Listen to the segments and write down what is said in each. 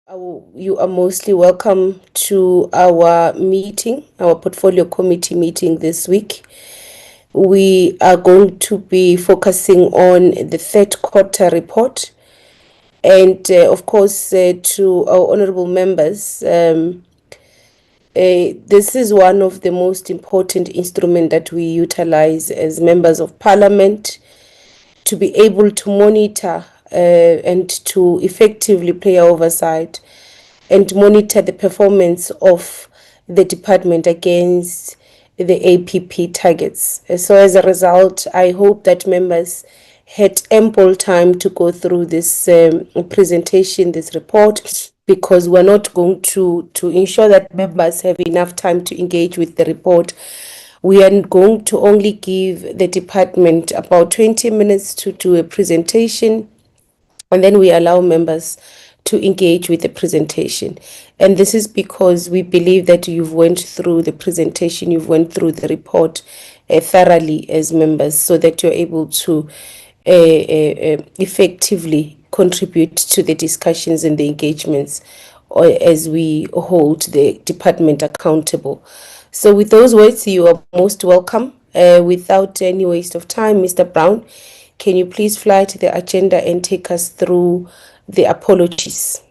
You are mostly welcome to our meeting, our portfolio committee meeting this week. We are going to be focusing on the third quarter report. And of course, to our honorable members, this is one of the most important instruments that we utilize as members of parliament to be able to monitor and to effectively play oversight and monitor the performance of the department against the APP targets. So as a result, I hope that members had ample time to go through this presentation, this report, because we're not going to ensure that members have enough time to engage with the report. We are going to only give the department about 20 minutes to do a presentation, and then we allow members to engage with the presentation. And this is because we believe that you've went through the presentation, you've went through the report thoroughly as members, so that you're able to effectively contribute to the discussions and the engagements as we hold the department accountable. So with those words, you are most welcome. Without any waste of time, Mr. Brown, can you please fly to the agenda and take us through the apologies?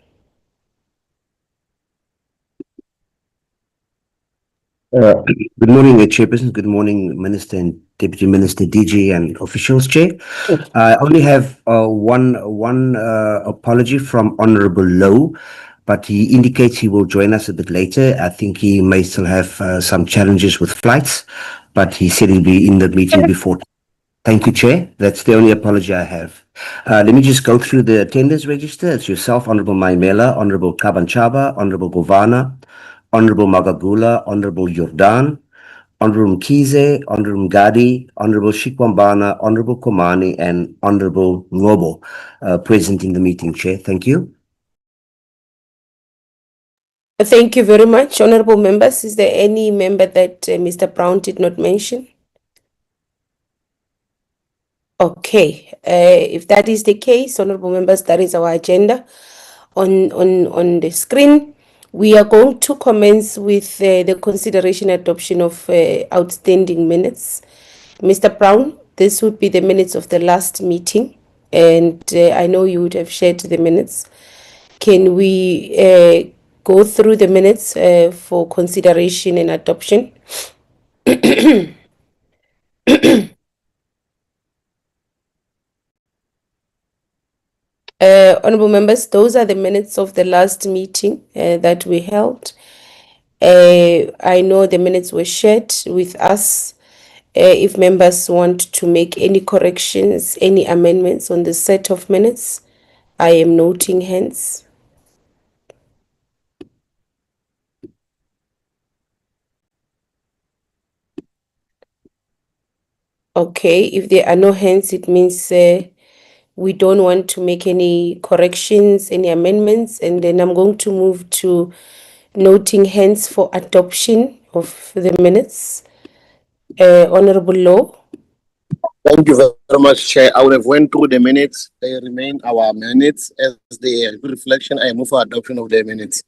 Good morning, Chairperson. Good morning, Minister and Deputy Minister, DG, and officials, Chair. I only have one apology from Honorable Lowe, but he indicates he will join us a bit later. I think he may still have some challenges with flights, but he said he'll be in the meeting before. Thank you, Chair. That's the only apology I have. Let me just go through the attendance register. It's yourself, Honorable Maimela, Honorable Kabanchaba, Honorable Govana, Honorable Magagula, Honorable Jordan, Honorable Mkize, Honorable Mgadi, Honorable Shikwambana, Honorable Komani, and Honorable Ngobo present in the meeting, Chair. Thank you. Thank you very much, honorable members. Is there any member that Mr. Brown did not mention? Okay, if that is the case, honorable members, that is our agenda on the screen. We are going to commence with the consideration adoption of outstanding minutes. Mr. Brown, this would be the minutes of the last meeting, and I know you would have shared the minutes. Can we go through the minutes for consideration and adoption? Honorable members, those are the minutes of the last meeting that we held. I know the minutes were shared with us. If members want to make any corrections, any amendments on the set of minutes, I am noting hands. Okay, if there are no hands, it means we don't want to make any corrections, any amendments, and then I'm going to move to noting hands for adoption of the minutes. Honorable Law. Thank you very much, Chair. I would have went through the minutes. They remain our minutes as the reflection. I move for adoption of the minutes.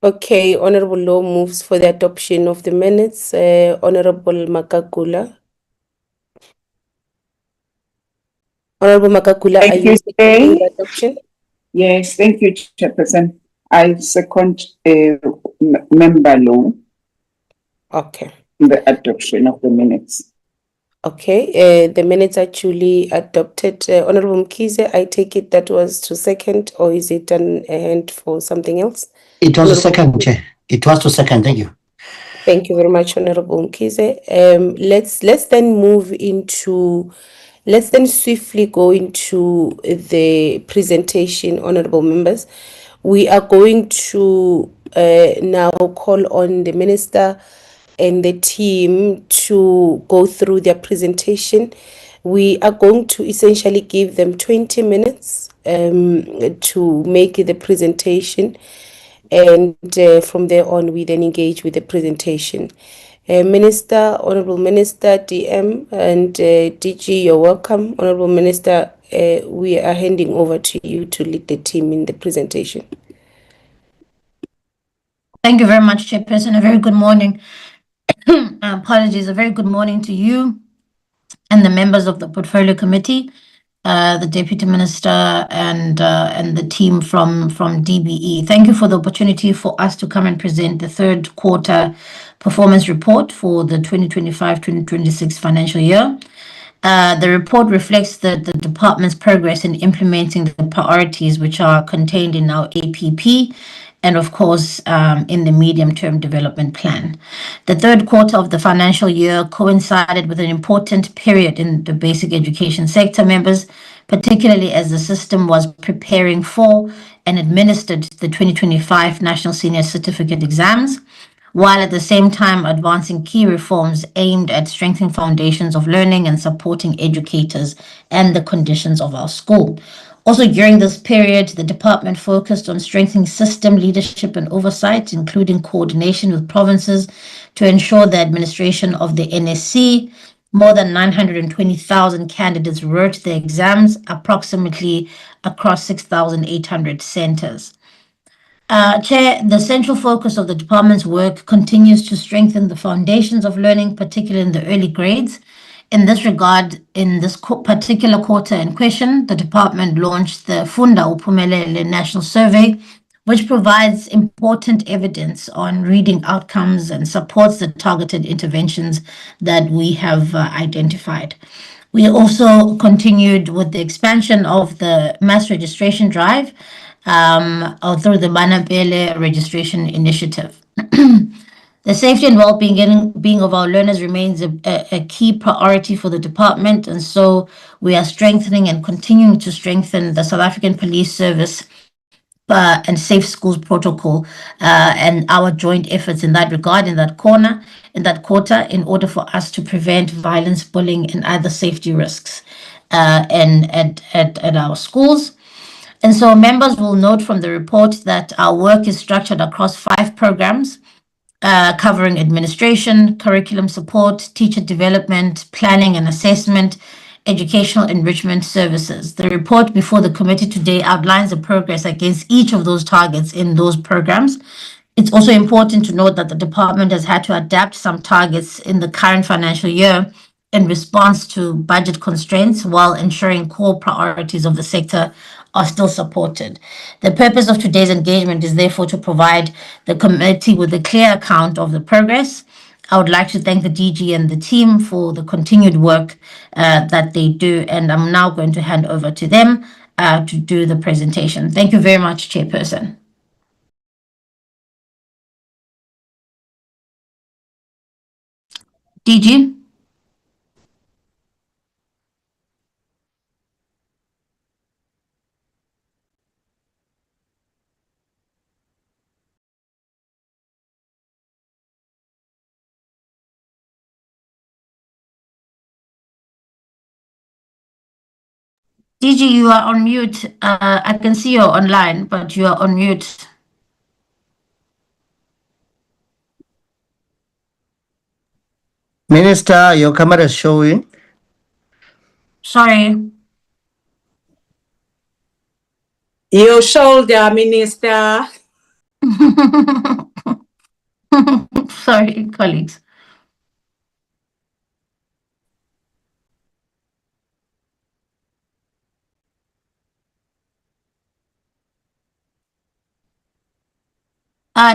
Okay, Honorable Law moves for the adoption of the minutes. Honorable Makakula. Honorable Makakula, are you seconding the adoption? Yes, thank you, Chairperson. I second Member Law. Okay. The adoption of the minutes. Okay, the minutes are duly adopted. Honorable Mkize, I take it that was to second, or is it a hand for something else? It was a second, Chair. It was to second. Thank you. Thank you very much, Honorable Mkize. Let's then swiftly go into the presentation, honorable members. We are going to now call on the minister and the team to go through their presentation. We are going to essentially give them 20 minutes to make the presentation, and from there on we then engage with the presentation. Honorable Minister, DM, and DG, you're welcome. Honorable Minister, we are handing over to you to lead the team in the presentation. Thank you very much, Chairperson. A very good morning. Apologies. A very good morning to you and the members of the Portfolio Committee, the Deputy Minister, and the team from DBE. Thank you for the opportunity for us to come and present the third quarter performance report for the 2025-2026 financial year. The report reflects the department's progress in implementing the priorities which are contained in our APP and, of course, in the medium-term development plan. The third quarter of the financial year coincided with an important period in the basic education sector, members, particularly as the system was preparing for and administered the 2025 National Senior Certificate exams, while at the same time advancing key reforms aimed at strengthening foundations of learning and supporting educators and the conditions of our school. Also, during this period, the department focused on strengthening system leadership and oversight, including coordination with provinces to ensure the administration of the NSC. More than 920,000 candidates wrote the exams, approximately across 6,800 centers. Chair, the central focus of the department's work continues to strengthen the foundations of learning, particularly in the early grades. In this regard, in this particular quarter in question, the department launched the Funda Uphumelele National Survey, which provides important evidence on reading outcomes and supports the targeted interventions that we have identified. We also continued with the expansion of the mass registration drive through the Banapele registration initiative. The safety and well-being of our learners remains a key priority for the department, and so we are strengthening and continuing to strengthen the South African Police Service and Safe Schools Protocol and our joint efforts in that regard, in that quarter, in order for us to prevent violence, bullying, and other safety risks at our schools. And so members will note from the report that our work is structured across 5 programs covering administration, curriculum support, teacher development, planning and assessment, educational enrichment services. The report before the committee today outlines the progress against each of those targets in those programs. It's also important to note that the department has had to adapt some targets in the current financial year in response to budget constraints while ensuring core priorities of the sector are still supported. The purpose of today's engagement is therefore to provide the committee with a clear account of the progress. I would like to thank the DG and the team for the continued work that they do, and I'm now going to hand over to them to do the presentation. Thank you very much, Chairperson. DG? DG, you are on mute. I can see you're online, but you are on mute. Minister, your camera is showing. Sorry. Your shoulder, Minister. Sorry, colleagues.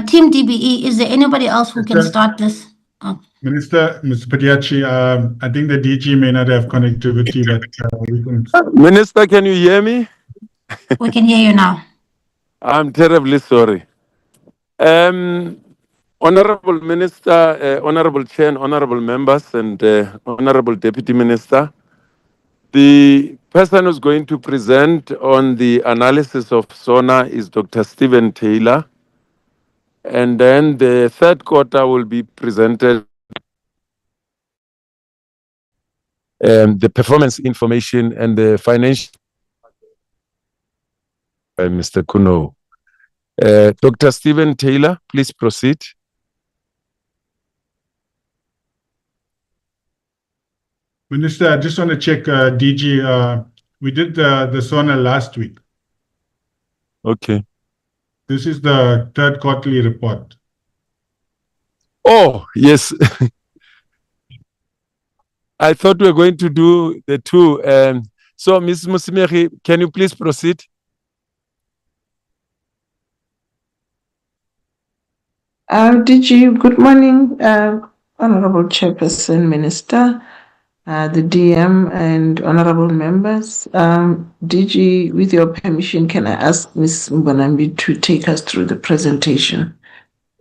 Team DBE, is there anybody else who can start this? Minister, Mr. Padiachi, I think the DG may not have connectivity, but we can... Minister, can you hear me? We can hear you now. I'm terribly sorry. Honorable Minister, Honorable Chair, and Honorable Members, and Honorable Deputy Minister, the person who's going to present on the analysis of SONA is Dr. Stephen Taylor. And then the third quarter will be presented the performance information and the financial by Mr. Kuno. Dr. Stephen Taylor, please proceed. Minister, I just want to check, DG, we did the SONA last week. Okay. This is the third quarterly report. Oh, yes. I thought we were going to do the two. So, Ms. Musimeri, can you please proceed? DG, good morning, Honorable Chairperson, Minister, the DM, and honorable members. DG, with your permission, can I ask Ms. Mbonambi to take us through the presentation?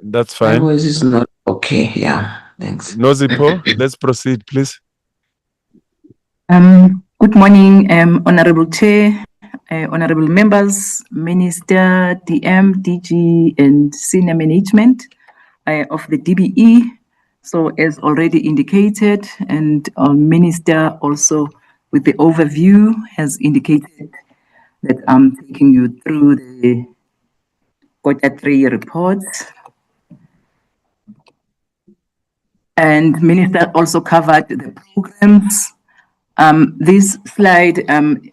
That's My fine. voice is not okay. Yeah, thanks. Nozipo, let's proceed, please. Good morning, Honorable Chair, honorable members, Minister, DM, DG, and senior management of the DBE. So as already indicated, and our Minister also with the overview has indicated that I'm taking you through the Q3 reports. And Minister also covered the programs. This slide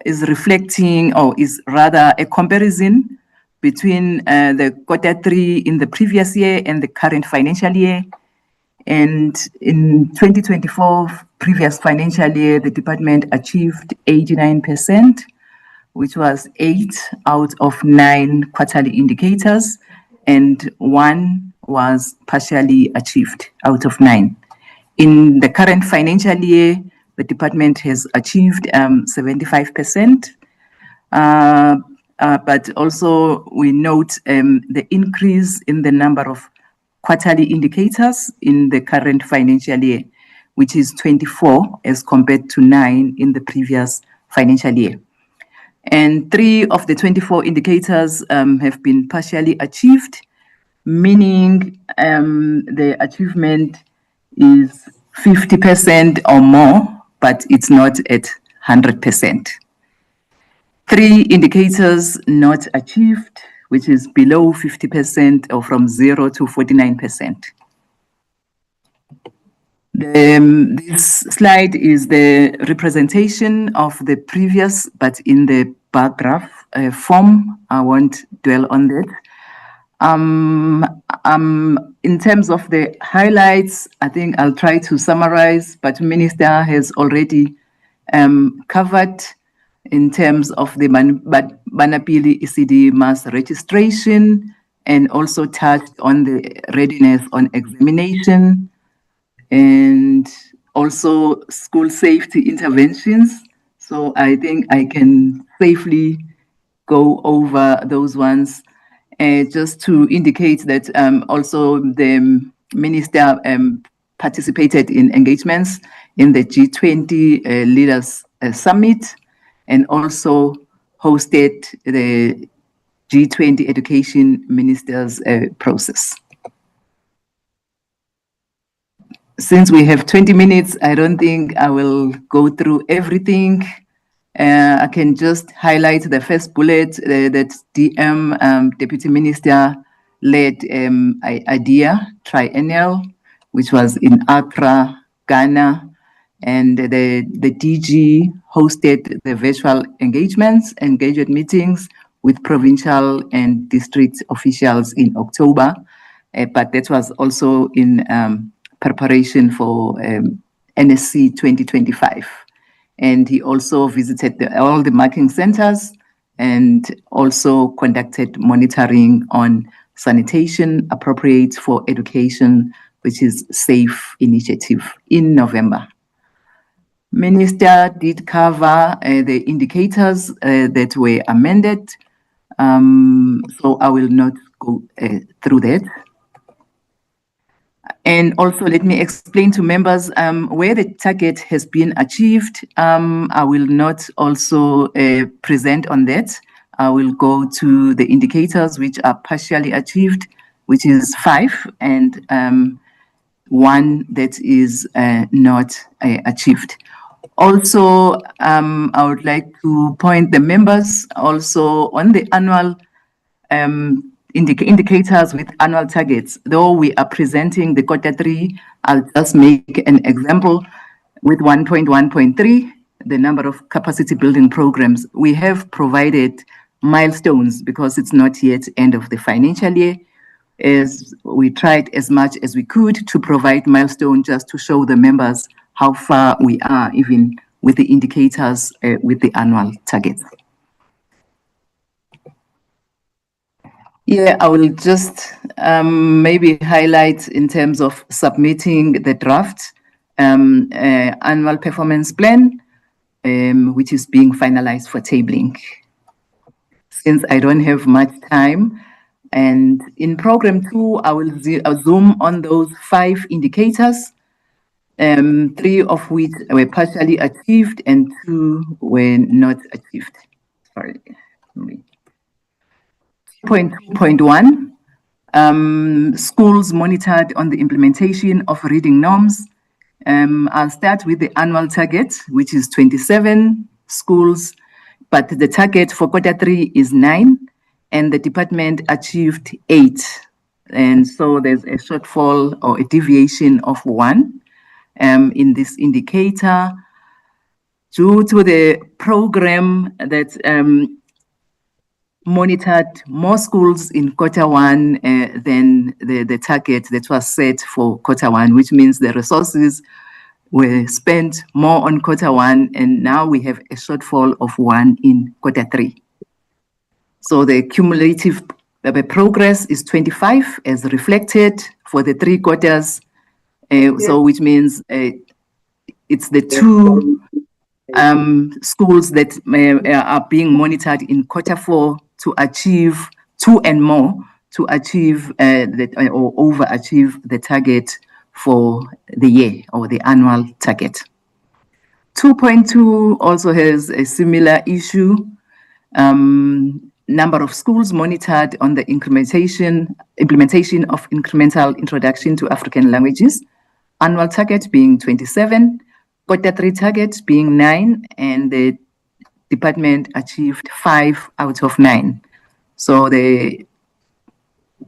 is reflecting, or is rather a comparison between the Q3 in the previous year and the current financial year. And in 2024, previous financial year, the department achieved 89%, which was 8 out of 9 quarterly indicators, and 1 was partially achieved out of 9. In the current financial year, the department has achieved 75%, but also we note the increase in the number of quarterly indicators in the current financial year, which is 24 as compared to 9 in the previous financial year. And 3 of the 24 indicators have been partially achieved, meaning the achievement is 50% or more, but it's not at 100%. 3 indicators not achieved, which is below 50% or from 0 to 49%. This slide is the representation of the previous, but in the bar graph form. I won't dwell on that. In terms of the highlights, I think I'll try to summarize, but Minister has already covered in terms of the Banapili ECD mass registration, and also touched on the readiness on examination, and also school safety interventions. So I think I can safely go over those ones. Just to indicate that also the Minister participated in engagements in the G20 Leaders Summit, and also hosted the G20 Education Ministers process. Since we have 20 minutes, I don't think I will go through everything. I can just highlight the first bullet that DM Deputy Minister led IDEA triennial, which was in Accra, Ghana, and the DG hosted the virtual engagement meetings with provincial and district officials in October, but that was also in preparation for NSC 2025. And he also visited all the marking centers and also conducted monitoring on sanitation appropriate for education, which is SAFE initiative in November. Minister did cover the indicators that were amended, so I will not go through that. And also let me explain to members where the target has been achieved. I will not also present on that. I will go to the indicators which are partially achieved, which is 5, and 1 that is not achieved. Also, I would like to point the members also on the annual indicators with annual targets. Though we are presenting the Q3, I'll just make an example. With 1.1.3, the number of capacity building programs, we have provided milestones because it's not yet end of the financial year. As we tried as much as we could to provide milestones just to show the members how far we are, even with the indicators with the annual targets. Yeah, I will just maybe highlight in terms of submitting the draft annual performance plan, which is being finalized for tabling. Since I don't have much time, and in program 2, I will zoom on those 5 indicators, 3 of which were partially achieved and 2 were not achieved. Sorry. 2.2.1, schools monitored on the implementation of reading norms. I'll start with the annual target, which is 27 schools, but the target for quarter 3 is 9, and the department achieved 8. And so there's a shortfall or a deviation of 1 in this indicator due to the program that monitored more schools in quarter 1 than the target that was set for quarter 1, which means the resources were spent more on quarter 1, and now we have a shortfall of 1 in quarter 3. So the cumulative progress is 25 as reflected for the 3 quarters. So which means it's the 2 schools that are being monitored in quarter 4 to achieve 2 and more to achieve or overachieve the target for the year or the annual target. 2.2 also has a similar issue. Number of schools monitored on the implementation of incremental introduction to African languages. Annual target being 27, quarter 3 target being 9, and the department achieved 5 out of 9. So the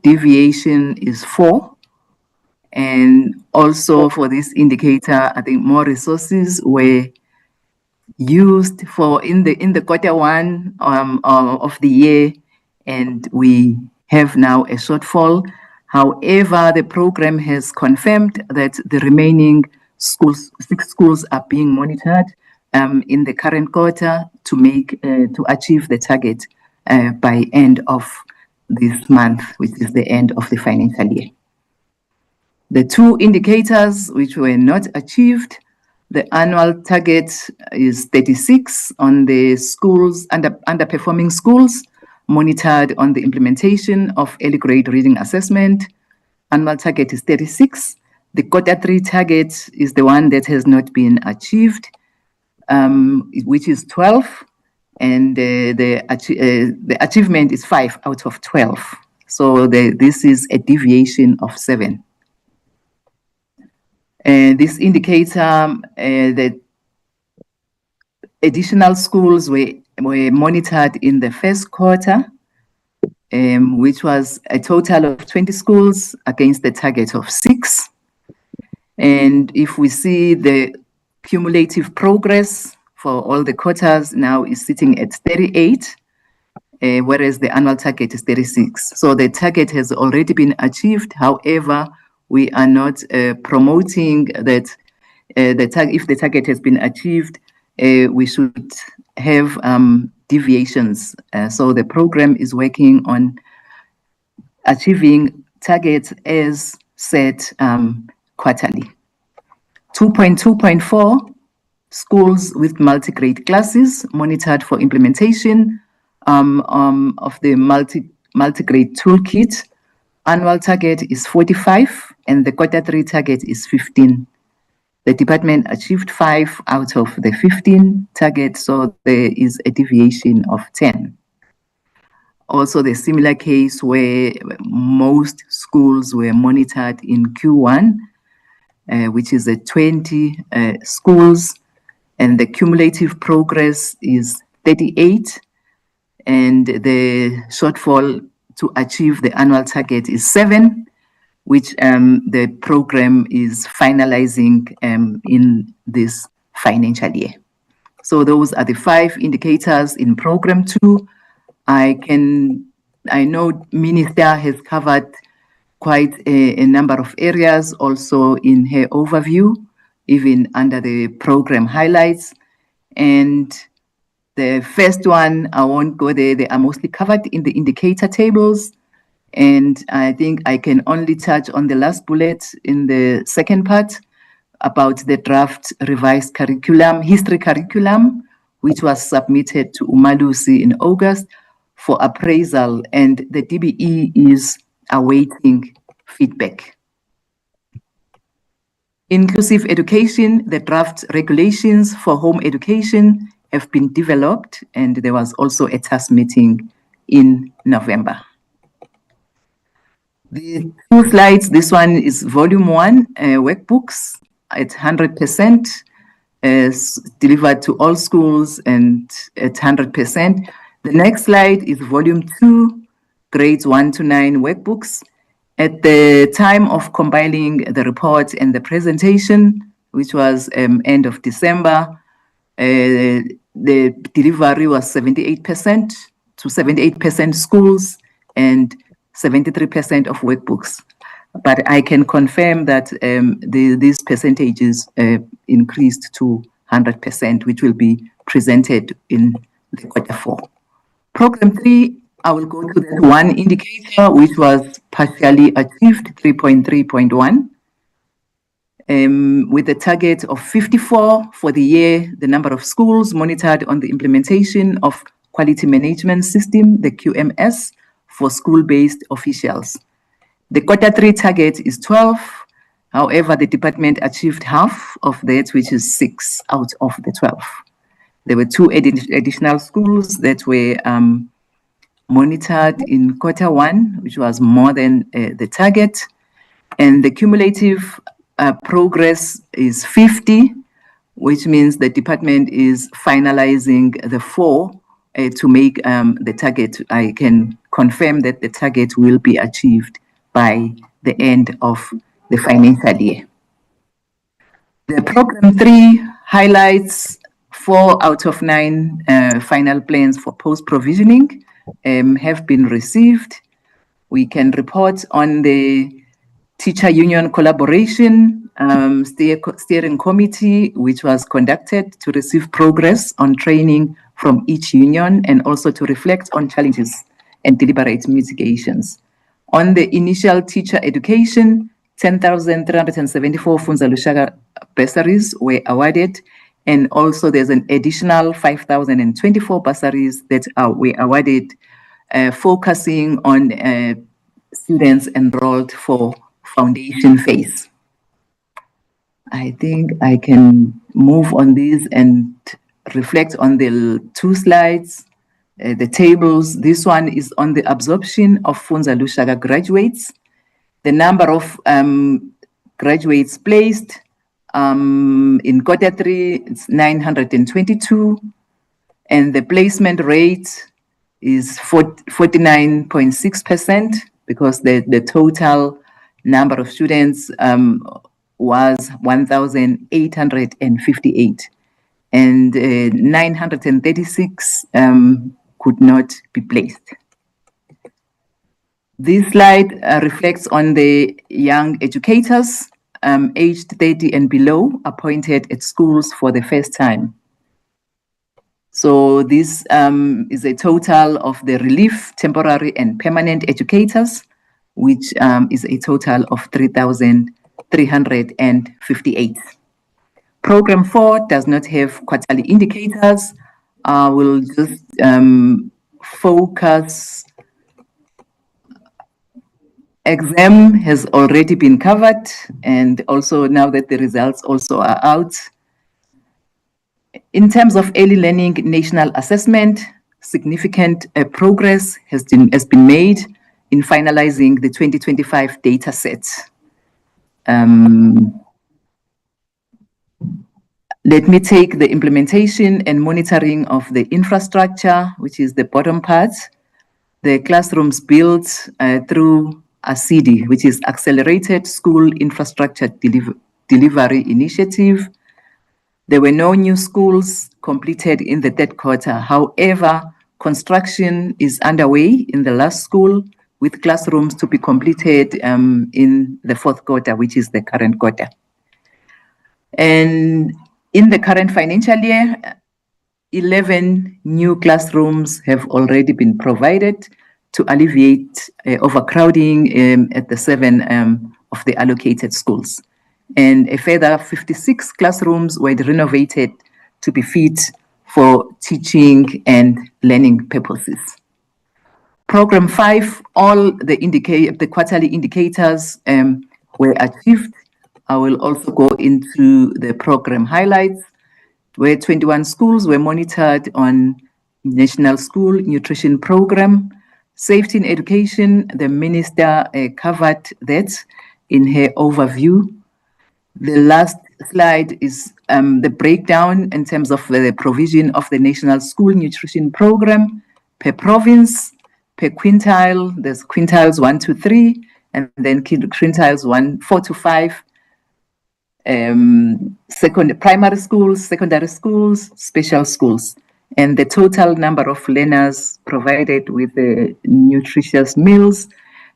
deviation is 4. And also for this indicator, I think more resources were used for in the quarter 1 of the year, and we have now a shortfall. However, the program has confirmed that the remaining schools, 6 schools, are being monitored in the current quarter to achieve the target by end of this month, which is the end of the financial year. The 2 indicators which were not achieved, the annual target is 36 on the schools, underperforming schools, monitored on the implementation of early grade reading assessment. Annual target is 36. The quarter 3 target is the one that has not been achieved, which is 12, and the achievement is 5 out of 12. So this is a deviation of 7. This indicator that additional schools were monitored in the first quarter, which was a total of 20 schools against the target of 6. And if we see the cumulative progress for all the quarters now is sitting at 38, whereas the annual target is 36. So the target has already been achieved. However, we are not promoting that if the target has been achieved, we should have deviations. So the program is working on achieving targets as set quarterly. 2.2.4, schools with multi-grade classes monitored for implementation of the multi-grade toolkit. Annual target is 45 and the quarter 3 target is 15. The department achieved 5 out of the 15 targets, so there is a deviation of 10. Also, the similar case where most schools were monitored in Q1, which is 20 schools, and the cumulative progress is 38, and the shortfall to achieve the annual target is 7. which the program is finalizing in this financial year. So those are the 5 indicators in program 2. I know Minister has covered quite a number of areas also in her overview, even under the program highlights. And the first one, I won't go there. They are mostly covered in the indicator tables. And I think I can only touch on the last bullet in the second part about the draft revised curriculum, history curriculum, which was submitted to Umalusi in August for appraisal, and the DBE is awaiting feedback. Inclusive education, the draft regulations for home education have been developed, and there was also a task meeting in November. The 2 slides, this one is volume 1, workbooks at 100%, delivered to all schools and at 100%. The next slide is volume 2, grades 1 to 9 workbooks. At the time of compiling the report and the presentation, which was end of December, the delivery was 78% to 78% schools and 73% of workbooks. But I can confirm that these percentages increased to 100%, which will be presented in the quarter 4. Program 3, I will go to that one indicator, which was partially achieved, 3.3.1. With a target of 54 for the year, the number of schools monitored on the implementation of quality management system, the QMS, for school-based officials. The quarter 3 target is 12. However, the department achieved half of that, which is 6 out of the 12. There were 2 additional schools that were monitored in quarter 1, which was more than the target. And the cumulative progress is 50, which means the department is finalizing the 4 to make the target. I can confirm that the target will be achieved by the end of the financial year. The program 3 highlights 4 out of 9 final plans for post-provisioning have been received. We can report on the teacher union collaboration steering committee, which was conducted to receive progress on training from each union and also to reflect on challenges and deliberate mitigations. On the initial teacher education, 10,374 Funza Lushaka bursaries were awarded, and also there's an additional 5,024 bursaries that were awarded, focusing on students enrolled for foundation phase. I think I can move on these and reflect on the 2 slides, the tables. This one is on the absorption of Funza Lushaka graduates. The number of graduates placed in quarter 3, it's 922, and the placement rate is 49.6%, because the total number of students was 1,858, and 936 could not be placed. This slide reflects on the young educators aged 30 and below appointed at schools for the first time. So this is a total of the relief, temporary and permanent educators, which is a total of 3,358. Program 4 does not have quarterly indicators. We'll just focus. Exam has already been covered, and also now that the results also are out. In terms of early learning national assessment, significant progress has been made in finalizing the 2025 data sets. Let me take the implementation and monitoring of the infrastructure, which is the bottom part. The classrooms built through ASIDI, which is Accelerated School Infrastructure Delivery Initiative. There were no new schools completed in the third quarter. However, construction is underway in the last school with classrooms to be completed in the fourth quarter, which is the current quarter. And in the current financial year, 11 new classrooms have already been provided to alleviate overcrowding at the 7 of the allocated schools. And a further 56 classrooms were renovated to be fit for teaching and learning purposes. Program 5, all the quarterly indicators were achieved. I will also go into the program highlights, where 21 schools were monitored on National School Nutrition Program. Safety in education, the minister covered that in her overview. The last slide is the breakdown in terms of the provision of the National School Nutrition Program per province, per quintile. There's quintiles 1 to 3, and then quintiles 4 to 5. Primary schools, secondary schools, special schools. And the total number of learners provided with the nutritious meals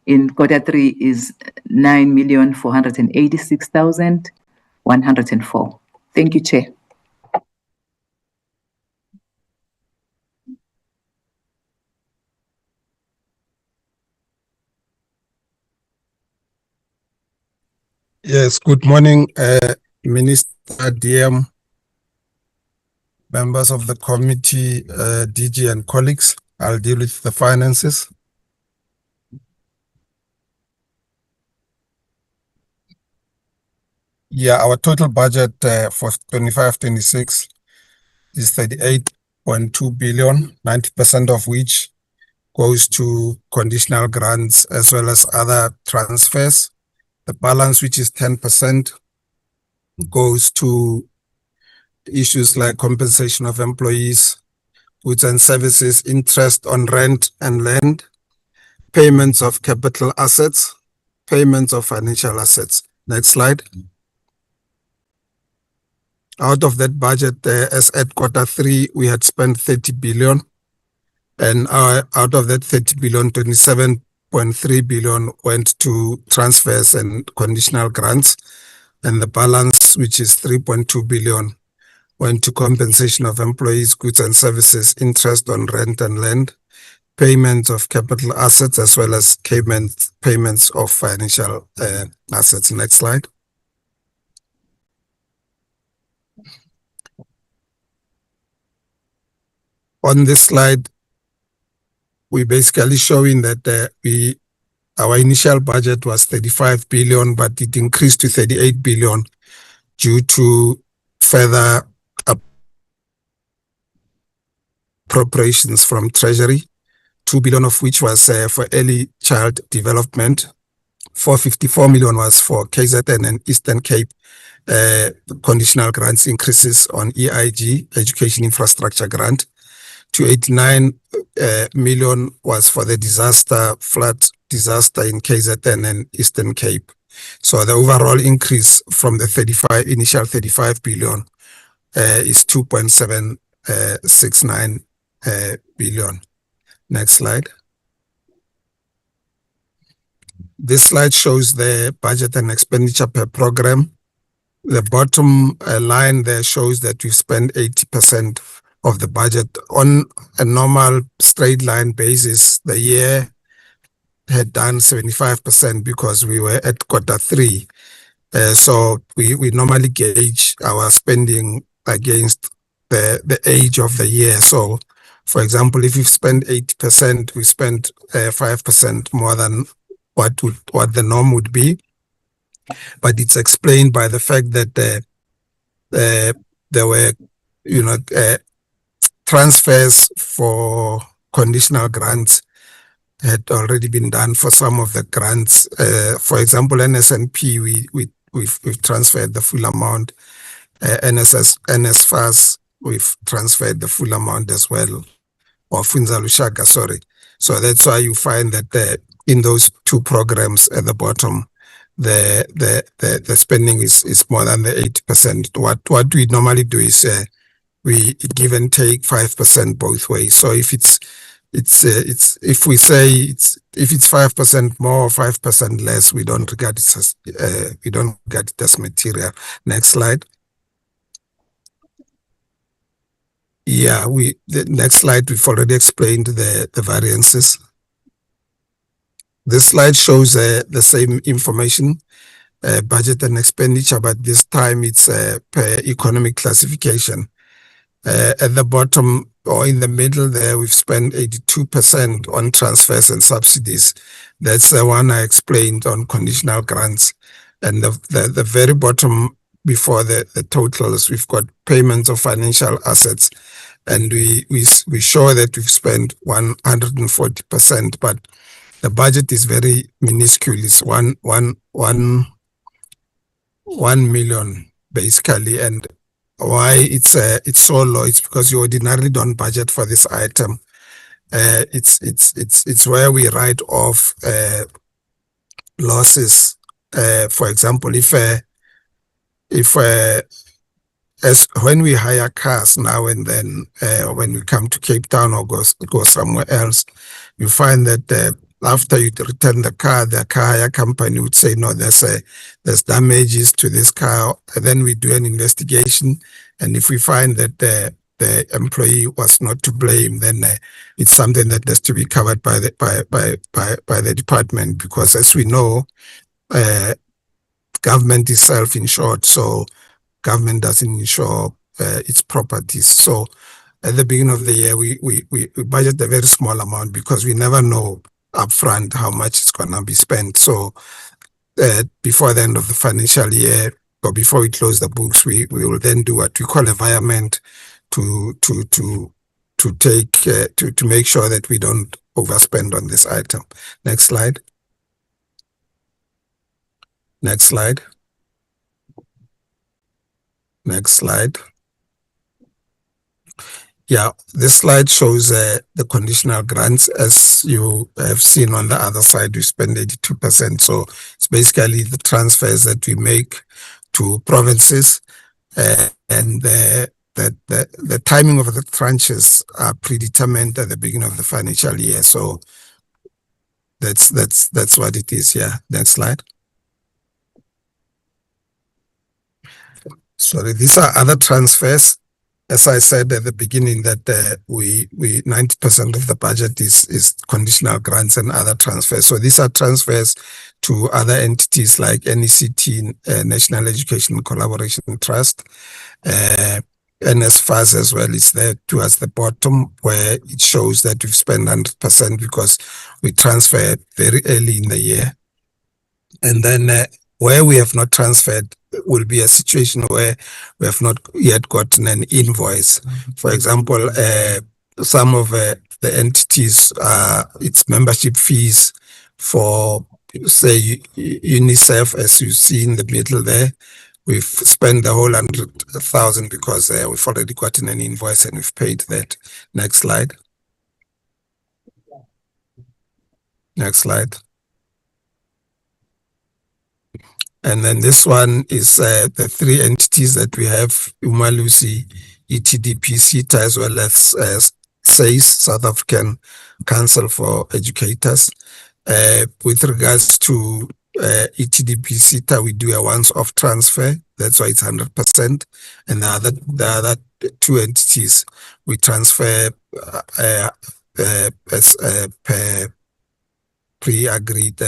in quarter 3 is 9,486,104. Thank you, Chair. Yes, good morning, Minister, DM, members of the committee, DG and colleagues. I'll deal with the finances. Yeah, our total budget for 25-26 is 38.2 billion, 90% of which goes to conditional grants as well as other transfers. The balance, which is 10%, goes to issues like compensation of employees, goods and services, interest on rent and land, payments of capital assets, payments of financial assets. Next slide. Out of that budget, as at quarter 3, we had spent 30 billion. And out of that 30 billion, 27.3 billion went to transfers and conditional grants. And the balance, which is 3.2 billion, went to compensation of employees, goods and services, interest on rent and land, payments of capital assets, as well as payments of financial assets. Next slide. On this slide, we're basically showing that our initial budget was 35 billion, but it increased to 38 billion due to further appropriations from Treasury, 2 billion of which was for early child development, 454 million was for KZN and Eastern Cape conditional grants increases on EIG, Education Infrastructure Grant. 289 million was for the flood disaster in KZN and Eastern Cape. So the overall increase from the initial 35 billion is 2.769 billion. Next slide. This slide shows the budget and expenditure per program. The bottom line there shows that we spent 80% of the budget. On a normal straight line basis, the year had done 75% because we were at quarter 3. So we normally gauge our spending against the age of the year. So, for example, if you spend 80%, we spent 5% more than what the norm would be. But it's explained by the fact that there were, transfers for conditional grants had already been done for some of the grants. For example, NSNP, we've transferred the full amount. NSFAS, we've transferred the full amount as well. Or Funza Lushaka, sorry. So that's why you find that in those two programs at the bottom, the spending is more than the 80%. What we normally do is we give and take 5% both ways. So if if we say if it's 5% more or 5% less, we don't regard it as material. Next slide. Yeah, the next slide, we've already explained the variances. This slide shows the same information, budget and expenditure, but this time it's per economic classification. At the bottom or in the middle there, we've spent 82% on transfers and subsidies. That's the one I explained on conditional grants. And the very bottom before the totals, we've got payments of financial assets. And we show that we've spent 140%, but the budget is very minuscule. It's 1 million basically. And why it's so low? It's because you ordinarily don't budget for this item. It's where we write off losses. For example, as when we hire cars now and then, when we come to Cape Town or go somewhere else, you find that after you return the car hire company would say, no, there's damages to this car. And then we do an investigation. And if we find that the employee was not to blame, then it's something that has to be covered by the department, because as we know, government is self-insured, so government doesn't insure its properties. So at the beginning of the year, we budget a very small amount because we never know upfront how much is going to be spent. So before the end of the financial year, or before we close the books, we will then do what we call a virement to make sure that we don't overspend on this item. Next slide. Next slide. Next slide. Yeah, this slide shows the conditional grants. As you have seen on the other side, we spend 82%. So it's basically the transfers that we make to provinces, and the timing of the tranches are predetermined at the beginning of the financial year. So that's what it is. Yeah. Next slide. Sorry, these are other transfers. As I said at the beginning, that we 90% of the budget is conditional grants and other transfers. So these are transfers to other entities like NECT, National Education Collaboration Trust, NSFAS as well. It's there towards the bottom where it shows that we've spent 100% because we transferred very early in the year. And then where we have not transferred will be a situation where we have not yet gotten an invoice. For example, some of the entities, its membership fees for, say, UNICEF, as you see in the middle there, we've spent the whole 100,000 because we've already gotten an invoice and we've paid that. Next slide. Next slide. And then this one is the three entities that we have: Umalusi, ETDP, CETA, as well as SACE, South African Council for Educators. With regards to ETDP, CETA, we do a once-off transfer. That's why it's 100%. And the other two entities, we transfer as per pre-agreed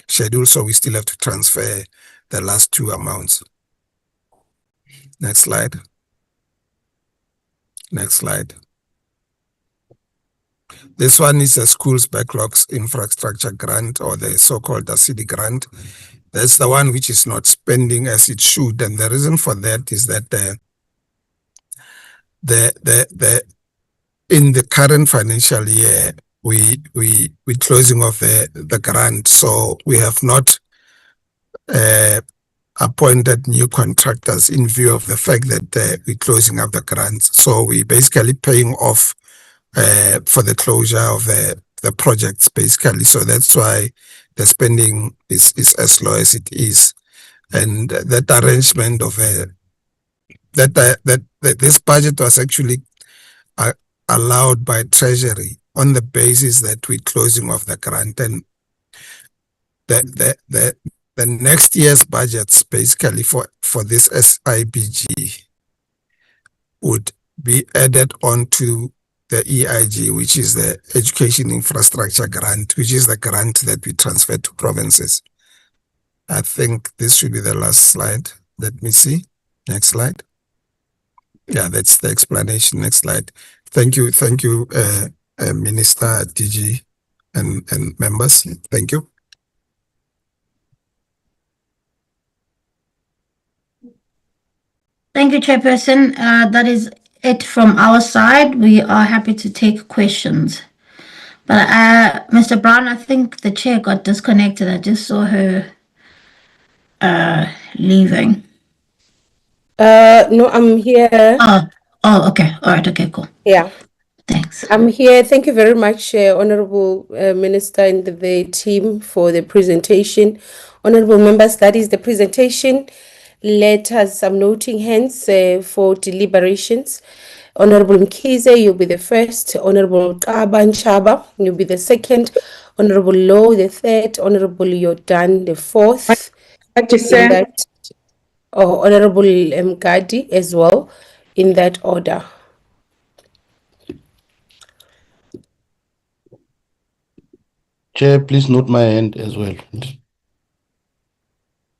schedule. So we still have to transfer the last two amounts. Next slide. Next slide. This one is a schools backlogs infrastructure grant, or the so-called ASIDI grant. That's the one which is not spending as it should. And the reason for that is that in the current financial year, we closing off the grant. So we have not appointed new contractors in view of the fact that we're closing up the grants. So we're basically paying off for the closure of the projects, basically. So that's why the spending is as low as it is. And that arrangement of this budget was actually allowed by Treasury on the basis that we're closing off the grant, and the next year's budgets basically for this SIBG would be added onto the EIG, which is the Education Infrastructure Grant, which is the grant that we transfer to provinces. I think this should be the last slide. Let me see. Next slide. Yeah, that's the explanation. Next slide. Thank you, Minister, DG, and members. Thank you. Thank you, Chairperson. That is it from our side. We are happy to take questions. But Mr. Brown, I think the chair got disconnected. I just saw her leaving. No, I'm here. Oh, okay. All right. Okay, cool. Yeah. Thanks. I'm here. Thank you very much, Honorable Minister and the team for the presentation. Honorable members, that is the presentation. Let us some noting hands for deliberations. Honorable Mkize, you'll be the first. Honorable Kaban Chaba, you'll be the second. Honorable Low, the third. Honorable Yodan, the fourth. Honorable Mgadi as well, in that order. Chair, please note my hand as well.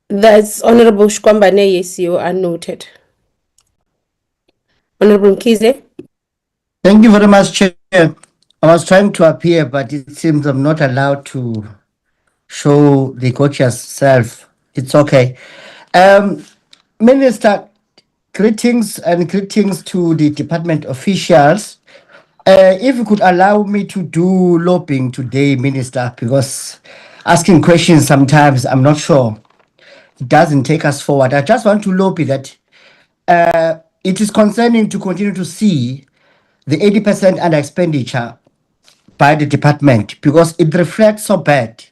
That's Honorable Shkwambane, yes, you are noted. Honorable Mkize. Thank you very much, Chair. I was trying to appear, but it seems I'm not allowed to show the gorgeous self. It's okay. Minister, greetings to the department officials. If you could allow me to do lobbying today, Minister, because asking questions sometimes I'm not sure. It doesn't take us forward. I just want to lobby that it is concerning to continue to see the 80% under expenditure by the department, because it reflects so bad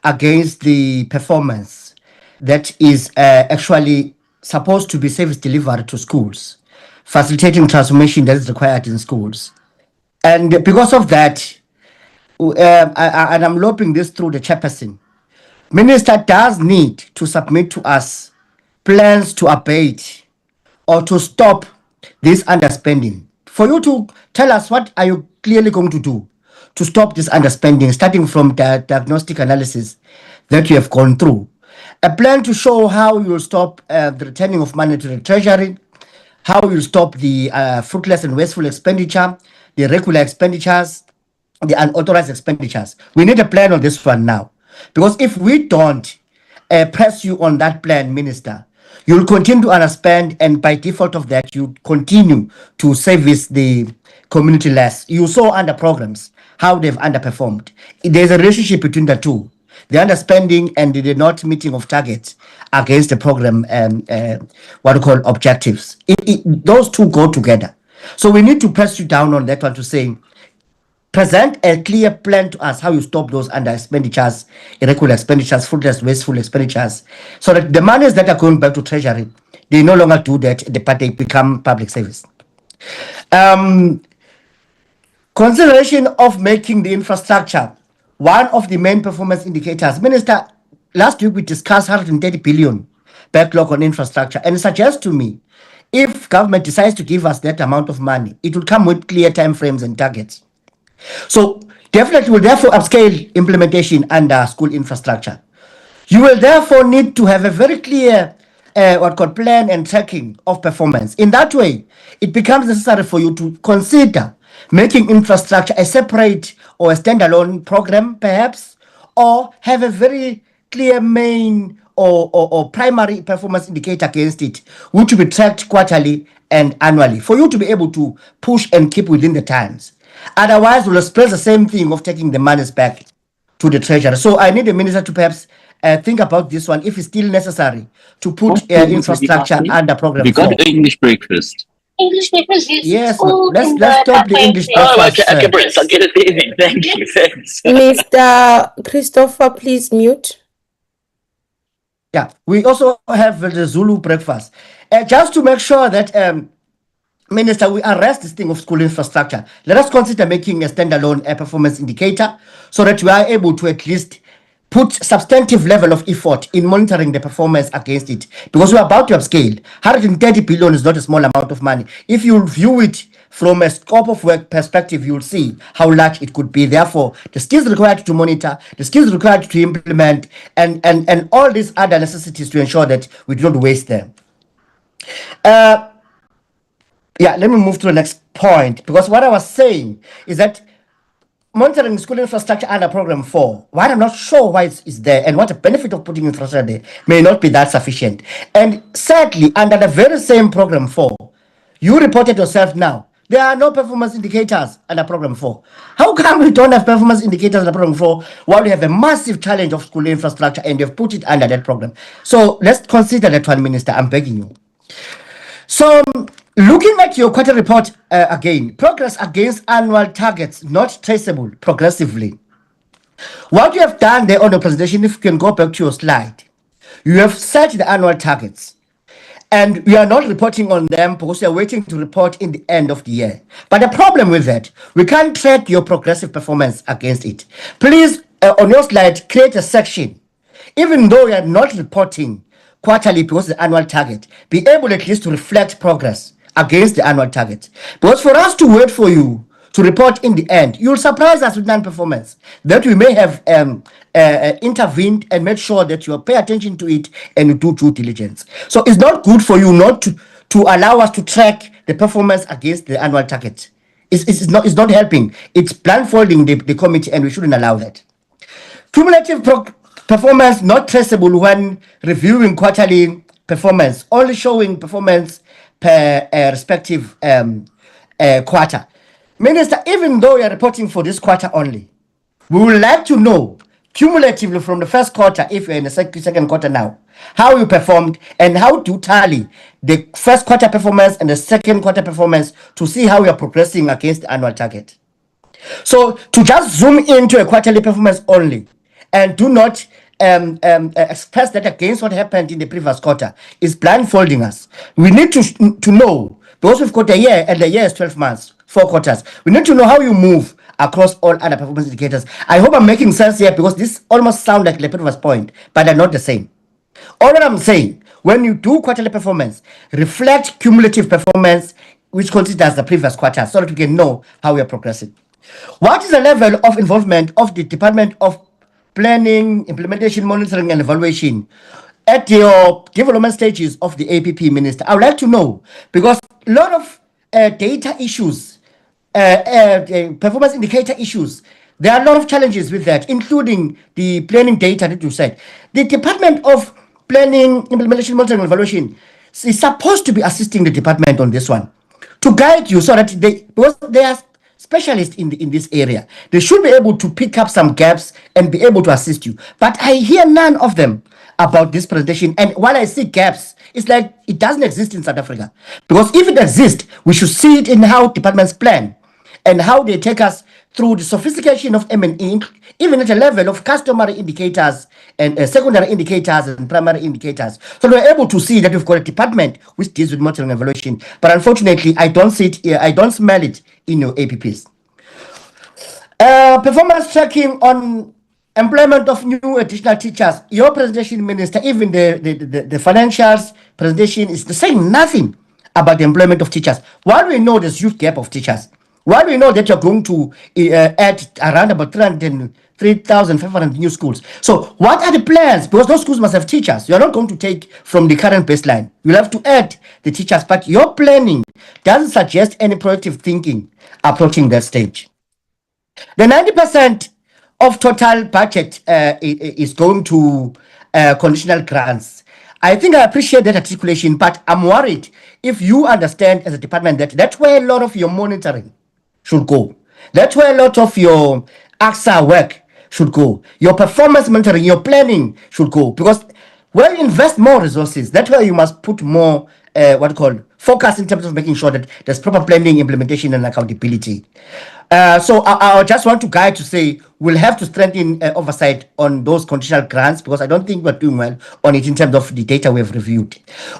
against the performance that is actually supposed to be service delivered to schools, facilitating transformation that is required in schools. And because of that, and I'm lobbying this through the chairperson, Minister does need to submit to us plans to abate or to stop this underspending. For you to tell us what are you clearly going to do to stop this underspending, starting from the diagnostic analysis that you have gone through. A plan to show how you will stop the returning of money to the treasury, how you will stop the fruitless and wasteful expenditure, the irregular expenditures, the unauthorized expenditures. We need a plan on this one now. Because if we don't press you on that plan, Minister, you'll continue to underspend, and by default of that, you continue to service the community less. You saw under programs how they've underperformed. There's a relationship between the two. The underspending and the not meeting of targets against the program, what we call objectives. Those two go together. So we need to press you down on that one to say, present a clear plan to us how you stop those under expenditures, irregular expenditures, fruitless, wasteful expenditures, so that the monies that are going back to treasury, they no longer do that, they become public service. Consideration of making the infrastructure one of the main performance indicators. Minister, last week we discussed 130 billion backlog on infrastructure, and suggest to me, if government decides to give us that amount of money, it will come with clear timeframes and targets. So definitely will therefore upscale implementation under school infrastructure. You will therefore need to have a very clear plan and tracking of performance. In that way, it becomes necessary for you to consider making infrastructure a separate or a standalone program, perhaps, or have a very clear main or primary performance indicator against it, which will be tracked quarterly and annually, for you to be able to push and keep within the times. Otherwise, we'll express the same thing of taking the monies back to the treasury. So I need the minister to perhaps think about this one, if it's still necessary to put infrastructure under program. We got English breakfast. English papers used in Yes, school let's in let's the stop the English breakfast, okay, sir. Prince, I'll get it in. Thank you, thanks. Mr. Christopher, please mute. Yeah, we also have the Zulu breakfast. Just to make sure that, Minister, we arrest this thing of school infrastructure. Let us consider making a standalone performance indicator so that we are able to at least put substantive level of effort in monitoring the performance against it. Because we're about to upscale. 130 billion is not a small amount of money. If you view it from a scope of work perspective, you'll see how large it could be. Therefore, the skills required to monitor, the skills required to implement, and all these other necessities to ensure that we do not waste them. Yeah, let me move to the next point, because what I was saying is that monitoring school infrastructure under program 4, while I'm not sure why it's there and what the benefit of putting infrastructure there may not be that sufficient. And sadly, under the very same program 4, you reported yourself now, there are no performance indicators under program 4. How come we don't have performance indicators under program 4 while we have a massive challenge of school infrastructure and you've put it under that program? So let's consider that one, Minister, I'm begging you. So, looking at your quarter report again, progress against annual targets not traceable progressively. What you have done there on the presentation, if you can go back to your slide, you have set the annual targets. And we are not reporting on them because we are waiting to report in the end of the year. But the problem with that, we can't track your progressive performance against it. Please, on your slide, create a section. Even though we are not reporting quarterly because the annual target, be able at least to reflect progress against the annual target. Because for us to wait for you to report in the end, you'll surprise us with non-performance that we may have intervened and made sure that you pay attention to it and you do due diligence. So it's not good for you not to allow us to track the performance against the annual target. It's not helping. It's blindfolding the committee, and we shouldn't allow that. Cumulative performance not traceable when reviewing quarterly performance, only showing performance per respective quarter. Minister, even though you are reporting for this quarter only, we would like to know cumulatively from the first quarter, if you're in the second quarter now, how you performed and how to tally the first quarter performance and the second quarter performance to see how you're progressing against the annual target. So to just zoom into a quarterly performance only and do not express that against what happened in the previous quarter is blindfolding us. We need to know, because we've got a year and the year is 12 months, 4 quarters. We need to know how you move across all other performance indicators. I hope I'm making sense here, because this almost sounds like the previous point, but they're not the same. All that I'm saying, when you do quarterly performance, reflect cumulative performance, which considers the previous quarter, so that we can know how we are progressing. What is the level of involvement of the Department of Planning, Implementation, Monitoring and Evaluation at your development stages of the APP, Minister? I would like to know, because a lot of data issues, performance indicator issues, there are a lot of challenges with that, including the planning data that you said. The Department of Planning, Implementation, Monitoring and Evaluation is supposed to be assisting the department on this one, to guide you so that because they are specialists in this area, they should be able to pick up some gaps and be able to assist you. But I hear none of them about this presentation. And while I see gaps, it's like it doesn't exist in South Africa. Because if it exists, we should see it in how departments plan and how they take us through the sophistication of M&E, even at a level of customary indicators and secondary indicators and primary indicators. So we're able to see that we've got a department which deals with monitoring and evaluation. But unfortunately, I don't see it here. I don't smell it in your APPs. Performance tracking on employment of new additional teachers. Your presentation, Minister, even the financials presentation is saying nothing about the employment of teachers. While we know there's huge gap of teachers, while we know that you're going to add around about 3,500 new schools. So what are the plans? Because those schools must have teachers. You're not going to take from the current baseline. You'll have to add the teachers. But your planning doesn't suggest any proactive thinking approaching that stage. The 90% of total budget is going to conditional grants. I think I appreciate that articulation, but I'm worried if you understand as a department that that's where a lot of your monitoring should go. That's where a lot of your AXA work should go. Your performance monitoring, your planning should go. Because when you invest more resources, that's where you must put more focus in terms of making sure that there's proper planning, implementation, and accountability. So I just want to guide to say we'll have to strengthen oversight on those conditional grants, because I don't think we're doing well on it in terms of the data we've reviewed.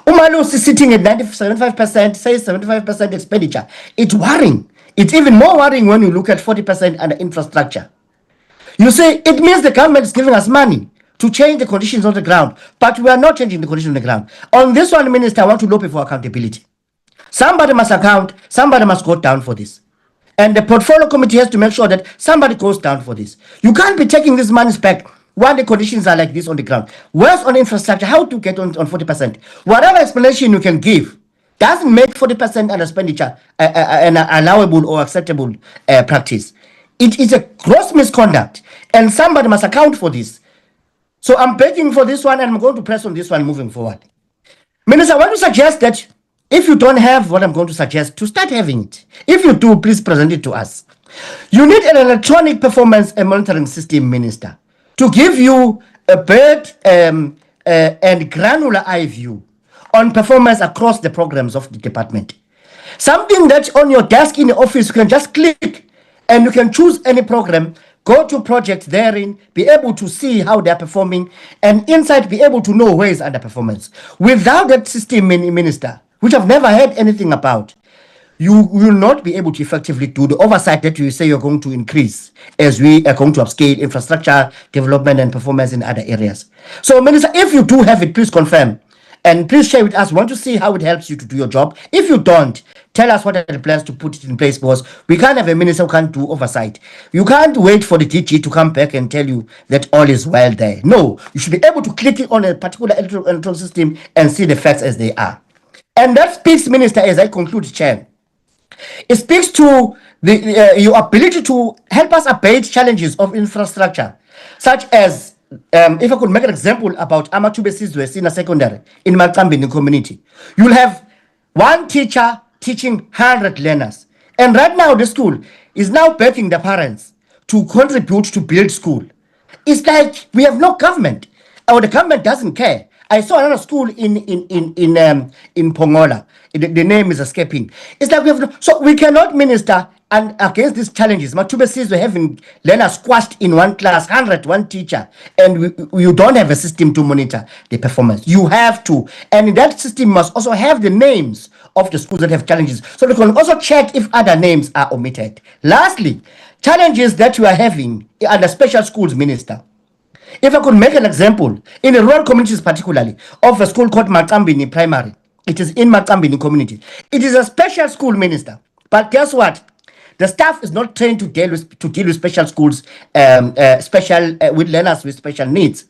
Umalus is sitting at 75%, says 75% expenditure. It's worrying. It's even more worrying when you look at 40% under infrastructure. You say it means the government is giving us money to change the conditions on the ground, but we are not changing the conditions on the ground. On this one, Minister, I want to lobby for accountability. Somebody must account, somebody must go down for this. And the portfolio committee has to make sure that somebody goes down for this. You can't be taking these monies back while the conditions are like this on the ground. Where's on infrastructure? How to get on 40%? Whatever explanation you can give doesn't make 40% under expenditure an allowable or acceptable practice. It is a gross misconduct, and somebody must account for this. So I'm begging for this one, and I'm going to press on this one moving forward. Minister, I want to suggest that if you don't have what I'm going to suggest, to start having it. If you do, please present it to us. You need an electronic performance and monitoring system, Minister, to give you a bird and granular eye view on performance across the programs of the department. Something that's on your desk in the office, you can just click and you can choose any program, go to projects therein, be able to see how they're performing, and inside be able to know where is underperformance. Without that system, Minister, which I've never heard anything about, you will not be able to effectively do the oversight that you say you're going to increase as we are going to upscale infrastructure development and performance in other areas. So, Minister, if you do have it, please confirm. And please share with us. We want to see how it helps you to do your job. If you don't, tell us what are the plans to put it in place, because we can't have a minister who can't do oversight. You can't wait for the DG to come back and tell you that all is well there. No, you should be able to click on a particular electoral system and see the facts as they are. And that speaks, Minister, as I conclude, Chair. It speaks to your ability to help us abate challenges of infrastructure, such as if I could make an example about Amatube Sizwe Senior Secondary in Makambini community. You'll have one teacher teaching 100 learners. And right now the school is now begging the parents to contribute to build school. It's like we have no government, or the government doesn't care. I saw another school in Pongola. The name is escaping. It's like we have no, so we cannot, Minister, and against these challenges. Matube says we're having learners squashed in one class, 100, one teacher, and you don't have a system to monitor the performance. You have to, and that system must also have the names of the schools that have challenges, so we can also check if other names are omitted. Lastly, challenges that you are having under special schools, Minister. If I could make an example, in the rural communities particularly, of a school called Makambini Primary. It is in Makambini community. It is a special school, Minister. But guess what? The staff is not trained to deal with special schools, with learners with special needs.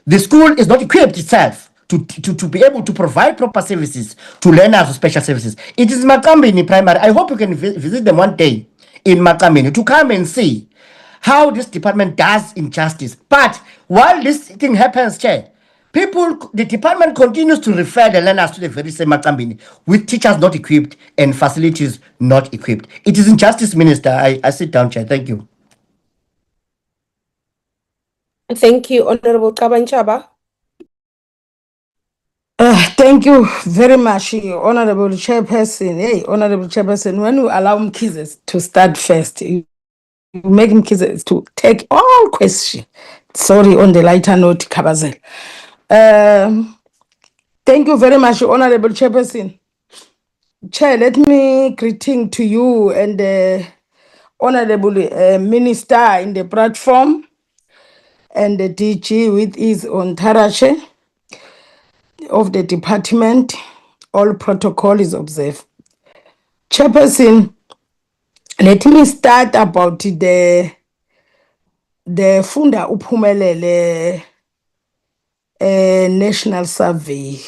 The school is not equipped itself to be able to provide proper services to learners with special services. It is Makambini Primary. I hope you can visit them one day in Makambini to come and see how this department does injustice. But while this thing happens, Chair, the department continues to refer the learners to the very same Makambini with teachers not equipped and facilities not equipped. It is injustice, Minister. I sit down, Chair. Thank you. Thank you, Honorable Kabanchaba. Thank you very much, Honorable Chairperson. Hey, Honorable Chairperson, when you allow Mkhize to start first, you make Mkhize to take all questions. Sorry, on the lighter note, Kabazel. Thank you very much, Honorable Chairperson. Chair, let me greeting to you and the Honorable Minister in the platform and the DG with his on Tarache of the department. All protocol is observed. Chairperson, let me start about the Funda Uphumelele national survey.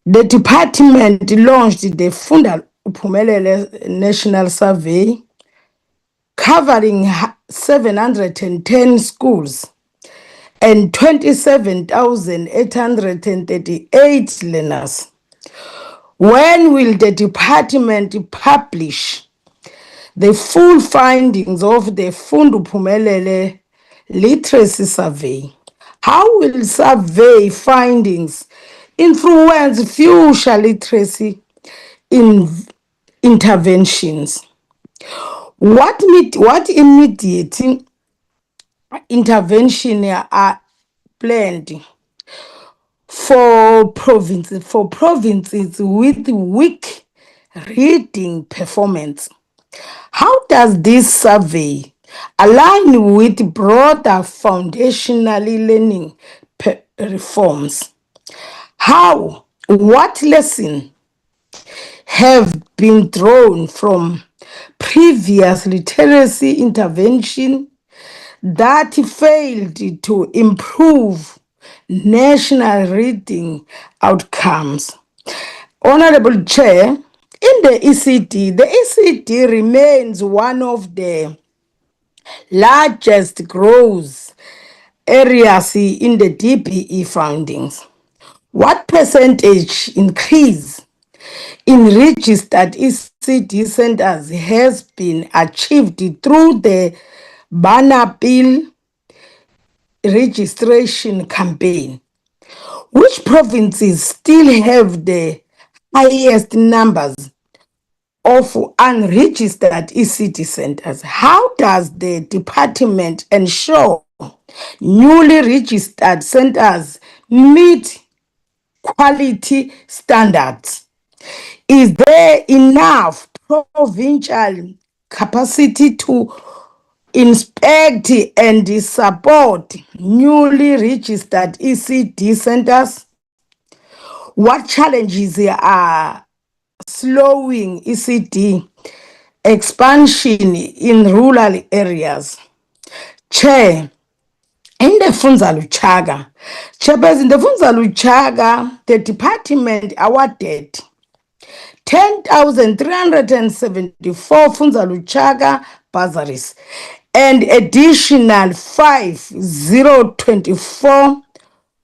The department launched the Funda Uphumelele national survey covering 710 schools and 27,838 learners. When will the department publish the full findings of the Funda Uphumelele literacy survey? How will survey findings influence future literacy in interventions. What immediate intervention are planned for provinces with weak reading performance? How does this survey align with broader foundational learning reforms? What lessons have been drawn from previous literacy intervention that failed to improve national reading outcomes? Honorable Chair, in the ECD remains one of the largest growth areas in the DBE findings. What percentage increase in registered ECD centers has been achieved through the Banner Bill registration campaign? Which provinces still have the highest numbers of unregistered ECD centers? How does the department ensure newly registered centers meet quality standards? Is there enough provincial capacity to inspect and support newly registered ECD centers? What challenges are slowing ECD expansion in rural areas? Chair, in the Funza Luchaga, Chairperson, the Funza Luchaga, the department awarded 10,374 Funza Luchaga bursaries and additional 5,024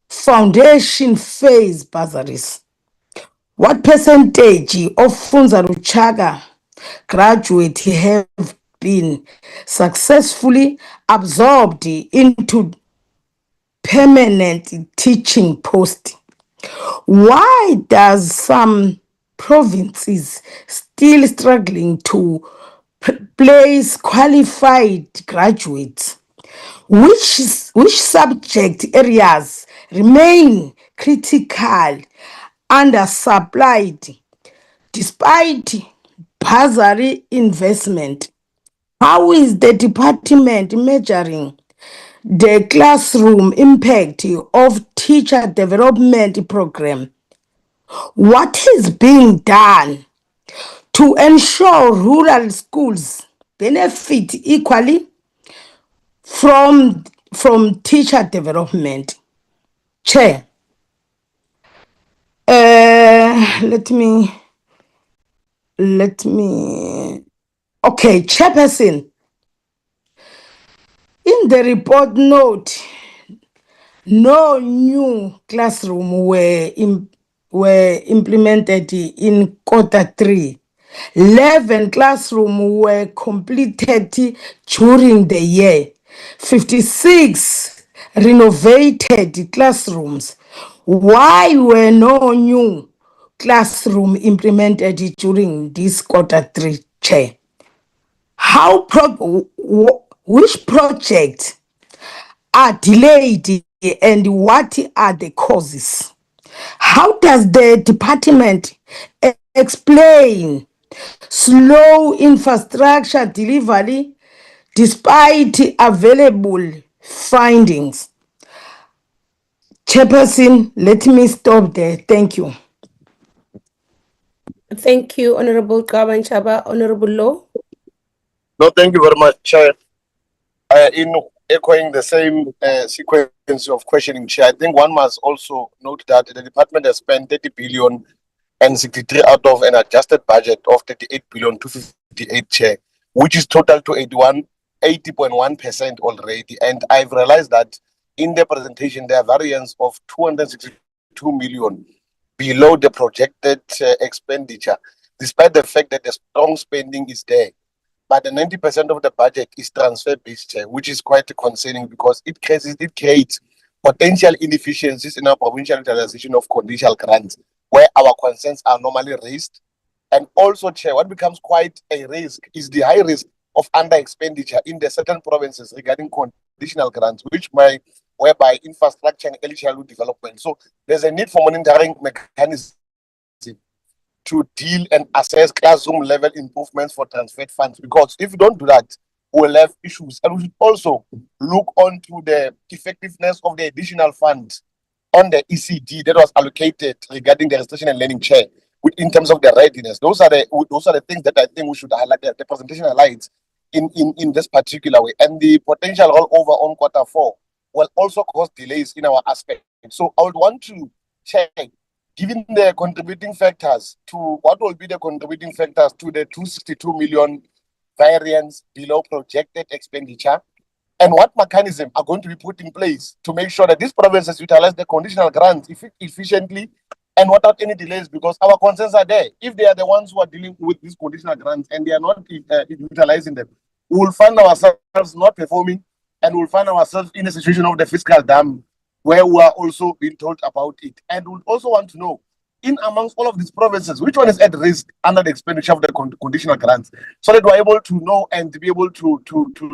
foundation phase bursaries. What percentage of Funza Luchaga graduates have been successfully absorbed into permanent teaching posts? Why does some provinces still struggling to place qualified graduates? Which subject areas remain critical, undersupplied despite bursary investment? How is the department measuring the classroom impact of teacher development program? What is being done to ensure rural schools benefit equally from teacher development? Chair, let me, okay, Chairperson, in the report note, no new classroom were implemented in Q3. 11 classrooms were completed during the year. 56 renovated classrooms. Why were no new classroom implemented during this Q3, Chair? Which projects are delayed and what are the causes? How does the department explain slow infrastructure delivery despite available findings? Chairperson, let me stop there. Thank you. Thank you, Honorable Kabanchaba. Honorable Law. No, thank you very much, Chair. In echoing the same sequence of questioning, Chair, I think one must also note that the department has spent 30 billion and 63 out of an adjusted budget of 38 billion 258, Chair, which is total to 80.1% already. And I've realized that in the presentation, there are variants of 262 million below the projected expenditure, despite the fact that the strong spending is there. But the 90% of the budget is transfer-based, which is quite concerning because it creates potential inefficiencies in our provincial utilization of conditional grants, where our concerns are normally raised. And also, Chair, what becomes quite a risk is the high risk of under expenditure in the certain provinces regarding conditional grants, whereby infrastructure and early childhood development. So there's a need for monitoring mechanisms to deal and assess classroom level improvements for transferred funds, because if you don't do that, we'll have issues. And we should also look onto the effectiveness of the additional funds on the ECD that was allocated regarding the registration and learning chair in terms of the readiness. Those are the things that I think we should highlight, the presentation highlights in this particular way. And the potential rollover on Q4 will also cause delays in our aspect. So I would want to check, given the contributing factors, to what will be the contributing factors to the 262 million variance below projected expenditure, and what mechanism are going to be put in place to make sure that these provinces utilize the conditional grants efficiently and without any delays, because our concerns are there. If they are the ones who are dealing with these conditional grants and they are not utilizing them, we will find ourselves not performing, and we'll find ourselves in a situation of the fiscal dam where we are also being told about it. And we'll also want to know, in amongst all of these provinces, which one is at risk under the expenditure of the conditional grants, so that we're able to know and to be able to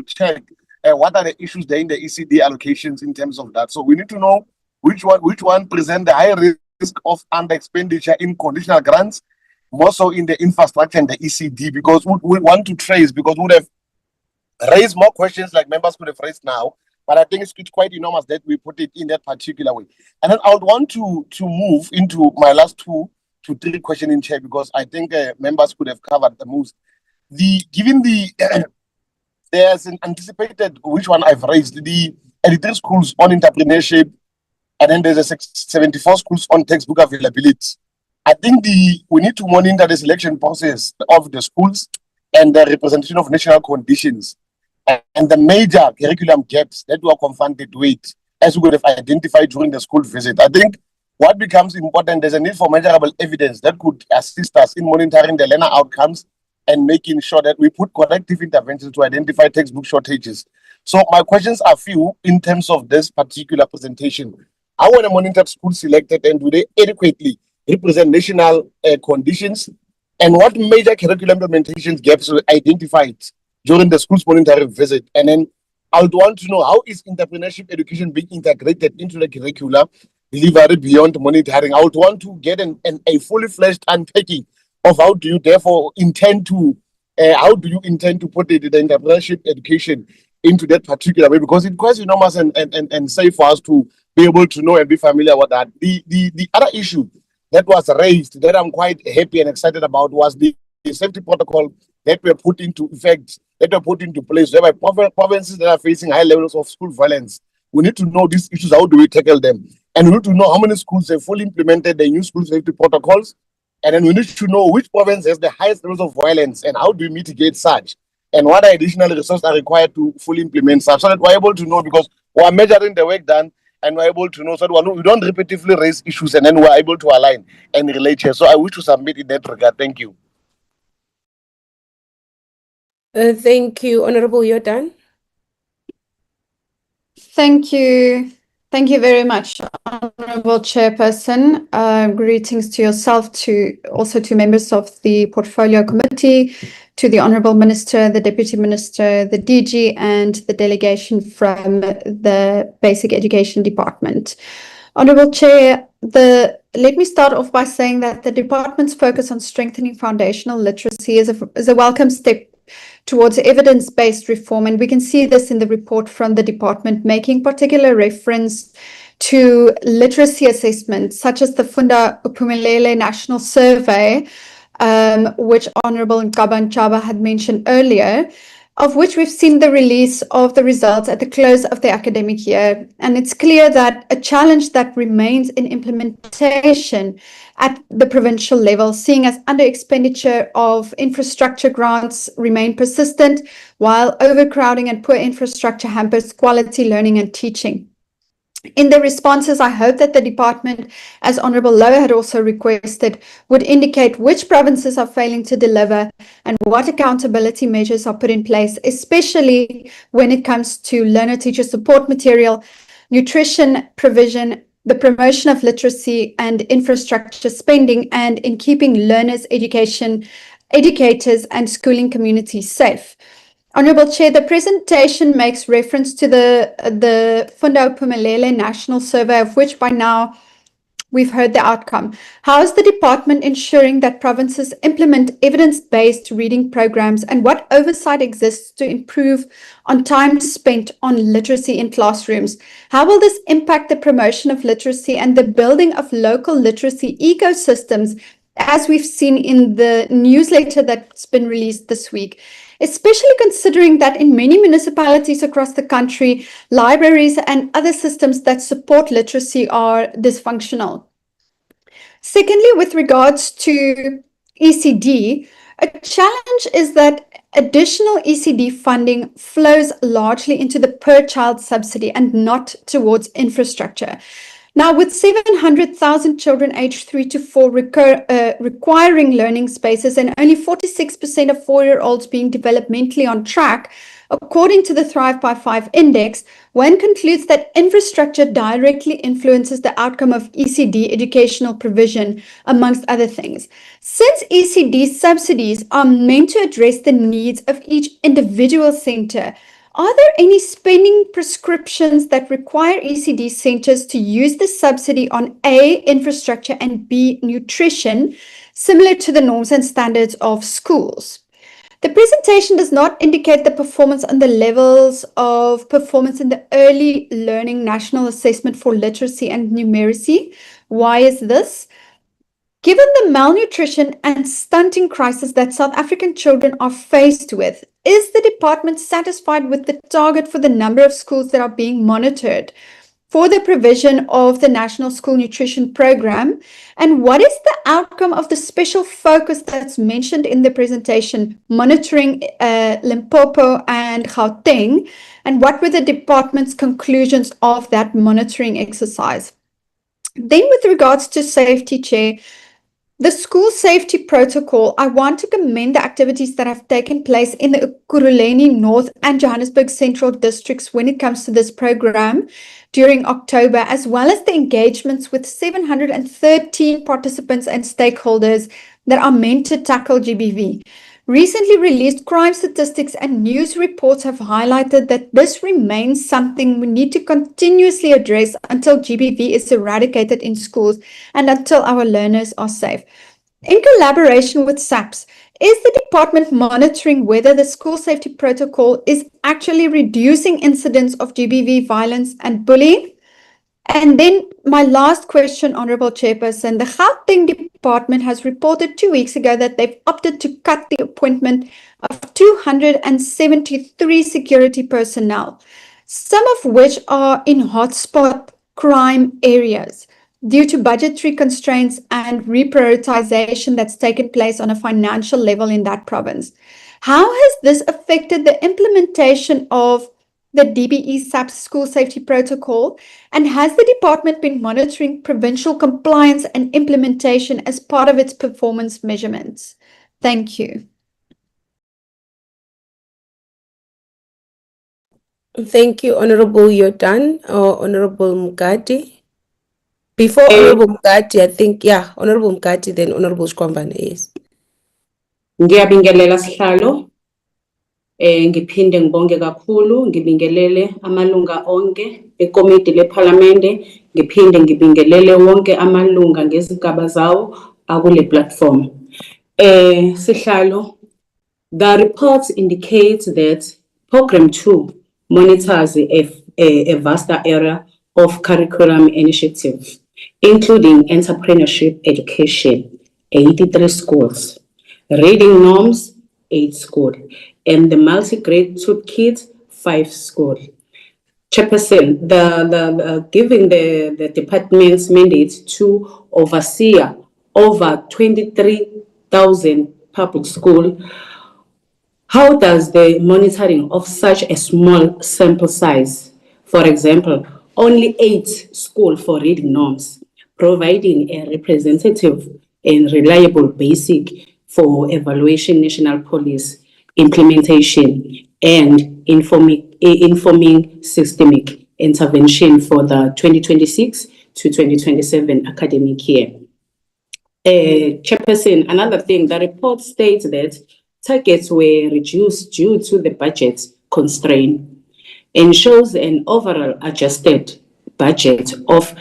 check what are the issues there in the ECD allocations in terms of that. So we need to know which one present the high risk of under expenditure in conditional grants, more so in the infrastructure and the ECD, because we want to trace, because we would have raised more questions like members could have raised now. But I think it's quite enormous that we put it in that particular way. And then I would want to move into my last 2 to 3 questions in chair, because I think members could have covered the most. Given there's an anticipated, which one I've raised, the 83 schools on entrepreneurship, and then there's a 74 schools on textbook availability. I think we need to monitor the selection process of the schools and the representation of national conditions and the major curriculum gaps that we are confronted with, as we could have identified during the school visit. I think what becomes important, there's a need for measurable evidence that could assist us in monitoring the learner outcomes and making sure that we put corrective interventions to identify textbook shortages. So my questions are few in terms of this particular presentation. How were the monitored schools selected, and do they adequately represent national conditions? And what major curriculum implementation gaps were identified during the school's monitoring visit? And then I would want to know, how is entrepreneurship education being integrated into the curriculum delivery beyond monitoring? I would want to get a fully fledged unpacking of how do you therefore intend to put the entrepreneurship education into that particular way, because it's quite enormous and safe for us to be able to know and be familiar with that. The other issue that was raised that I'm quite happy and excited about was the safety protocol that were put into effect, that were put into place, whereby provinces that are facing high levels of school violence, we need to know these issues, how do we tackle them? And we need to know how many schools have fully implemented the new school safety protocols. And then we need to know which province has the highest levels of violence and how do we mitigate such, and what additional resources are required to fully implement such, so that we're able to know, because we're measuring the work done and we're able to know, so that we don't repetitively raise issues and then we're able to align and relate here. So I wish to submit in that regard. Thank you. Thank you, Honorable. You're done. Thank you. Thank you very much, Honorable Chairperson. Greetings to yourself, also to members of the Portfolio Committee, to the Honorable Minister, the Deputy Minister, the DG, and the delegation from the Basic Education Department. Honorable Chair, let me start off by saying that the department's focus on strengthening foundational literacy is a welcome step towards evidence-based reform, and we can see this in the report from the department, making particular reference to literacy assessments such as the Funda Uphumelele National Survey, which Honorable Nkaba had mentioned earlier, of which we've seen the release of the results at the close of the academic year. And it's clear that a challenge that remains in implementation at the provincial level, seeing as under expenditure of infrastructure grants remain persistent, while overcrowding and poor infrastructure hampers quality learning and teaching. In the responses, I hope that the department, as Honourable Lowe had also requested, would indicate which provinces are failing to deliver and what accountability measures are put in place, especially when it comes to learner-teacher support material, nutrition provision, the promotion of literacy and infrastructure spending, and in keeping learners, educators, and schooling communities safe. Honourable Chair, the presentation makes reference to the Fundo Phumelele National Survey, of which by now we've heard the outcome. How is the department ensuring that provinces implement evidence-based reading programs, and what oversight exists to improve on time spent on literacy in classrooms? How will this impact the promotion of literacy and the building of local literacy ecosystems, as we've seen in the newsletter that's been released this week? Especially considering that in many municipalities across the country, libraries and other systems that support literacy are dysfunctional. Secondly, with regards to ECD, a challenge is that additional ECD funding flows largely into the per-child subsidy and not towards infrastructure. Now, with 700,000 children aged 3 to 4 requiring learning spaces and only 46% of 4-year-olds being developmentally on track, according to the Thrive by 5 Index, one concludes that infrastructure directly influences the outcome of ECD educational provision, amongst other things. Since ECD subsidies are meant to address the needs of each individual centre, are there any spending prescriptions that require ECD centres to use the subsidy on A, infrastructure, and B, nutrition, similar to the norms and standards of schools? The presentation does not indicate the performance on the levels of performance in the Early Learning National Assessment for Literacy and Numeracy. Why is this? Given the malnutrition and stunting crisis that South African children are faced with, is the department satisfied with the target for the number of schools that are being monitored for the provision of the National School Nutrition Program? And what is the outcome of the special focus that's mentioned in the presentation, monitoring Limpopo and Gauteng? And what were the department's conclusions of that monitoring exercise? Then with regards to safety, Chair, the school safety protocol, I want to commend the activities that have taken place in the Ekurhuleni North and Johannesburg Central districts when it comes to this program during October, as well as the engagements with 713 participants and stakeholders that are meant to tackle GBV. Recently released crime statistics and news reports have highlighted that this remains something we need to continuously address until GBV is eradicated in schools and until our learners are safe. In collaboration with SAPS, is the department monitoring whether the school safety protocol is actually reducing incidents of GBV violence and bullying? And then my last question, Honourable Chairperson, the Gauteng Department has reported 2 weeks ago that they've opted to cut the appointment of 273 security personnel, some of which are in hotspot crime areas, due to budgetary constraints and reprioritization that's taken place on a financial level in that province. How has this affected the implementation of the DBE SAPS school safety protocol, and has the department been monitoring provincial compliance and implementation as part of its performance measurements? Thank you. Thank you, Honorable Yordan or Honorable Mugati. Before Honorable Mugati, I think, yeah, Honorable Mugati, then Honorable Shkwambane, yes. Ngiyabingelela sihlalo. Ngiphinde ngibonge kakhulu, ngibingelele amalunga onke ekomiti lePhalamende, ngiphinde ngibingelele wonke amalunga ngezigaba zawo akule platform. Sihlalo, the reports indicate that Program 2 monitors a vast area of curriculum initiatives, including entrepreneurship education, 83 schools, reading norms, 8 schools, and the multi-grade toolkit, 5 schools. Chairperson, giving the department's mandate to oversee over 23,000 public schools, how does the monitoring of such a small sample size, for example, only 8 schools for reading norms, providing a representative and reliable basic for evaluation national policy implementation and informing systemic intervention for the 2026 to 2027 academic year. Chairperson, another thing, the report states that targets were reduced due to the budget constraint and shows an overall adjusted budget of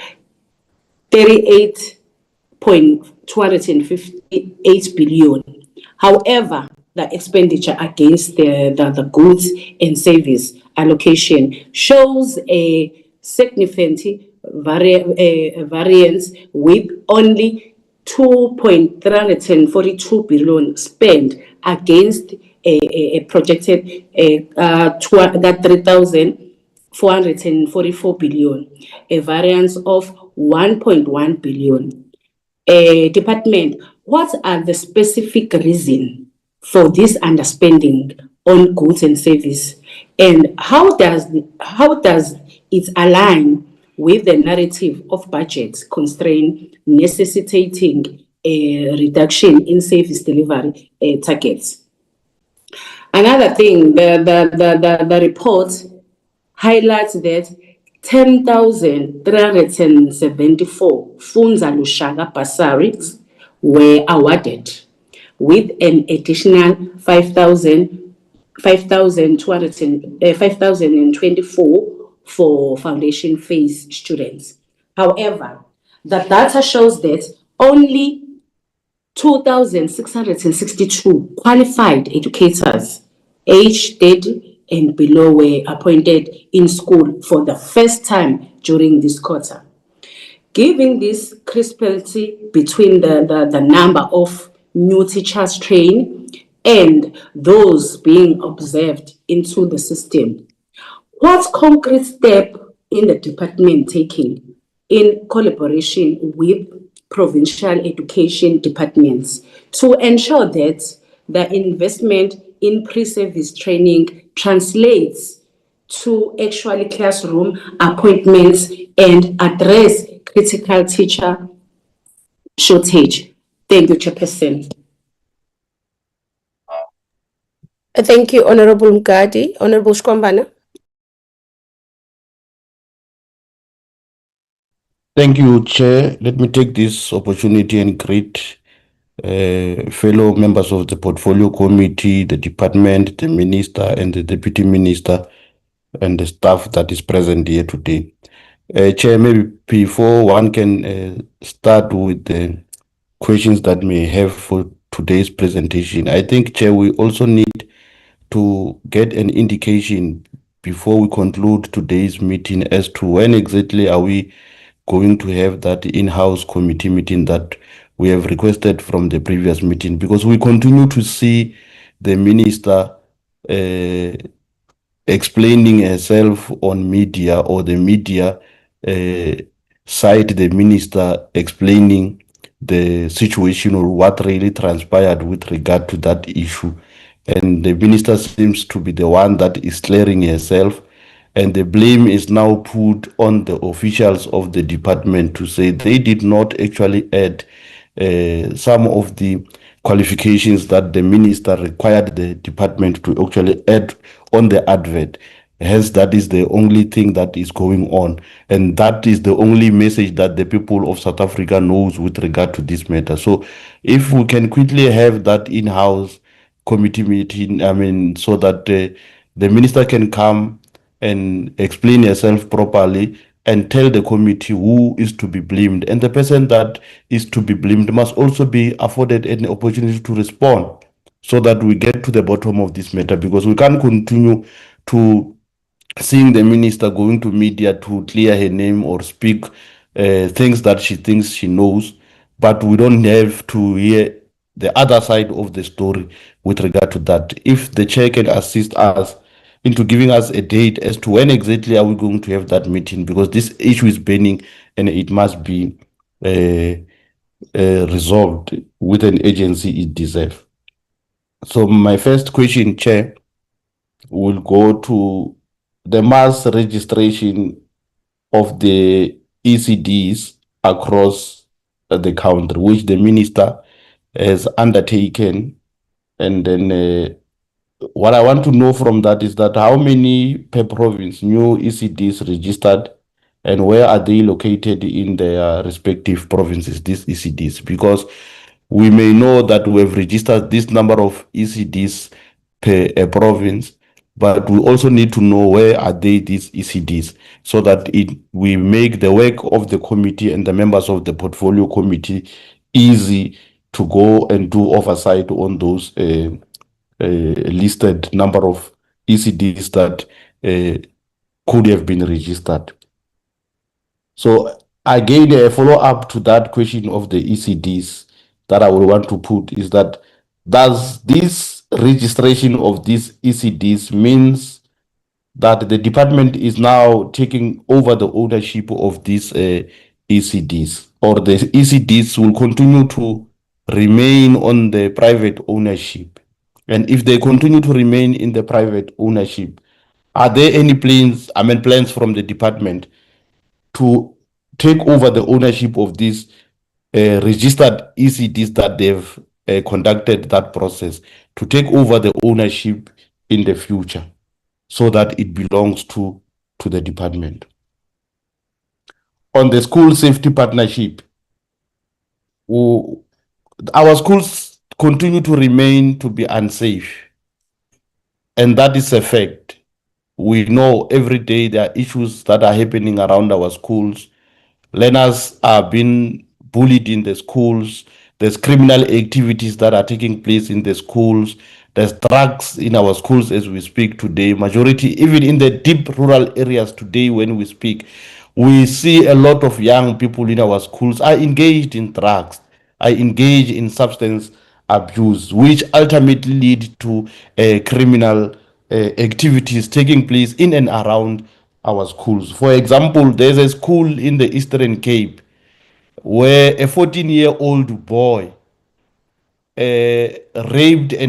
38.258 billion. However, the expenditure against the goods and service allocation shows a significant variance with only 2.342 billion spent against a projected that 3,444 billion, a variance of 1.1 billion. Department, what are the specific reasons for this underspending on goods and service, and how does it align with the narrative of budget constraint necessitating a reduction in service delivery targets? Another thing, the report highlights that 10,374 Funza Lushaka bursaries were awarded, with an additional 5,024 for foundation phase students. However, the data shows that only 2,662 qualified educators aged 30 and below were appointed in school for the first time during this quarter. Given this discrepancy between the number of new teachers trained and those being observed into the system, what concrete step in the department taking in collaboration with provincial education departments to ensure that the investment in pre-service training translates to actually classroom appointments and address critical teacher shortage? Thank you, Chairperson. Thank you, Honorable Mgadi. Honorable Shkwambana. Thank you, Chair. Let me take this opportunity and greet fellow members of the Portfolio Committee, the department, the minister, and the deputy minister, and the staff that is present here today. Chair, maybe before one can start with the questions that may have for today's presentation, I think, Chair, we also need to get an indication before we conclude today's meeting as to when exactly are we going to have that in-house committee meeting that we have requested from the previous meeting, because we continue to see the minister explaining herself on media, or the media cite the minister explaining the situation or what really transpired with regard to that issue. And the minister seems to be the one that is clearing herself, and the blame is now put on the officials of the department to say they did not actually add some of the qualifications that the minister required the department to actually add on the advert. Hence, that is the only thing that is going on, and that is the only message that the people of South Africa knows with regard to this matter. So if we can quickly have that in-house committee meeting, so that the minister can come and explain herself properly and tell the committee who is to be blamed, and the person that is to be blamed must also be afforded an opportunity to respond, so that we get to the bottom of this matter, because we can't continue to seeing the minister going to media to clear her name or speak things that she thinks she knows, but we don't have to hear the other side of the story with regard to that. If the chair can assist us into giving us a date as to when exactly are we going to have that meeting, because this issue is burning and it must be resolved with an agency it deserves. So my first question, Chair, will go to the mass registration of the ECDs across the country, which the minister has undertaken, and then what I want to know from that is that how many per province new ECDs registered, and where are they located in their respective provinces, these ECDs? Because we may know that we have registered this number of ECDs per a province, but we also need to know where are they, these ECDs, so that we make the work of the committee and the members of the portfolio committee easy to go and do oversight on those listed number of ECDs that could have been registered. So again, a follow-up to that question of the ECDs that I would want to put is that, does this registration of these ECDs means that the department is now taking over the ownership of these ECDs, or the ECDs will continue to remain on the private ownership? And if they continue to remain in the private ownership, are there any plans from the department to take over the ownership of these registered ECDs that they've conducted that process, to take over the ownership in the future so that it belongs to the department? On the school safety partnership, our schools continue to remain to be unsafe, and that is a fact. We know every day there are issues that are happening around our schools. Learners are being bullied in the schools. There's criminal activities that are taking place in the schools. There's drugs in our schools as we speak today. Majority, even in the deep rural areas today when we speak, we see a lot of young people in our schools are engaged in drugs, are engaged in substance abuse, which ultimately lead to criminal activities taking place in and around our schools. For example, there's a school in the Eastern Cape where a 14-year-old boy raped a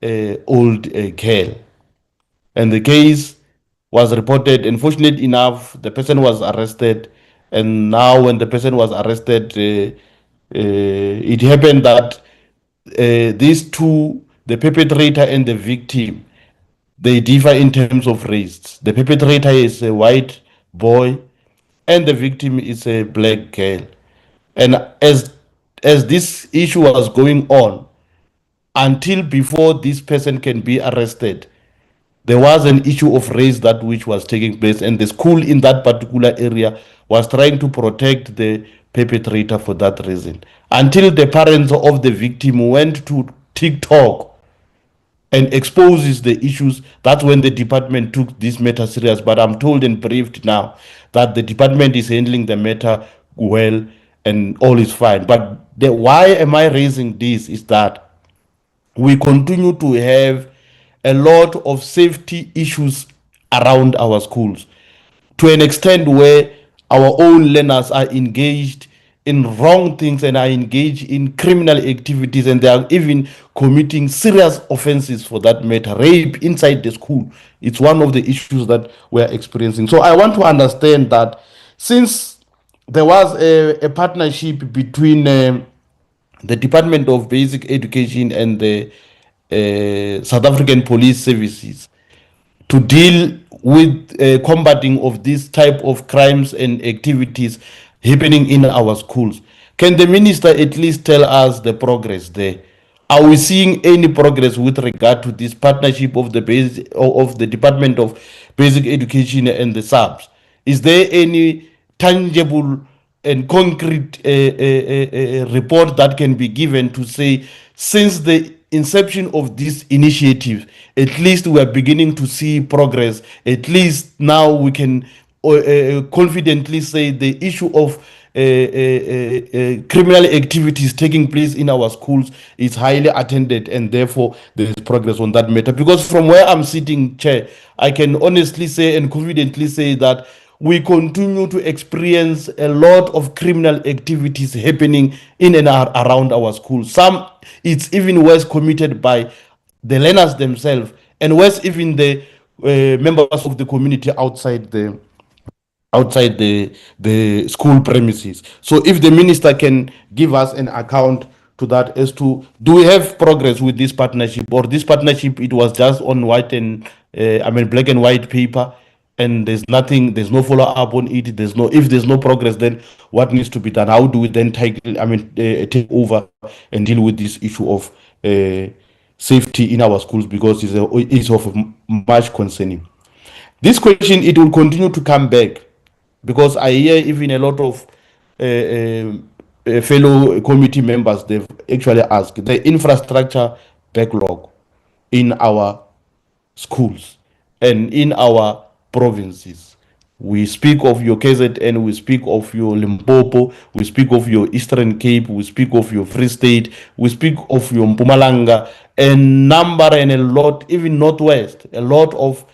9-year-old girl. And the case was reported. Unfortunately enough, the person was arrested. And now when the person was arrested, it happened that these two, the perpetrator and the victim, they differ in terms of race. The perpetrator is a white boy and the victim is a black girl. And as this issue was going on, until before this person can be arrested, there was an issue of race that which was taking place, and the school in that particular area was trying to protect the perpetrator for that reason. Until the parents of the victim went to TikTok and exposes the issues, that's when the department took this matter serious. But I'm told and briefed now that the department is handling the matter well and all is fine. But why am I raising this is that we continue to have a lot of safety issues around our schools, to an extent where our own learners are engaged in wrong things and are engaged in criminal activities, and they are even committing serious offenses for that matter. Rape inside the school, it's one of the issues that we're experiencing. So I want to understand that since there was a partnership between the Department of Basic Education and the South African Police Services to deal with combating of this type of crimes and activities happening in our schools, can the minister at least tell us the progress there? Are we seeing any progress with regard to this partnership of the Department of Basic Education and the SABs? Is there any tangible and concrete report that can be given to say, since the inception of this initiative, at least we are beginning to see progress? At least now we can confidently say the issue of criminal activities taking place in our schools is highly attended, and therefore there is progress on that matter. Because from where I'm sitting, Chair, I can honestly say and confidently say that we continue to experience a lot of criminal activities happening in and around our schools. Some, it's even worse, committed by the learners themselves, and worse, even the members of the community outside the school premises. So if the minister can give us an account to that as to, do we have progress with this partnership, or this partnership, it was just on white and black and white paper, and there's nothing, there's no follow up on it. If there's no progress, then what needs to be done? How do we then take over and deal with this issue of safety in our schools, because it's of much concerning. This question, it will continue to come back, because I hear even a lot of fellow committee members, they've actually asked the infrastructure backlog in our schools and in our provinces. We speak of your KZN, we speak of your Limpopo, we speak of your Eastern Cape, we speak of your Free State, we speak of your Mpumalanga, and number and a lot, even Northwest, a lot of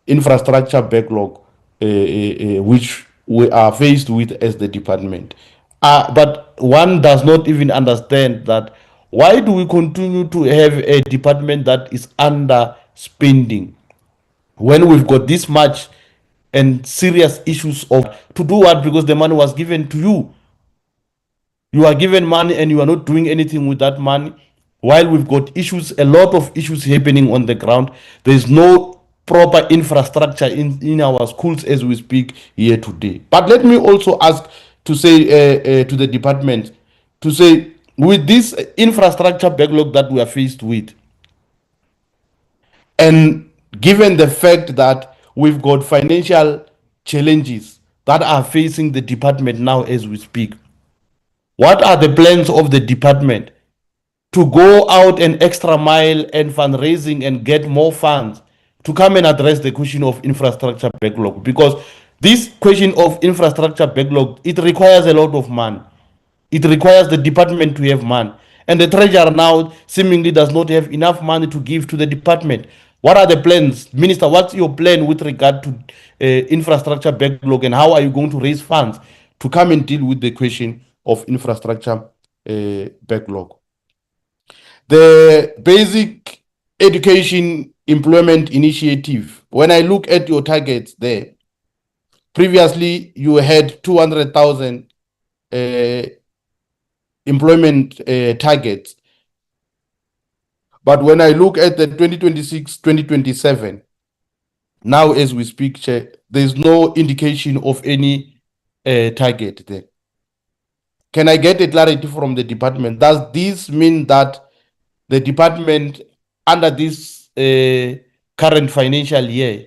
infrastructure backlog which we are faced with as the department. But one does not even understand that, why do we continue to have a department that is under spending when we've got this much and serious issues of to do what? Because the money was given to you. You are given money and you are not doing anything with that money, while we've got issues, a lot of issues happening on the ground. There's no proper infrastructure in our schools as we speak here today. But let me also ask to say to the department, to say, with this infrastructure backlog that we are faced with, and given the fact that we've got financial challenges that are facing the department now as we speak, what are the plans of the department to go out an extra mile and fundraising and get more funds to come and address the question of infrastructure backlog? Because this question of infrastructure backlog, it requires a lot of money. It requires the department to have money. And the treasurer now seemingly does not have enough money to give to the department. What are the plans? Minister, what's your plan with regard to infrastructure backlog, and how are you going to raise funds to come and deal with the question of infrastructure backlog? The basic education employment initiative, when I look at your targets there, previously you had 200,000 employment targets. But when I look at the 2026-2027, now as we speak, Chair, there's no indication of any target there. Can I get a clarity from the department? Does this mean that the department, under this current financial year,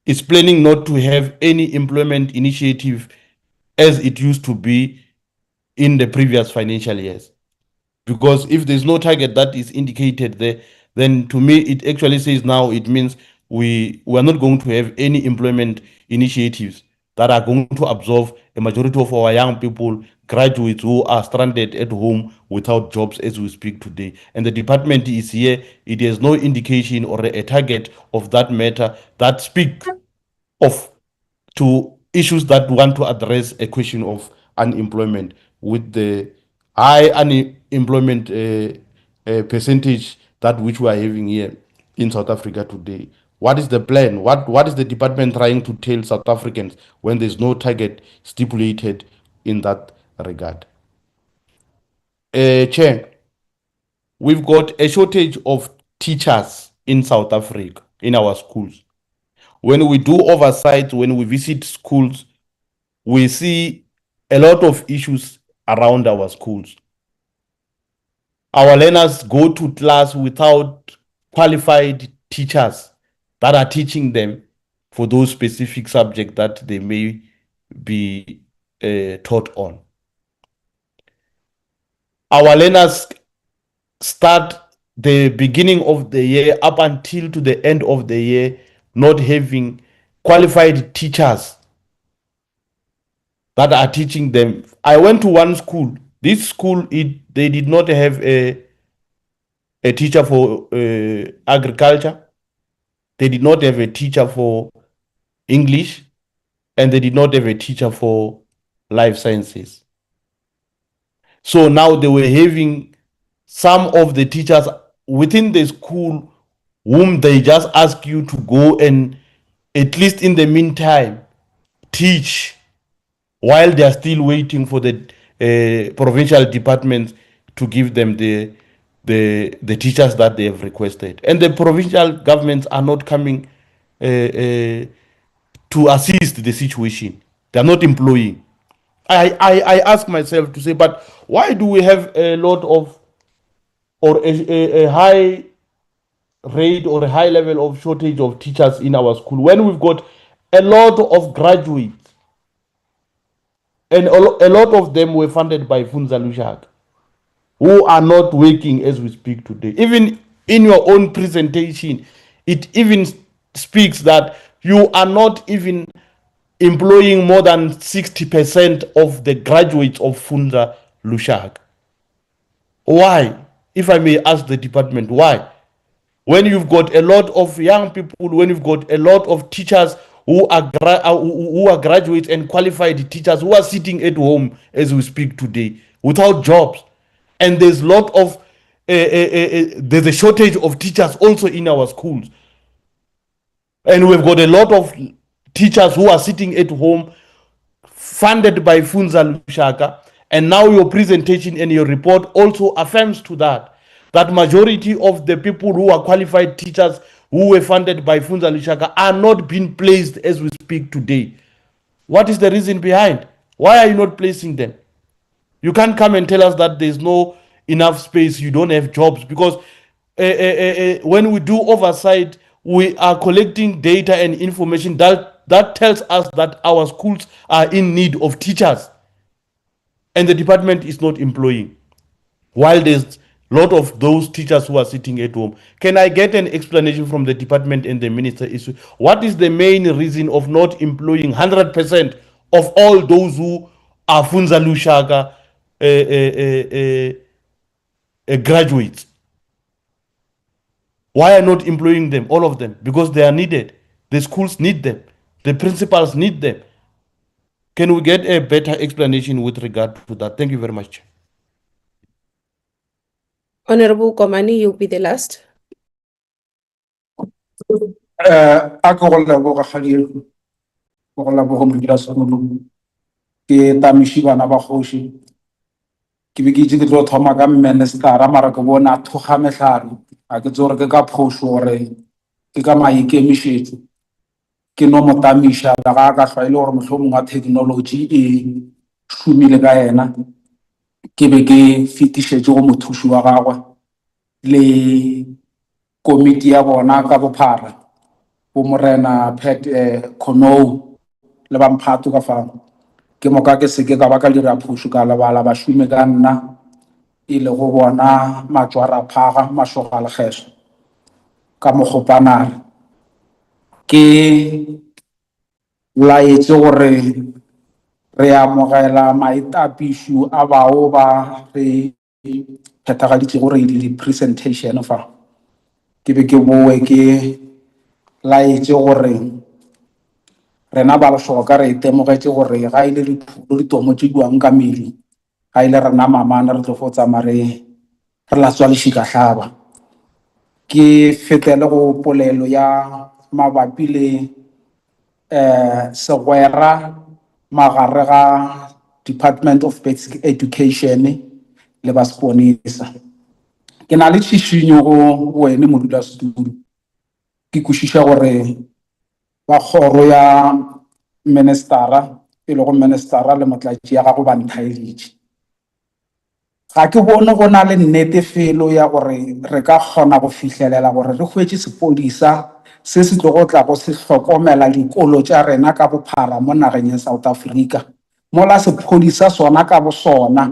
is planning not to have any employment initiative as it used to be in the previous financial years? Because if there's no target that is indicated there, then to me it actually says now it means we are not going to have any employment initiatives that are going to absorb a majority of our young people, graduates who are stranded at home without jobs as we speak today. And the department is here, it has no indication or a target of that matter that speak of to issues that want to address a question of unemployment, with the high unemployment percentage that which we are having here in South Africa today. What is the plan? What is the department trying to tell South Africans when there's no target stipulated in that regard? Chair, we've got a shortage of teachers in South Africa, in our schools. When we do oversight, when we visit schools, we see a lot of issues around our schools. Our learners go to class without qualified teachers that are teaching them for those specific subjects that they may be taught on. Our learners start the beginning of the year up until to the end of the year not having qualified teachers that are teaching them. I went to one school. This school, they did not have a teacher for agriculture. They did not have a teacher for English, and they did not have a teacher for life sciences. So now they were having some of the teachers within the school whom they just ask you to go and, at least in the meantime, teach while they are still waiting for the provincial departments to give them the teachers that they have requested, and the provincial governments are not coming to assist the situation. They are not employing. I ask myself to say, but why do we have a lot of, or a high rate or a high level of shortage of teachers in our school when we've got a lot of graduates, and a lot of them were funded by Funza Lushaka, who are not working as we speak today? Even in your own presentation, it even speaks that you are not even employing more than 60% of the graduates of Funza Lushaka. Why? If I may ask the department, why? When you've got a lot of young people, when you've got a lot of teachers who are graduates and qualified teachers who are sitting at home as we speak today without jobs, and there's a lot of there's a shortage of teachers also in our schools, and we've got a lot of teachers who are sitting at home funded by Funza Lushaka, and now your presentation and your report also affirms to that majority of the people who are qualified teachers who were funded by Funza Lushaka are not being placed as we speak today. What is the reason behind? Why are you not placing them? You can't come and tell us that there's no enough space, you don't have jobs, because when we do oversight, we are collecting data and information that tells us that our schools are in need of teachers, and the department is not employing, while there's a lot of those teachers who are sitting at home. Can I get an explanation from the department and the minister? What is the main reason of not employing 100% of all those who are Funza Lushaka graduates? Why are not employing them, all of them? Because they are needed. The schools need them. The principals need them. Can we get a better explanation with regard to that? Thank you very much. Honorable Komani, you'll be the last. A ke go leboga kgadi go leboga modulasetulo ke tamiši bana ba kgoši ke be ke itse ke tlo thoma ka ministera mara ke bona thoga metlhare a ke tse gore ke ka phoso gore ke ka maikemišetšo ke no mo tamiša la ga ka hlwa e le gore mohlomongwe wa technology e šomile ka yena ke be ke fetišetše go mothuši wa gagwe le komiti ya bona ka bophara bo morena Pat Konou le ba mphato ka fao ke moka ke seke ka ba ka dira phošo ka lebala ba šume ka nna e le go bona matswara phaga mašoga le kgeso ka mogopanare ke laetse gore re amogela maitapišo a bao ba re phethagaditse gore e le presentation fa ke be ke boe ke laetse gore rena ba leshoka re itemogetse gore ga ile ditomo tse buang ka medi ga ile rena mamane re tlo go tsamaya re la tswa lešika hlaba ke fetele go polelo ya mabapi le segwera magare ga Department of Basic Education le ba sponisa ke na le tšhišinyo go wena modulasetulo ke kwešiša gore ba kgoro ya ministera e le go ministera le motlatši ya gago ba nthaeletše ga ke bone go na le nnetefelo ya gore re ka kgona go fihlelela gore re hwetše sepodisa se se tlo go tla go se hlokomela dikolo tša rena ka bophara mo nageng ya South Africa mola sepodisa sona ka bo sona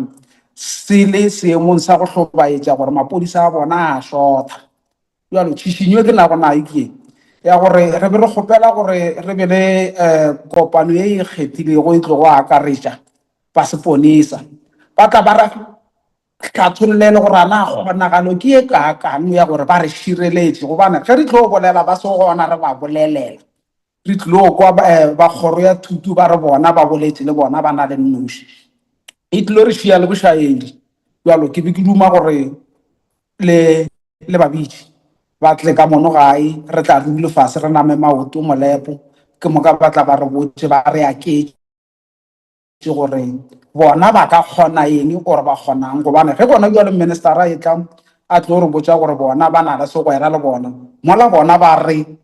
se le seemong sa go hlobaetša gore mapodisa a bona a shota jalo tšhišinyo ke nago na ke ya gore re be re kgopela gore re be le kopano e ikgethilego e tlo go akaretša ba seponisa ba tla ba re tlhathollele gore ana kgonagalo ke e kaakang ya gore ba re šireletše gobane ge re tlo bolela ba se gona re ba bolelela re tlo kwa ba kgoro ya thuto ba re bona ba boletse le bona ba na le nnoši e tlo re šia le bošaedi jalo ke be ke duma gore le babedi ba tle ka mono gae re tla dule fase re name maoto molepo ke moka ba tla ba re botse ba re aketse gore bona ba ka kgona eng or ba kgonang gobane ge bona jwa le ministera e tla a tlo re botsa gore bona ba na le segwera le bona mola bona ba re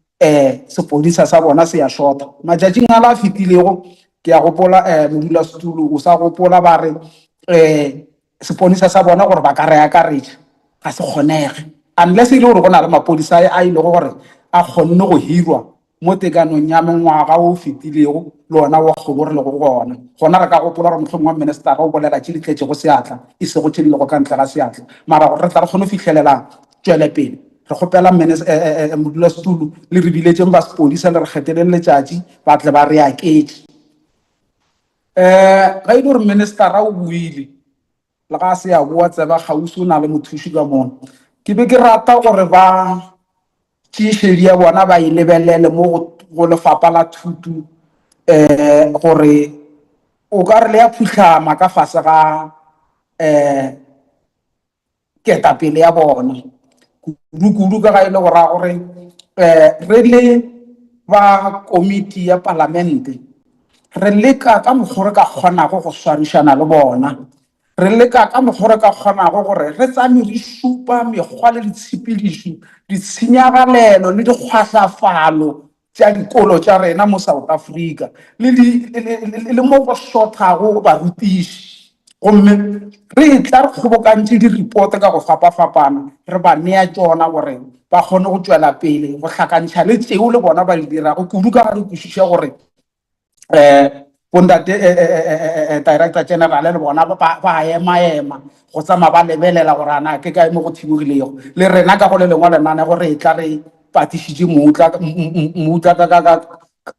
sepodisa sa bona se ya shota matšatšing a la fitilego ke ya gopola modulasetulo o sa gopola ba re sepodisa sa bona gore ba ka re akaretša ga se kgonege unless e le gore go na le mapodisa a ile gore a kgonne go hirwa mo tekanong ya mengwaga o fetilego le ona wa kgobo re le go gona gona re ka gopola gore motlhong wa ministera o bolela tše di tletse go seatla e se go tšhedile go ka ntle ga seatla mara gore re tla re kgone go fitlhelela tswelepele re kgopela modulasetulo le re biletseng ba sepodisa le re kgetheleng letšatši ba tle ba re aketse ga e le gore ministera o buile le ga se ya boa tseba gausi o na le mothuši ka mona ke be ke rata gore ba tšeišedi ya bona ba e lebelele mo go lefapha la thuto gore o ka re le ya phutlhama ka fase ga ketapele ya bona kudu ka ga e le go raya gore re le ba komiti ya palamente re leka ka mokgwa re ka kgonago go swarišana le bona re leka ka mokgwa re ka kgonago gore re tsame re šupa mekgwa le ditshepedišo ditshenyagalelo le dikgwahlafalo tša dikolo tša rena mo South Africa le mo go shothago barutiši gomme re tla re kgobokantše di-report ka go fapafapana re ba nea tšona gore ba kgone go tšwela pele go hlakantšha le tšeo le bona ba di dirago kudu ka gare kwešiša gore bontate director general le bona ba ema go tsamaya ba lebelela gore ana ke kae mo go thibogilego le rena ka go le lengwe lenane gore e tla re patišitše moutla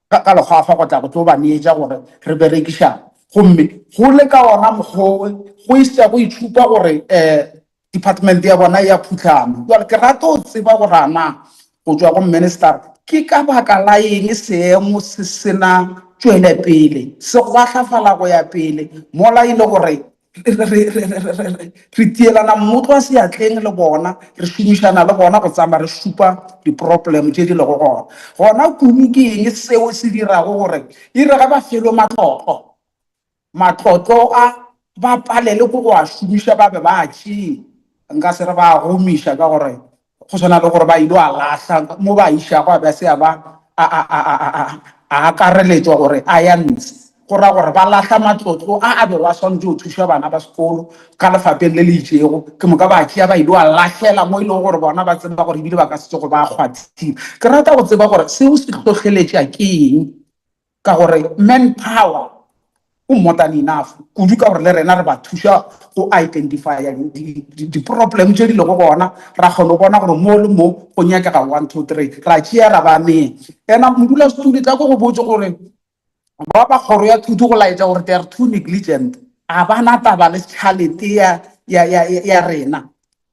ka lekgwafa go tla go tlo ba neetša gore re berekišana gomme go le ka ona mokgwa go isa go itshupa gore department ya bona ya phutlhama jwale ke rata go tseba gore ana go tswa go minister ke ka baka la eng seemo se sena tšwele pele se gwahlafala go ya pele mola ile gore re tielana mmotlo wa seatleng le bona re šomišana le bona go tsamaya re šupa di-problem tše di lego gona kudu ke eng seo se dirago gore e re ga ba felwe matlotlo a ba palele go go a šomiša ba be ba tšee nka se re ba gomiša ka gore go tshwana le gore ba ile a lahla mo ba išago a be se a ba a akareletswa gore a ya ntse go raya gore ba lahla matlotlo a be wa swantse go thuša bana ba sekolo ka lefapeng le le itšego ke moka ba tšea ba ile a lahlela mo e lego gore bona ba tseba gore ebile ba ka setse go ba kgwathile ke rata go tseba gore seo se tlhotlheletša ke eng ka gore manpower o more than enough kudu ka gore le rena re ba thuša go identifya di-problem tše di lego gona ra kgone go bona gore mo le mo go nyakega 1 2 3 ra tšea ra ba neng ena modulasetulo tla ko go botse gore ba ba kgoro ya thuto go laetša gore they are too negligent a bana taba le tšhalete ya rena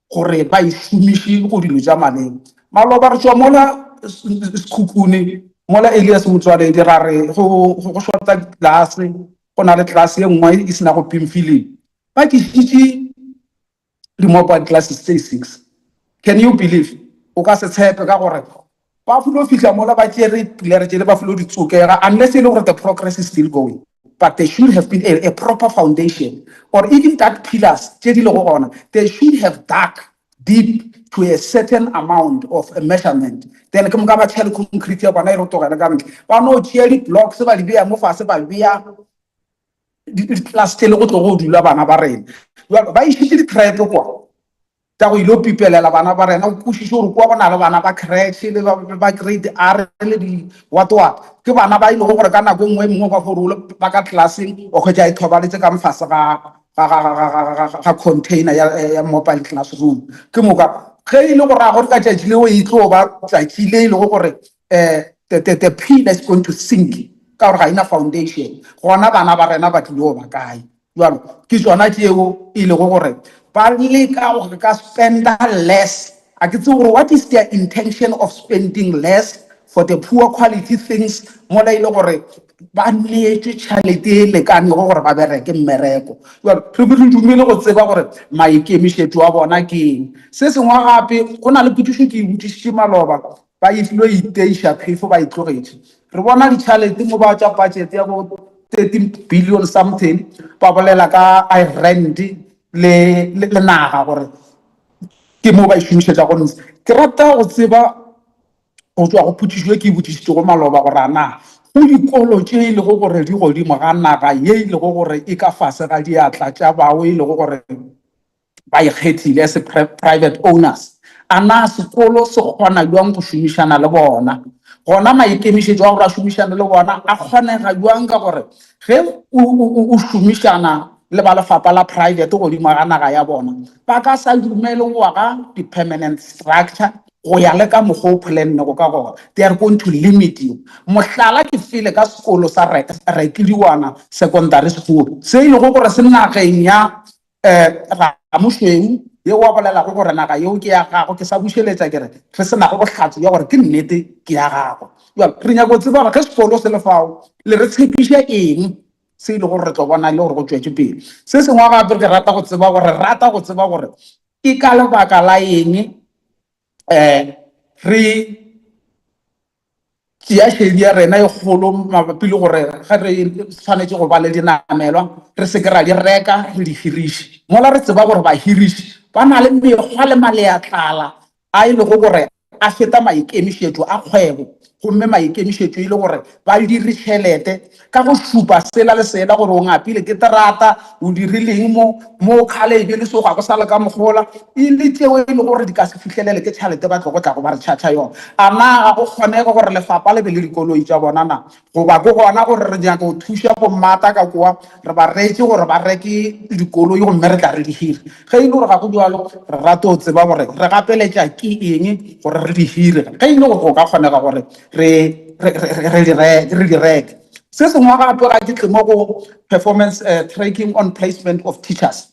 gore ba e šomiše go dilo tša maleng maloba re tšwa mola sekhukhune mola Elias Motswaledi ra re go shota glase go na le class ye nngwe e sena go pimfileng ba ke šitše di-mobile classes tse 6 can you believe o ka se tshepe ka gore ba fulo fihla mola ba tšere pilere tšele ba fulo di tsokega unless e le gore the progress is still going but there should have been a proper foundation or even that pillars tše di lego gona they should have dug deep to a certain amount of a measurement then ke moka ba tšhele concrete ya bona e re togele ka ntle ba no tšea di-blocks ba di beya mo fase ba beya di-class tele go tlo go dula bana ba rena ba išitše di-trepe kwa tsa go ile pipelela bana ba rena o kwešiše gore kwa go na le bana ba crèche le ba grade R le di-what ke bana ba ile go gore ka nako nngwe mongwe ba gorole ba ka classeng o kgwetša e thobaletse ka mofase ga container ya mobile classroom ke moka ge e le gore a gore ka tšatši leo e tlo ba tšatši le e lego gore the pillar is going to sink ka gore ga ina foundation gona bana ba rena ba tlile ba kae jalo ke tsona tšeo e lego gore ba leka gore ka spenda less a ke tse gore what is their intention of spending less for the poor quality things mola ile gore ba neetše tšhalete e lekanego gore ba bereke mmereko re be re dumele go tseba gore maikemišetšo a bona ke eng se sengwe gape go na le phetišo ke e botsišitše maloba ba e filo iteiša phefo ba e tlogetše re bona ditšhalete mo ba tša budget ya bo 13 billion something ba bolela ka I rent le naga gore ke mo ba itshumisetsa go ntse ke rata go tseba go tswa go phutišwe ke botsisitse go maloba gore ana go dikolo tše ile go gore di godimo ga naga ye ile go gore e ka fase ga diatla tša bao ile go gore ba ikgethile as private owners ana sekolo se kgona jwang go šomišana le bona gona maikemišetšo a gore a šomišane le bona a kgonega jwang ka gore ge o šomišana le ba lefapha la private godimo ga naga ya bona ba ka sa dumele goa ga di-permanent structure go ya le ka mokgwa o pholennego ka gore they are going to limit you mohlala ke file ka sekolo sa rekiliwana secondary school se ile go gore se nageng ya ramošweu ye wa bolela go gore naga yeo ke ya gago ke sa bušeletša kere re se nago bohlatso ya gore ke nnete ke ya gago re nyako tseba gore ge sekolo se le fao le re tshepiša eng se ile gore re tlo bona le gore go tšwetše pele se sengwe gape ke rata go tseba gore ke ka lebaka la eng re tšea šedi ya rena e kgolo mabapi le gore ge re tshwanetse go ba le dinamelwa re se ke ra di reka re di hiriše mola re tseba gore bahiriši ba na le mekgwa le maleatlala a ile go gore a feta maikemišetšo a kgwebo gomme maikemišetšo ile gore ba dire tšhelete ka go šupa sela le sela gore o ngapile ke terata o dirileng mo kgalebe le segoa go sa le ka mogola e le tšeo e le gore di ka se fitlhelele ke tšhelete ba tlo go tla go ba re tšhatšha yona ana ga go kgonega gore lefapha le be le dikoloi tša bona na goba ke gona gore re nyaka go thuša bommata ka kwa re ba retse gore ba reke dikoloi gomme re tla re di hire ge e le gore ga go jalo re rate go tseba gore re gapeletša ke eng gore re di hire ge e le gore go ka kgonega gore re di reke se sengwe gape ga ke tle mo go performance tracking on placement of teachers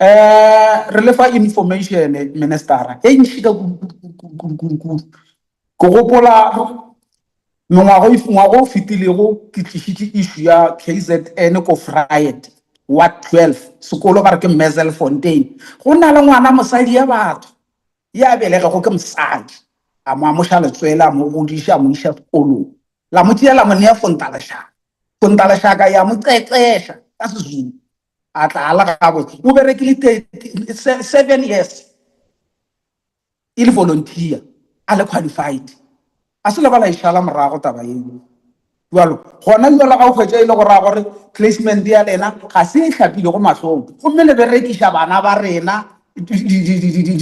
re lefa information ministera e ntši ka ke gopola ngwaga o fetilego ke tlišitše issue ya KZN ko Fried Ward 12 sekolo ba re ke Meselfontein go na le ngwana mosadi ya batho ya belegego ke mosadi a mo amoša letswele a mo godiša a mo iša sekolong la mo tšea la mo nea fontalešaka ya mo qeqeša ka Sezulu a tla a la gabotse o berekile 7 years e le volunteer a le qualified a se le ba la išala morago taba eo jalo gona jalo ga o kgwetša e le gore a gore placement ya lena ga se e tlhapile go mahlong gomme le berekiša bana ba rena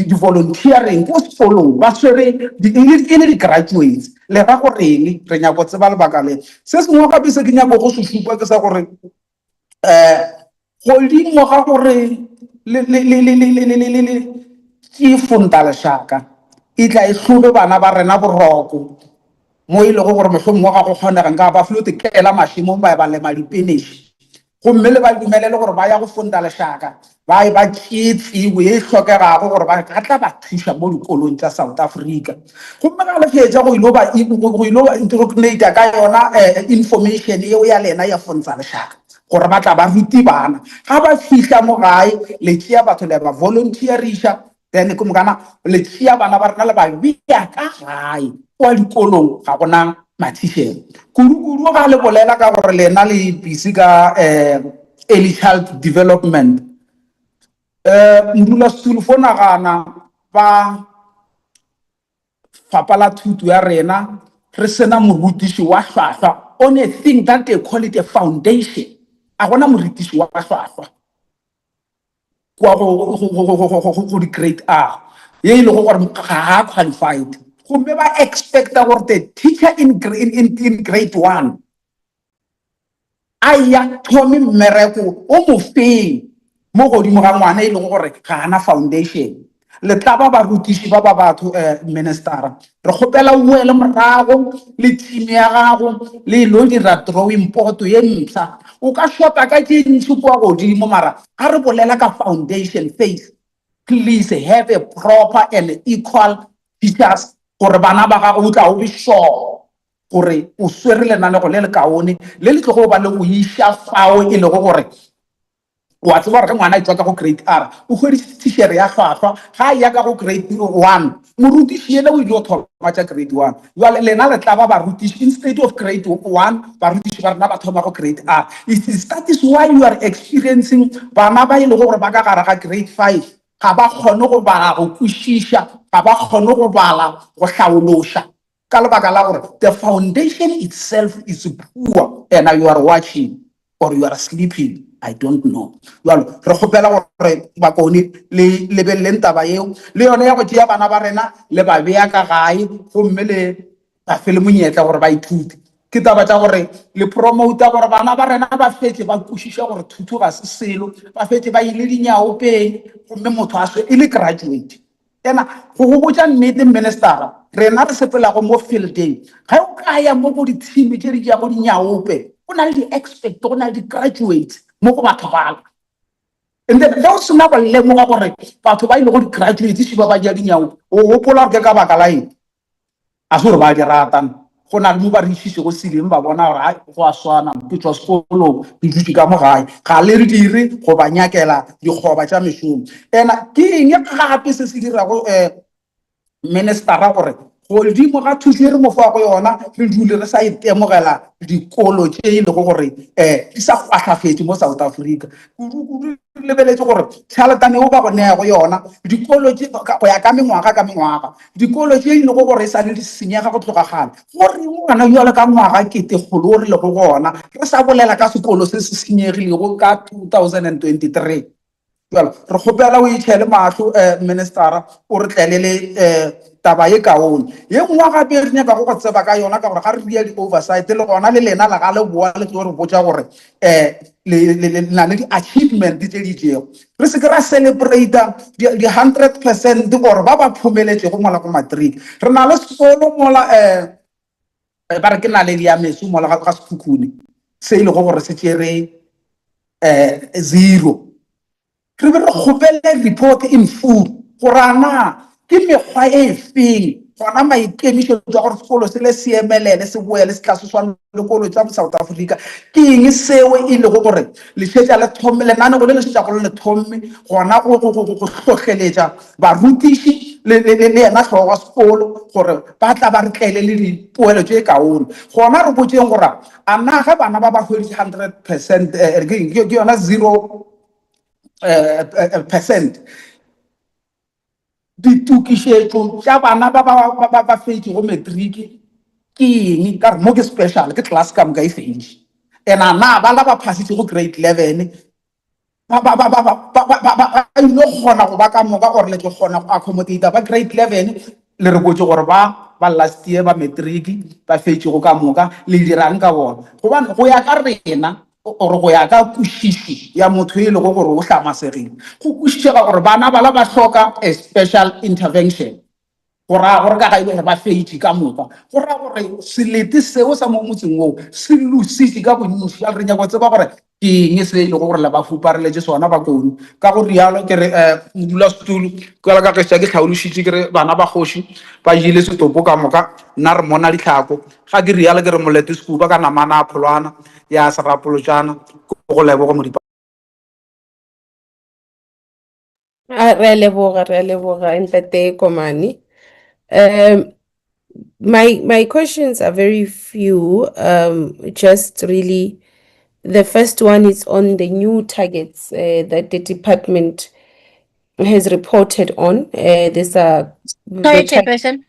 di-volunteering ko sekolong ba swere e le di-graduates le ga goreng re nyako tseba lebaka le se sengwe gape se ke nyako go se supa ke sa gore godimo ga gore ke fontalešaka e tla e tlhobe bana ba rena boroko mo e lego gore mohlomongwe ga go kgonega nka ba flo tekela mašimong ba lema dipeneši gomme le ba dumelele gore ba ya go fontalešaka ba tšeetsiwe e tlhokegago gore ba ka tla ba thuša mo dikolong tša South Africa gomme ga le fetša go ilo ba interrognata ka yona information eo ya lena ya fontalešaka gore ba tla ba ruti bana ga ba fitlha mo gae le tšea batho le ba volunteeriša then ke mokana le tšea bana ba rena le ba bea ka gae kwa dikolong ga gona mathišere kudu ga le bolela ka gore lena le busy ka early child development modulasetulo fo nagana ba fapa la thuto ya rena re sena morutiši wa hlwahlwa on a thing that they call it a foundation a gona morutiši wa hlwahlwa kwa go di-grade R ye e le go gore ga a qualified gomme ba expecta gore the teacher in grade 1 a ya thomi mmereko o mo feng mo godimo ga ngwana e leng gore ga ana foundation le tla ba barutiši ba batho ministera re kgopela o boele morago le team ya gago le lo dira drawing poto ye ntsha o ka shota ka tše ntši kwa godimo mara ga re bolela ka foundation phase please have a proper and equal teachers gore bana ba gago o tla o be sure gore o swere lenanego le le kaone le le tlogo ba le go iša fao e lego gore wa tseba gore ngwana itswa ka go grade R o hweditse t-shirt ya hlwahlwa ga ya ka go grade 1 morutiši ene o ile o thoma tša grade 1 jwale lena le tla ba barutiši instead of grade 1 barutiši ba rena ba thoma go grade R. That is why you are experiencing bana ba ile gore ba ka gare ga grade 5 ga ba kgone go bala go kwešiša ga ba kgone go bala go hlaološa ka lebaka la gore the foundation itself is poor and you are watching or you are sleeping. I don't know. Well, re gopela gore bakoni le lebelleng taba eo le yone ya go tšea bana ba rena le ba bea ka gae gomme le ba fe le monyetla gore ba ithute ke taba tša gore le promota gore bana ba rena ba fetse ba kwešiša gore thuto ga se selo ba fetse ba ile dinyaopeng gomme motho a se e le graduate ena go go botša nnete ministera rena re sepelago mo fieldeng ga o ka ya mo go ditšhimi tše di tšea go dinyaope o na le di-expect go na le di-graduate mo go batho bala and then le o sena go lemoga gore batho ba ile go di-graduate šiba ba ja dinyaope o gopola gore ke ka baka la eng a se gore ba di ratana go na le mo ba re išitše go seleng ba bona gore go a swana ke tswa sekolong ke dutse ka mo gae ga le re dire go ba nyakela dikgoba tša mešomo ena ke eng gape se se dirago ministera gore godimo ga thuso e re mo fa go yona re dule re sa itemogela dikolo tše e lego gore di sa kgwahlafetse mo South Africa kudu lebeletse gore tšhaletane o ba go nea go yona dikolo tše go ya ka mengwaga dikolo tše e lego gore e sa le di senyega go tlhokagala gore ngwana jalo ka ngwaga ketekgolo o re lego gona re sa bolela ka sekolo se se senyegilego ka 2023 jalo re gopela o itšhele matlho ministera o re tlelele taba e kaone ye nngwe gape re nyaka go tseba ka yona ka gore ga re ria di-oversight le gona le lena la ga le boa le tlo re botša gore le na le di-achievement tše di tšego re se ke ra celebrata di-100% gore ba ba phomeletse go mola go matric re na le sekolo mola ba re ke na le diameso mola ga sekhukhune se ile go gore se tšere 0 re be re gopele report in full gore ana ke mekgwa e feng gona maikemišetšo a gore sekolo se le seemelele se boele se tla se swana le kolo tša South Africa ke eng seo e lego gore le šetša le thome lenane go le šetša go le thome gona go hlohleletša barutiši le yena tlhogo wa sekolo gore ba tla ba re tlele le dipoelo tše kaone gona re botseng gore a na ge bana ba ba hweditše 100% ke yona 0% ditukišetšo tša bana ba fetše go matric ke eng ka re mo ke special ke class ka moka e fetše and na ba la ba phasitše go grade 11 ba ile kgona go ba ka moka gore le tlo kgona go accommodate ba grade 11 le re botse gore ba last year ba matric ba fetše go ka moka le dirang ka bona gobane go ya ka rena or go ya ka kwešišo ya motho e lego gore o hlamasegile go kwešišega gore bana bala ba hloka a special intervention go raya gore ka ga ile ba feitše ka moka go raya gore selete seo sa mo motseng oo se lositše ka bontši a re nyako tseba gore ke eng se e lego gore le ba fupareletse sona bakone ka go rialo ke re modulasetulo kala ka kgetša ke tlhaološitše ke re bana ba kgoši ba jele setopo ka moka nna re mona ditlhako ga ke rialo ke re molete sekuba ka namana a pholwana ya serapolotšana go leboga modipa Re a leboga Ntate Komani. My questions are very few. Just really, the first one is on the new targets that the department has reported on. These are Sorry, Chairperson.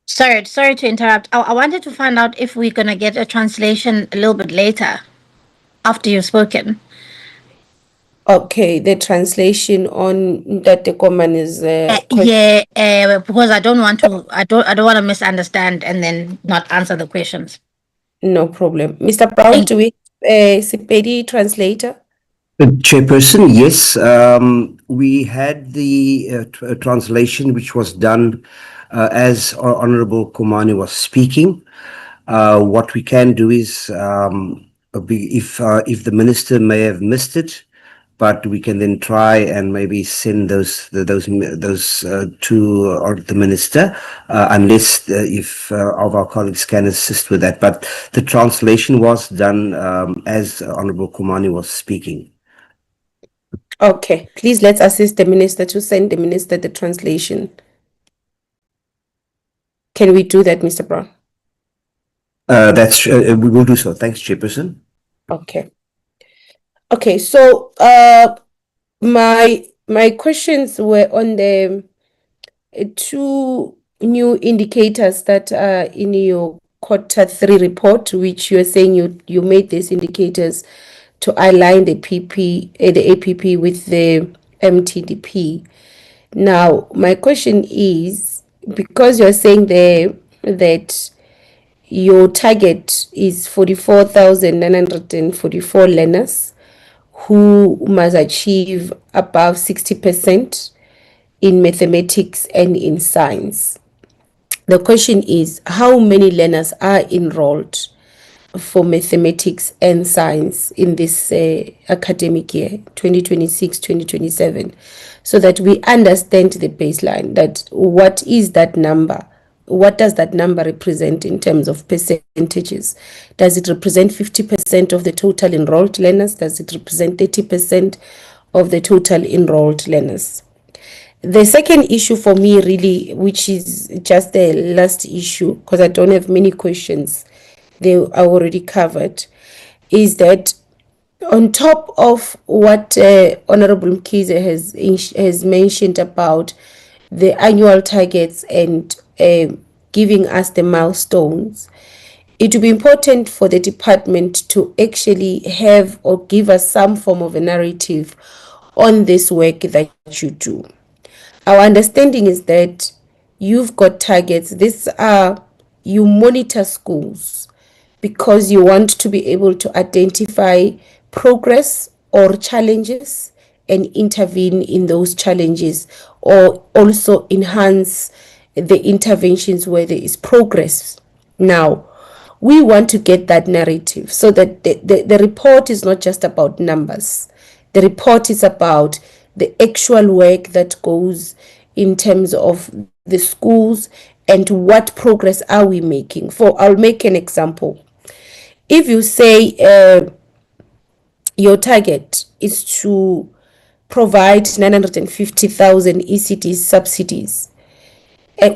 Sorry to interrupt. I wanted to find out if we're going to get a translation a little bit later after you've spoken. Okay, the translation on that the common is because I don't want to misunderstand and then not answer the questions. No problem. Mr. Brown, do we Sepedi translator? Chairperson, yes. We had the translation which was done as Honorable Kumani was speaking. What we can do is, if the minister may have missed it, but we can then try and maybe send those to the minister, unless if of our colleagues can assist with that. But the translation was done as Honorable Kumani was speaking. Okay, please let's assist the minister to send the minister the translation. Can we do that, Mr. Brown? We will do so. Thanks, Chairperson. Okay. Okay, so my questions were on the two new indicators that are in your Q3 report, which you're saying you made these indicators to align the the APP with the MTDP. Now, my question is, because you're saying there that your target is 44,944 learners who must achieve above 60% in mathematics and in science. The question is, how many learners are enrolled for mathematics and science in this academic year, 2026-2027, so that we understand the baseline, that what is that number? What does that number represent in terms of percentages? Does it represent 50% of the total enrolled learners? Does it represent 30% of the total enrolled learners? The second issue for me, really, which is just the last issue, because I don't have many questions, they are already covered, is that on top of what Honorable Mkhize has mentioned about the annual targets and giving us the milestones, it will be important for the department to actually have or give us some form of a narrative on this work that you do. Our understanding is that you've got targets. These are, you monitor schools because you want to be able to identify progress or challenges and intervene in those challenges, or also enhance the interventions where there is progress. Now, we want to get that narrative so that the report is not just about numbers. The report is about the actual work that goes in terms of the schools and what progress are we making. I'll make an example. If you say your target is to provide 950,000 ECD subsidies,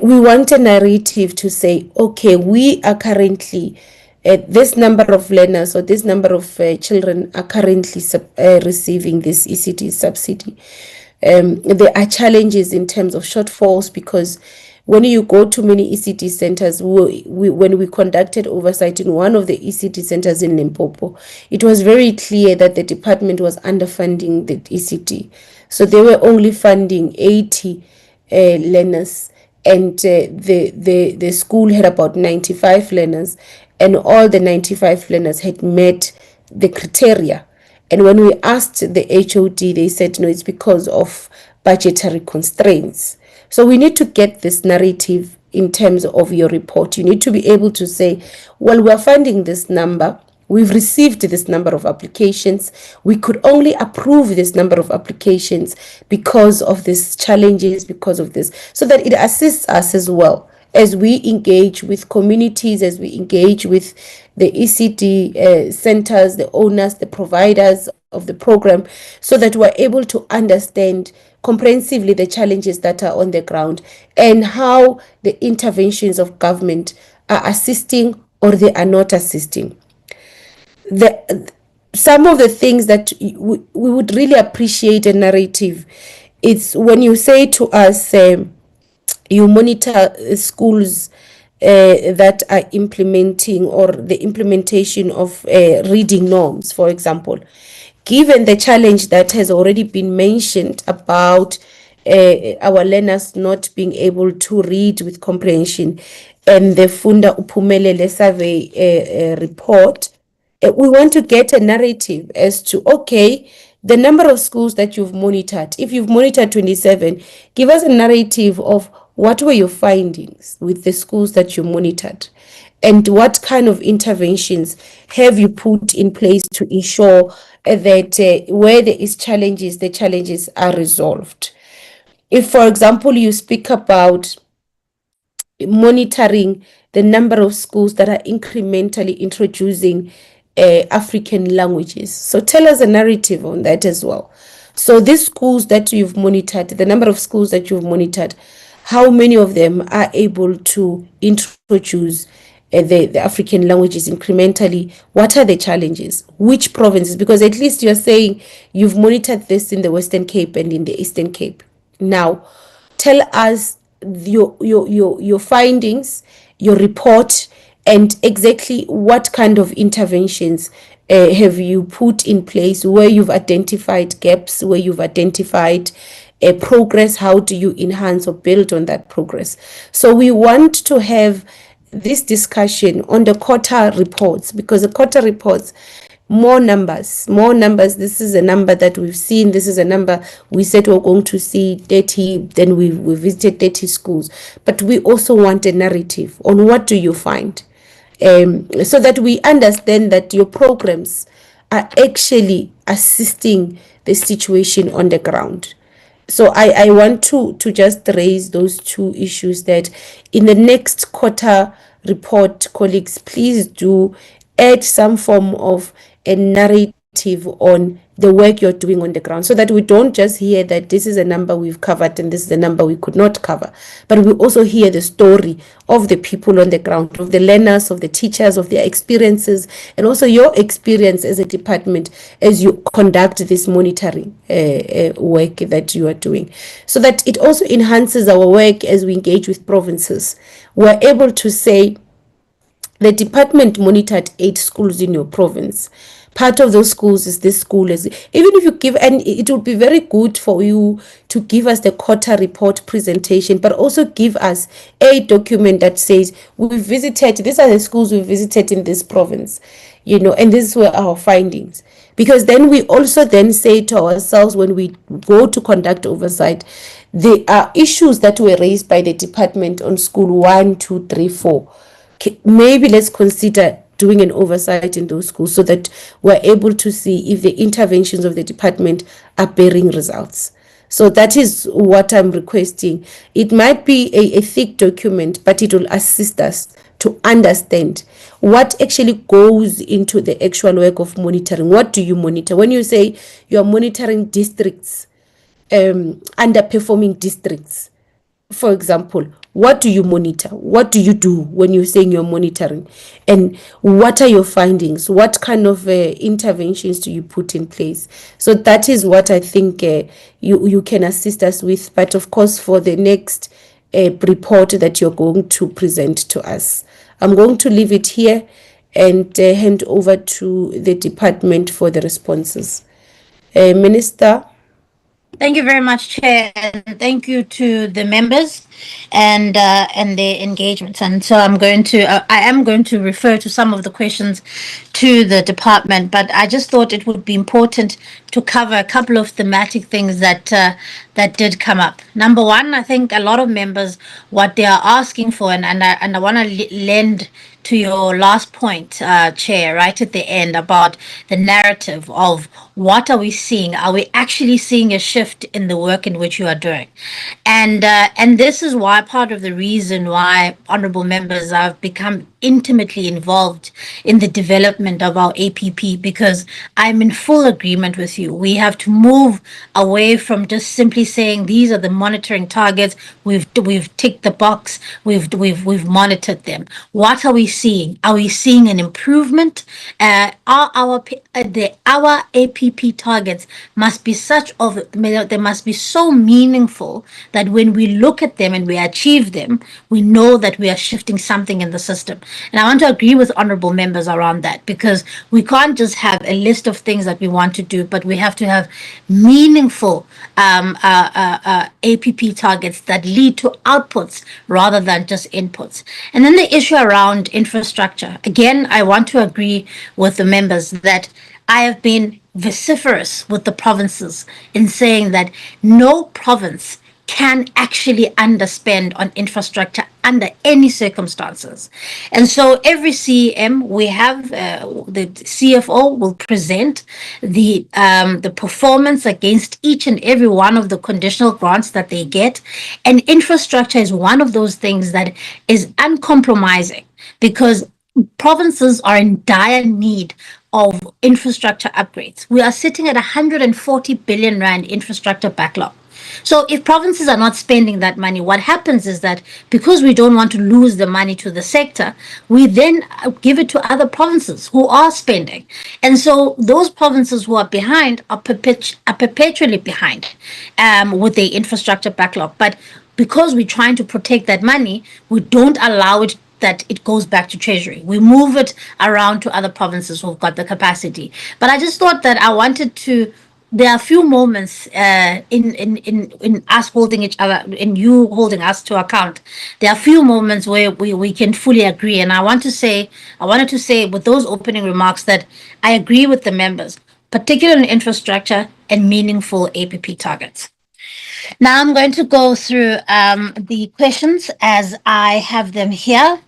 we want a narrative to say, okay, we are currently this number of learners or this number of children are currently receiving this ECD subsidy. There are challenges in terms of shortfalls, because when you go to many ECD centers, when we conducted oversight in one of the ECD centers in Limpopo, it was very clear that the department was underfunding the ECD. So they were only funding 80 learners, and the school had about 95 learners, and all the 95 learners had met the criteria. And when we asked the HOD, they said, no, it's because of budgetary constraints. So we need to get this narrative in terms of your report. You need to be able to say, well, we're funding this number. We've received this number of applications. We could only approve this number of applications because of these challenges, because of this, so that it assists us as well as we engage with communities, as we engage with the ECD centers, the owners, the providers of the program, so that we're able to understand comprehensively the challenges that are on the ground and how the interventions of government are assisting or they are not assisting. Some of the things that we would really appreciate a narrative, it's when you say to us, you monitor schools that are implementing, or the implementation of reading norms, for example. Given the challenge that has already been mentioned about our learners not being able to read with comprehension, and the Funda Uphumelele survey report, we want to get a narrative as to, okay, the number of schools that you've monitored. If you've monitored 27, give us a narrative of what were your findings with the schools that you monitored, and what kind of interventions have you put in place to ensure that where there is challenges, the challenges are resolved. If, for example, you speak about monitoring the number of schools that are incrementally introducing African languages, so tell us a narrative on that as well. So these schools that you've monitored, the number of schools that you've monitored, how many of them are able to introduce the African languages incrementally? What are the challenges? Which provinces? Because at least you're saying you've monitored this in the Western Cape and in the Eastern Cape. Now, tell us your findings, your report, and exactly what kind of interventions have you put in place, where you've identified gaps, where you've identified progress, how do you enhance or build on that progress? So we want to have this discussion on the quarter reports, because the quarter reports, more numbers. This is a number that we've seen. This is a number we said we're going to see 30, then we visited 30 schools. But we also want a narrative on what do you find, so that we understand that your programs are actually assisting the situation on the ground. So I want to just raise those two issues, that in the next quarter report, colleagues, please do add some form of a narrative on the work you're doing on the ground, so that we don't just hear that this is a number we've covered and this is a number we could not cover, but we also hear the story of the people on the ground, of the learners, of the teachers, of their experiences, and also your experience as a department as you conduct this monitoring work that you are doing, so that it also enhances our work as we engage with provinces. We're able to say, the department monitored 8 schools in your province. Part of those schools is this school. Even if you give, and it would be very good for you to give us the quarter report presentation, but also give us a document that says we visited, these are the schools we visited in this province, and these were our findings. Because then we also then say to ourselves, when we go to conduct oversight, there are issues that were raised by the department on school 1, 2, 3, 4. Maybe let's consider doing an oversight in those schools, so that we're able to see if the interventions of the department are bearing results. So that is what I'm requesting. It might be a thick document, but it will assist us to understand what actually goes into the actual work of monitoring. What do you monitor? When you say you're monitoring districts, underperforming districts, for example, what do you monitor? What do you do when you're saying you're monitoring? And what are your findings? What kind of interventions do you put in place? So that is what I think you can assist us with. But of course, for the next report that you're going to present to us, I'm going to leave it here and hand over to the department for the responses. Minister. Thank you very much, Chair, and thank you to the members and their engagement. And so I am going to refer to some of the questions to the department, but I just thought it would be important to cover a couple of thematic things that did come up. Number one, I think a lot of members, what they are asking for, and I want to lend to your last point, Chair, right at the end, about the narrative of what are we seeing? Are we actually seeing a shift in the work in which you are doing? And this is why part of the reason why honourable members have become intimately involved in the development of our APP, because I'm in full agreement with you. We have to move away from just simply saying these are the monitoring targets. We've ticked the box. We've monitored them. What are we seeing? Are we seeing an improvement? Our APP targets must be they must be so meaningful that when we look at them and we achieve them, we know that we are shifting something in the system. And I want to agree with honourable members around that, because we can't just have a list of things that we want to do, but we have to have meaningful APP targets that lead to outputs rather than just inputs. And then the issue around infrastructure. Again, I want to agree with the members that I have been vociferous with the provinces in saying that no province can actually underspend on infrastructure under any circumstances. And so every CEM, we have the CFO will present the performance against each and every one of the conditional grants that they get. And infrastructure is one of those things that is uncompromising, because provinces are in dire need of infrastructure upgrades. We are sitting at 140 billion rand infrastructure backlog. So if provinces are not spending that money, what happens is that because we don't want to lose the money to the sector, we then give it to other provinces who are spending. And so those provinces who are behind are perpetually behind with their infrastructure backlog. But because we're trying to protect that money, we don't allow it that it goes back to Treasury. We move it around to other provinces who've got the capacity. But I just thought that I wanted to. There are a few moments in us holding each other, in you holding us to account. There are a few moments where we can fully agree. And I wanted to say with those opening remarks that I agree with the members, particularly in infrastructure and meaningful APP targets. Now I'm going to go through the questions as I have them here.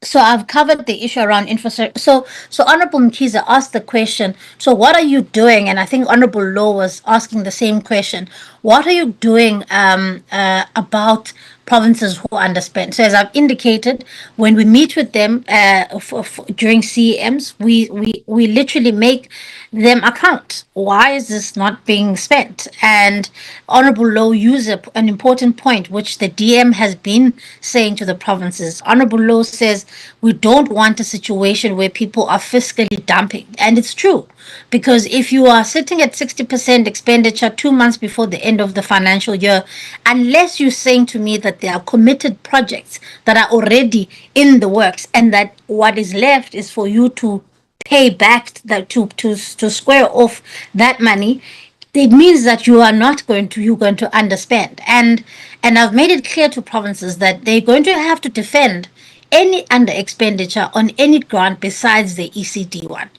So I've covered the issue around infrastructure. So Honorable Mkhize asked the question, so what are you doing? And I think Honorable Law was asking the same question. What are you doing about provinces who underspend? So as I've indicated, when we meet with them during CEMs, we literally make them account. Why is this not being spent? And Honorable Law used an important point, which the DM has been saying to the provinces. Honorable Law says we don't want a situation where people are fiscally dumping. And it's true, because if you are sitting at 60% expenditure 2 months before the end of the financial year, unless you're saying to me that there are committed projects that are already in the works and that what is left is for you to pay back that to square off that money, it means that you're going to underspend. And I've made it clear to provinces that they're going to have to defend any under expenditure on any grant besides the ECD one.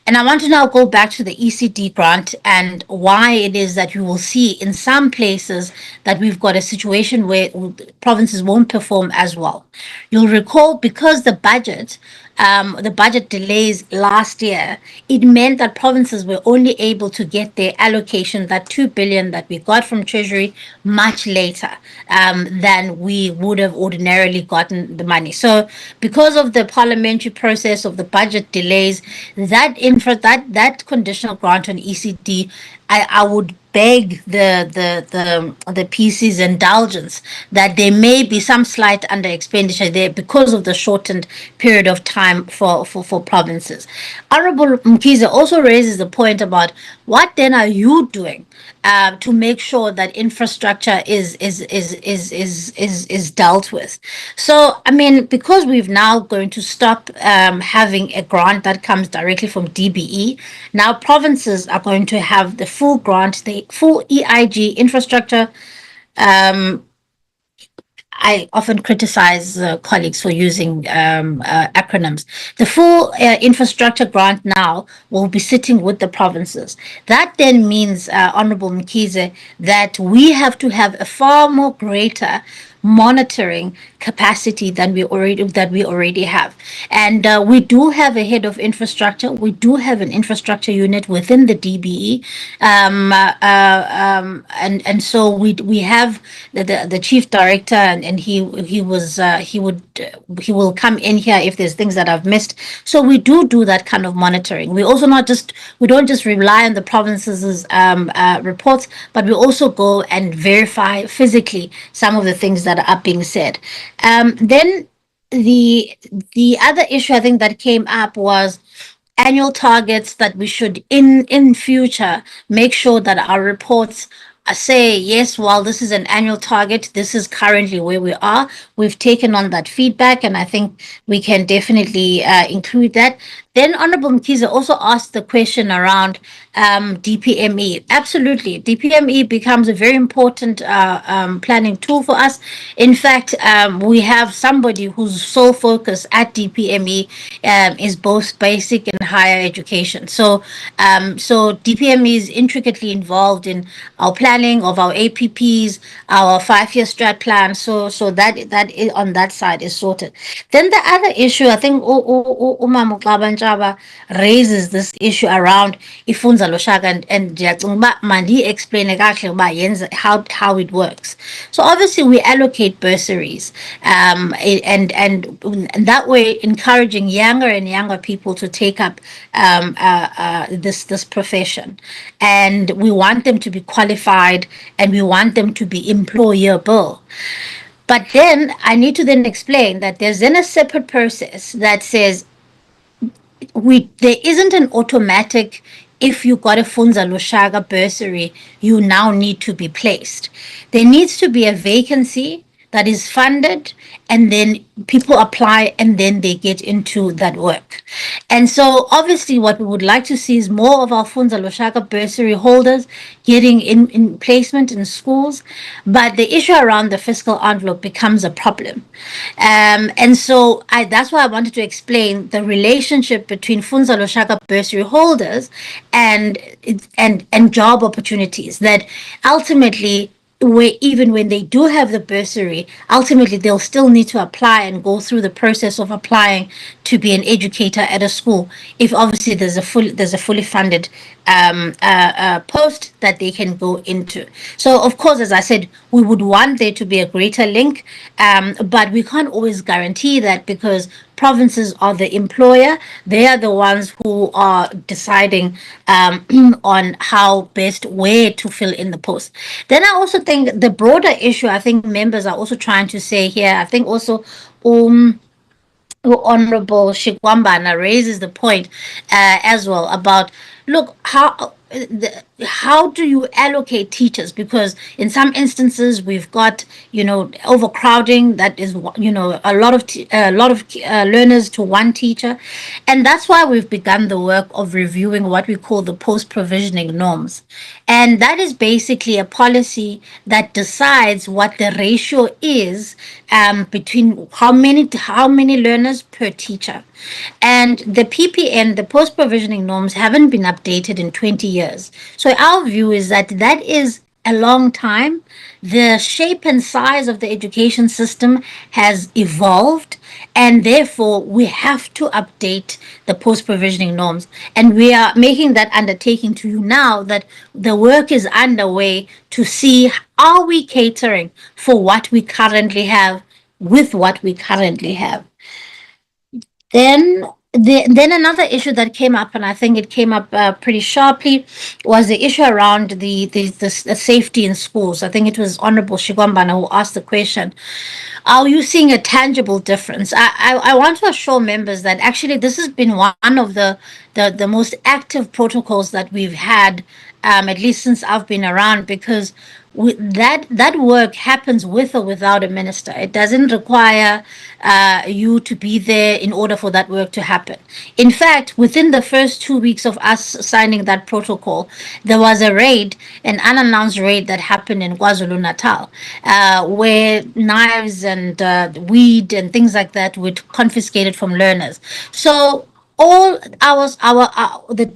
And I want to now go back to the ECD grant and why it is that you will see in some places that we've got a situation where provinces won't perform as well. You'll recall because the budget delays last year, it meant that provinces were only able to get their allocation, that 2 billion that we got from Treasury, much later than we would have ordinarily gotten the money. So because of the parliamentary process of the budget delays, that conditional grant on ECD, I would beg the PC's indulgence that there may be some slight under expenditure there because of the shortened period of time for provinces. Honorable Mkhize also raises the point about what then are you doing to make sure that infrastructure is dealt with. So I mean, because we've now going to stop having a grant that comes directly from DBE, now provinces are going to have the full grant, the full EIG infrastructure. I often criticize colleagues for using acronyms. The full infrastructure grant now will be sitting with the provinces. That then means, Honorable Mkhize, that we have to have a far more greater monitoring capacity than we already have. And we do have a head of infrastructure. We do have an infrastructure unit within the DBE. And so we have the chief director, and he will come in here if there's things that I've missed. So we do that kind of monitoring. We don't just rely on the provinces' reports, but we also go and verify physically some of the things that are being said. Then the other issue I think that came up was annual targets, that we should in future make sure that our reports say, yes, while this is an annual target, this is currently where we are. We've taken on that feedback, and I think we can definitely include that. Then Honorable Mkhize also asked the question around DPME. Absolutely. DPME becomes a very important planning tool for us. In fact, we have somebody whose sole focus at DPME is both basic and higher education. So DPME is intricately involved in our planning of our APPs, our 5-year strat plan. So that is, on that side, is sorted. Then the other issue, I think Uma Mukaban Mantshaba raises this issue around ifunza loshaka and ndiyacinga uba mandiyi-explaine kakuhle uba yenze how it works. So obviously we allocate bursaries and that way encouraging younger and younger people to take up this profession. And we want them to be qualified and we want them to be employable. But then I need to then explain that there's then a separate process that says there isn't an automatic, if you got a Funza Lushaga bursary, you now need to be placed. There needs to be a vacancy that is funded, and then people apply and then they get into that work. And so obviously what we would like to see is more of our Funza Lushaga bursary holders getting in placement in schools, but the issue around the fiscal envelope becomes a problem. And so that's why I wanted to explain the relationship between Funza Lushaka bursary holders and job opportunities, that ultimately even when they do have the bursary, ultimately they'll still need to apply and go through the process of applying to be an educator at a school, if obviously there's a fully funded post that they can go into. So of course, as I said, we would want there to be a greater link, but we can't always guarantee that, because provinces are the employer. They are the ones who are deciding on how best, where to fill in the post. Then I also think the broader issue, I think members are also trying to say here, I think also Honorable Shikwambana raises the point as well about, look, how do you allocate teachers? Because in some instances we've got, overcrowding, that is, a lot of learners to one teacher. And that's why we've begun the work of reviewing what we call the post-provisioning norms. And that is basically a policy that decides what the ratio is between how many learners per teacher. And the PPN, the post-provisioning norms, haven't been updated in 20 years. So our view is that that is a long time. The shape and size of the education system has evolved, and therefore we have to update the post-provisioning norms. And we are making that undertaking to you now, that the work is underway to see, are we catering for what we currently have with what we currently have. Then another issue that came up, and I think it came up pretty sharply, was the issue around the safety in schools. I think it was Honorable Shigwambana who asked the question, are you seeing a tangible difference? I want to assure members that actually this has been one of the most active protocols that we've had, at least since I've been around, because that work happens with or without a minister. It doesn't require you to be there in order for that work to happen. In fact, within the first 2 weeks of us signing that protocol, there was a raid, an unannounced raid that happened in KwaZulu-Natal, where knives and weed and things like that were confiscated from learners. So all the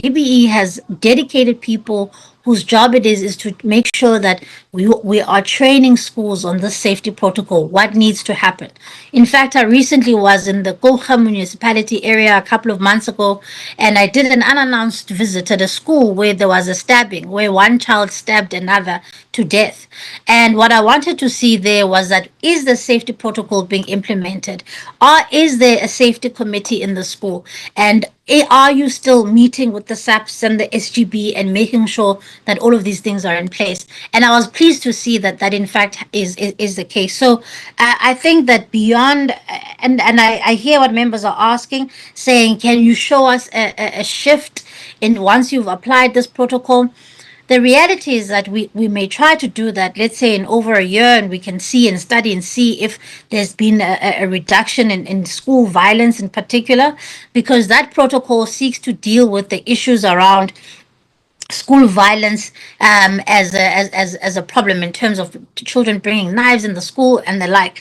DBE has dedicated people whose job it is to make sure that we are training schools on the safety protocol, what needs to happen. In fact, I recently was in the Gokha municipality area a couple of months ago, and I did an unannounced visit at a school where there was a stabbing, where one child stabbed another to death. And what I wanted to see there was that, is the safety protocol being implemented? Or is there a safety committee in the school? And are you still meeting with the SAPs and the SGB and making sure that all of these things are in place? And I was pleased to see that in fact is the case. So I think that beyond, and I hear what members are asking, saying, can you show us a shift in once you've applied this protocol? The reality is that we may try to do that, let's say in over a year, and we can see and study and see if there's been a reduction in school violence in particular, because that protocol seeks to deal with the issues around school violence as a problem in terms of children bringing knives in the school and the like.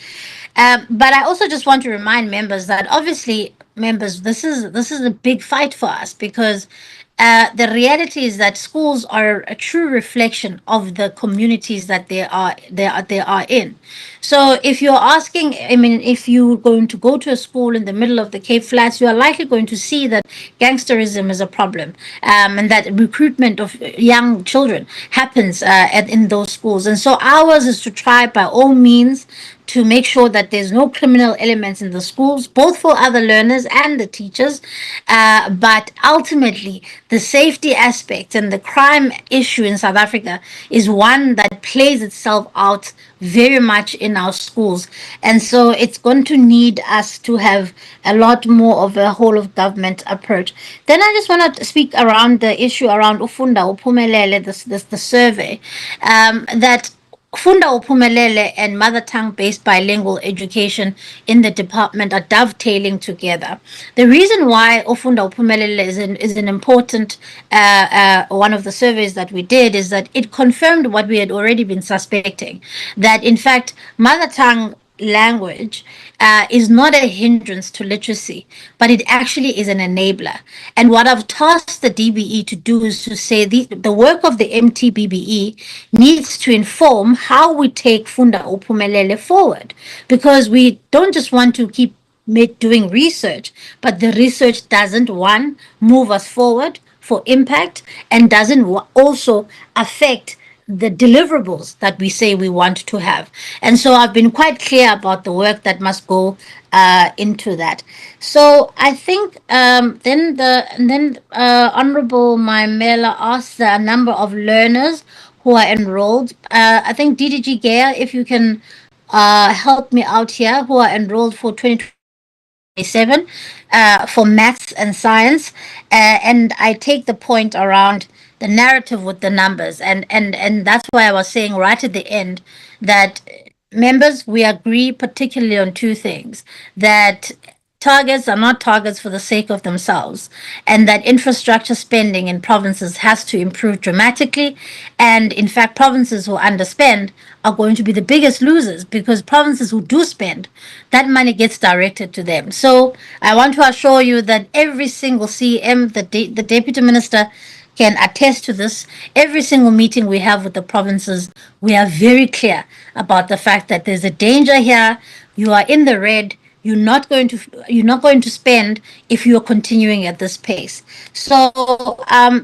But I also just want to remind members that obviously, members, this is a big fight for us, because the reality is that schools are a true reflection of the communities that they are in. So if you're asking, I mean, if you're going to go to a school in the middle of the Cape Flats, you are likely going to see that gangsterism is a problem, and that recruitment of young children happens in those schools. And so ours is to try by all means to make sure that there's no criminal elements in the schools, both for other learners and the teachers. But ultimately, the safety aspect and the crime issue in South Africa is one that plays itself out very much in our schools. And so it's going to need us to have a lot more of a whole of government approach. Then I just want to speak around the issue around Ufunda Upumelele, the survey, that Funda Uphumelele and mother tongue based bilingual education in the department are dovetailing together. The reason why Ufunda Uphumelele is an important one of the surveys that we did is that it confirmed what we had already been suspecting, that in fact mother tongue language is not a hindrance to literacy, but it actually is an enabler. And what I've tasked the DBE to do is to say the work of the MTBBE needs to inform how we take Funda Upumelele forward, because we don't just want to keep doing research, but the research doesn't, one, move us forward for impact, and doesn't also affect the deliverables that we say we want to have. And so I've been quite clear about the work that must go into that. So I think then Honorable Maimela asked the number of learners who are enrolled. I think DDG Gaya, if you can help me out here, who are enrolled for 2027 for maths and science. And I take the point around the narrative with the numbers. And that's why I was saying right at the end that members, we agree particularly on two things: that targets are not targets for the sake of themselves, and that infrastructure spending in provinces has to improve dramatically. And in fact, provinces who underspend are going to be the biggest losers, because provinces who do spend, that money gets directed to them. So I want to assure you that every single CM, the deputy minister, can attest to this. Every single meeting we have with the provinces, we are very clear about the fact that there's a danger here. You are in the red. You're not going to spend if you're continuing at this pace. So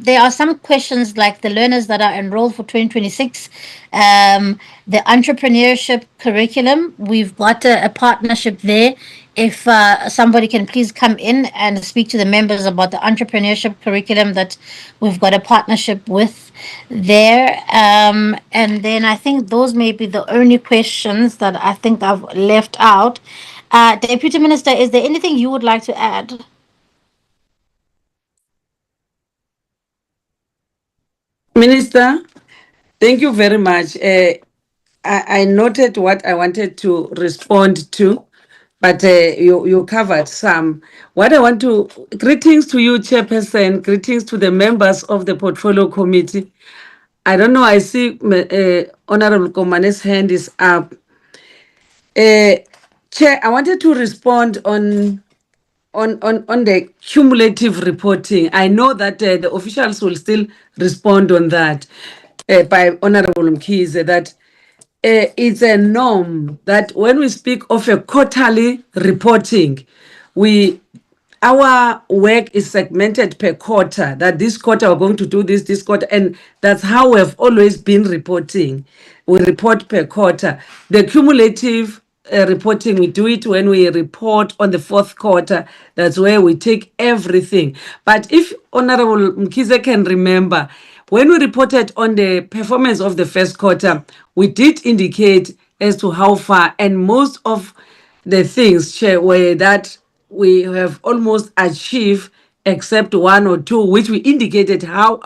there are some questions like the learners that are enrolled for 2026, the entrepreneurship curriculum. We've got a partnership there. If somebody can please come in and speak to the members about the entrepreneurship curriculum that we've got a partnership with there. And then I think those may be the only questions that I think I've left out. Deputy Minister, is there anything you would like to add? Minister, thank you very much. I noted what I wanted to respond to, but you covered some. What I want to, greetings to you, Chairperson, greetings to the members of the Portfolio Committee. I don't know, I see Honorable Komane's hand is up. Chair, I wanted to respond on the cumulative reporting. I know that the officials will still respond on that by Honorable Mkhize, that it's a norm that when we speak of a quarterly reporting, our work is segmented per quarter, that this quarter we're going to do this quarter, and that's how we've always been reporting. We report per quarter. The cumulative reporting, we do it when we report on the fourth quarter. That's where we take everything. But if Honorable Mkhize can remember, when we reported on the performance of the first quarter, we did indicate as to how far, and most of the things, Chair, were that we have almost achieved, except one or two, which we indicated how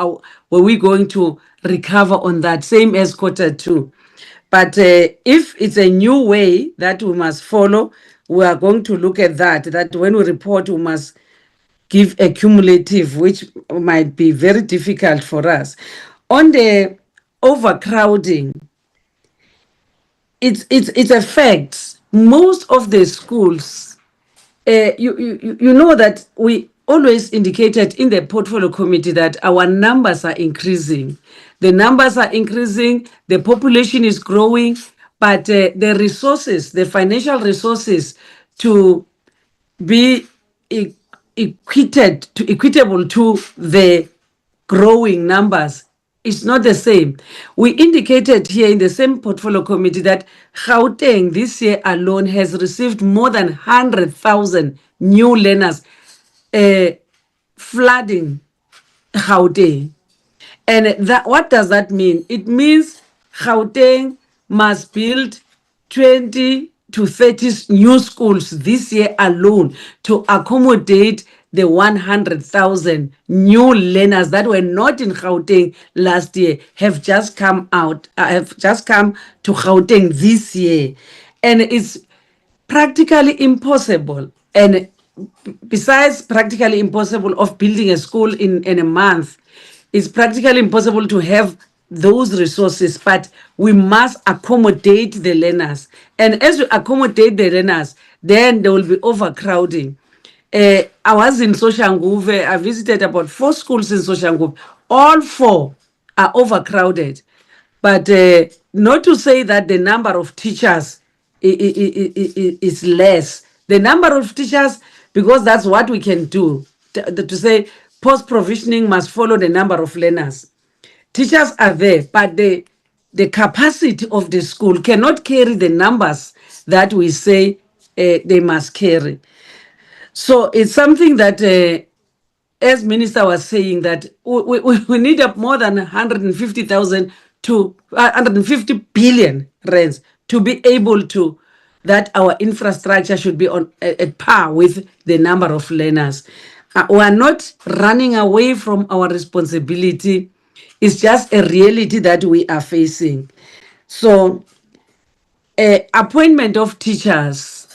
were we going to recover on that, same as quarter two. But if it's a new way that we must follow, we are going to look at that when we report, we must give a cumulative, which might be very difficult for us. On the overcrowding, it's a fact. Most of the schools, you know that always indicated in the portfolio committee that our numbers are increasing. The numbers are increasing, the population is growing, but the resources, the financial resources to be equitable to the growing numbers is not the same. We indicated here in the same portfolio committee that Gauteng this year alone has received more than 100,000 new learners flooding Gauteng. And that, what does that mean? It means Gauteng must build 20 to 30 new schools this year alone to accommodate the 100,000 new learners that were not in Gauteng last year, have just come to Gauteng this year. And it's practically impossible. And besides practically impossible of building a school in a month, it's practically impossible to have those resources, but we must accommodate the learners. And as we accommodate the learners, then there will be overcrowding. I was in Soshanguve. I visited about 4 schools in Soshanguve. All 4 are overcrowded. But not to say that the number of teachers is less. The number of teachers, because that's what we can do, to say post-provisioning must follow the number of learners. Teachers are there, but the capacity of the school cannot carry the numbers that we say they must carry. So it's something that, as Minister was saying, that we need up more than 150,000 to 150 billion rands to be able to, that our infrastructure should be on at par with the number of learners. We are not running away from our responsibility. It's just a reality that we are facing. So, appointment of teachers.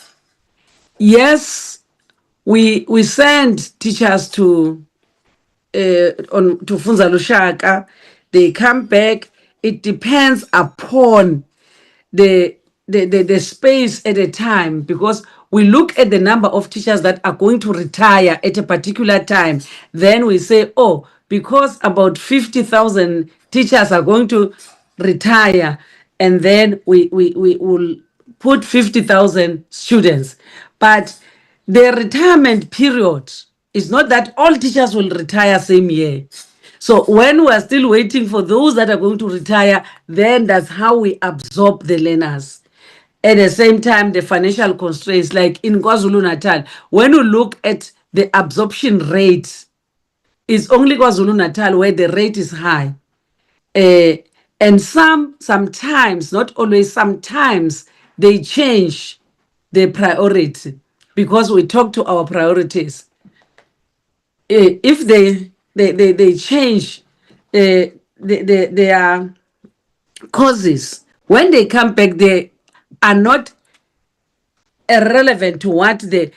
Yes, we send teachers to Funza Lushaka. They come back. It depends upon the space at a time, because we look at the number of teachers that are going to retire at a particular time. Then we say, oh, because about 50,000 teachers are going to retire, and then we will put 50,000 students. But the retirement period is not that all teachers will retire same year. So when we are still waiting for those that are going to retire, then that's how we absorb the learners. At the same time, the financial constraints, like in KwaZulu-Natal, when you look at the absorption rate, it's only KwaZulu-Natal where the rate is high. And sometimes, not always, sometimes they change the priority, because we talk to our priorities. If they change their causes, when they come back, they are not relevant to what the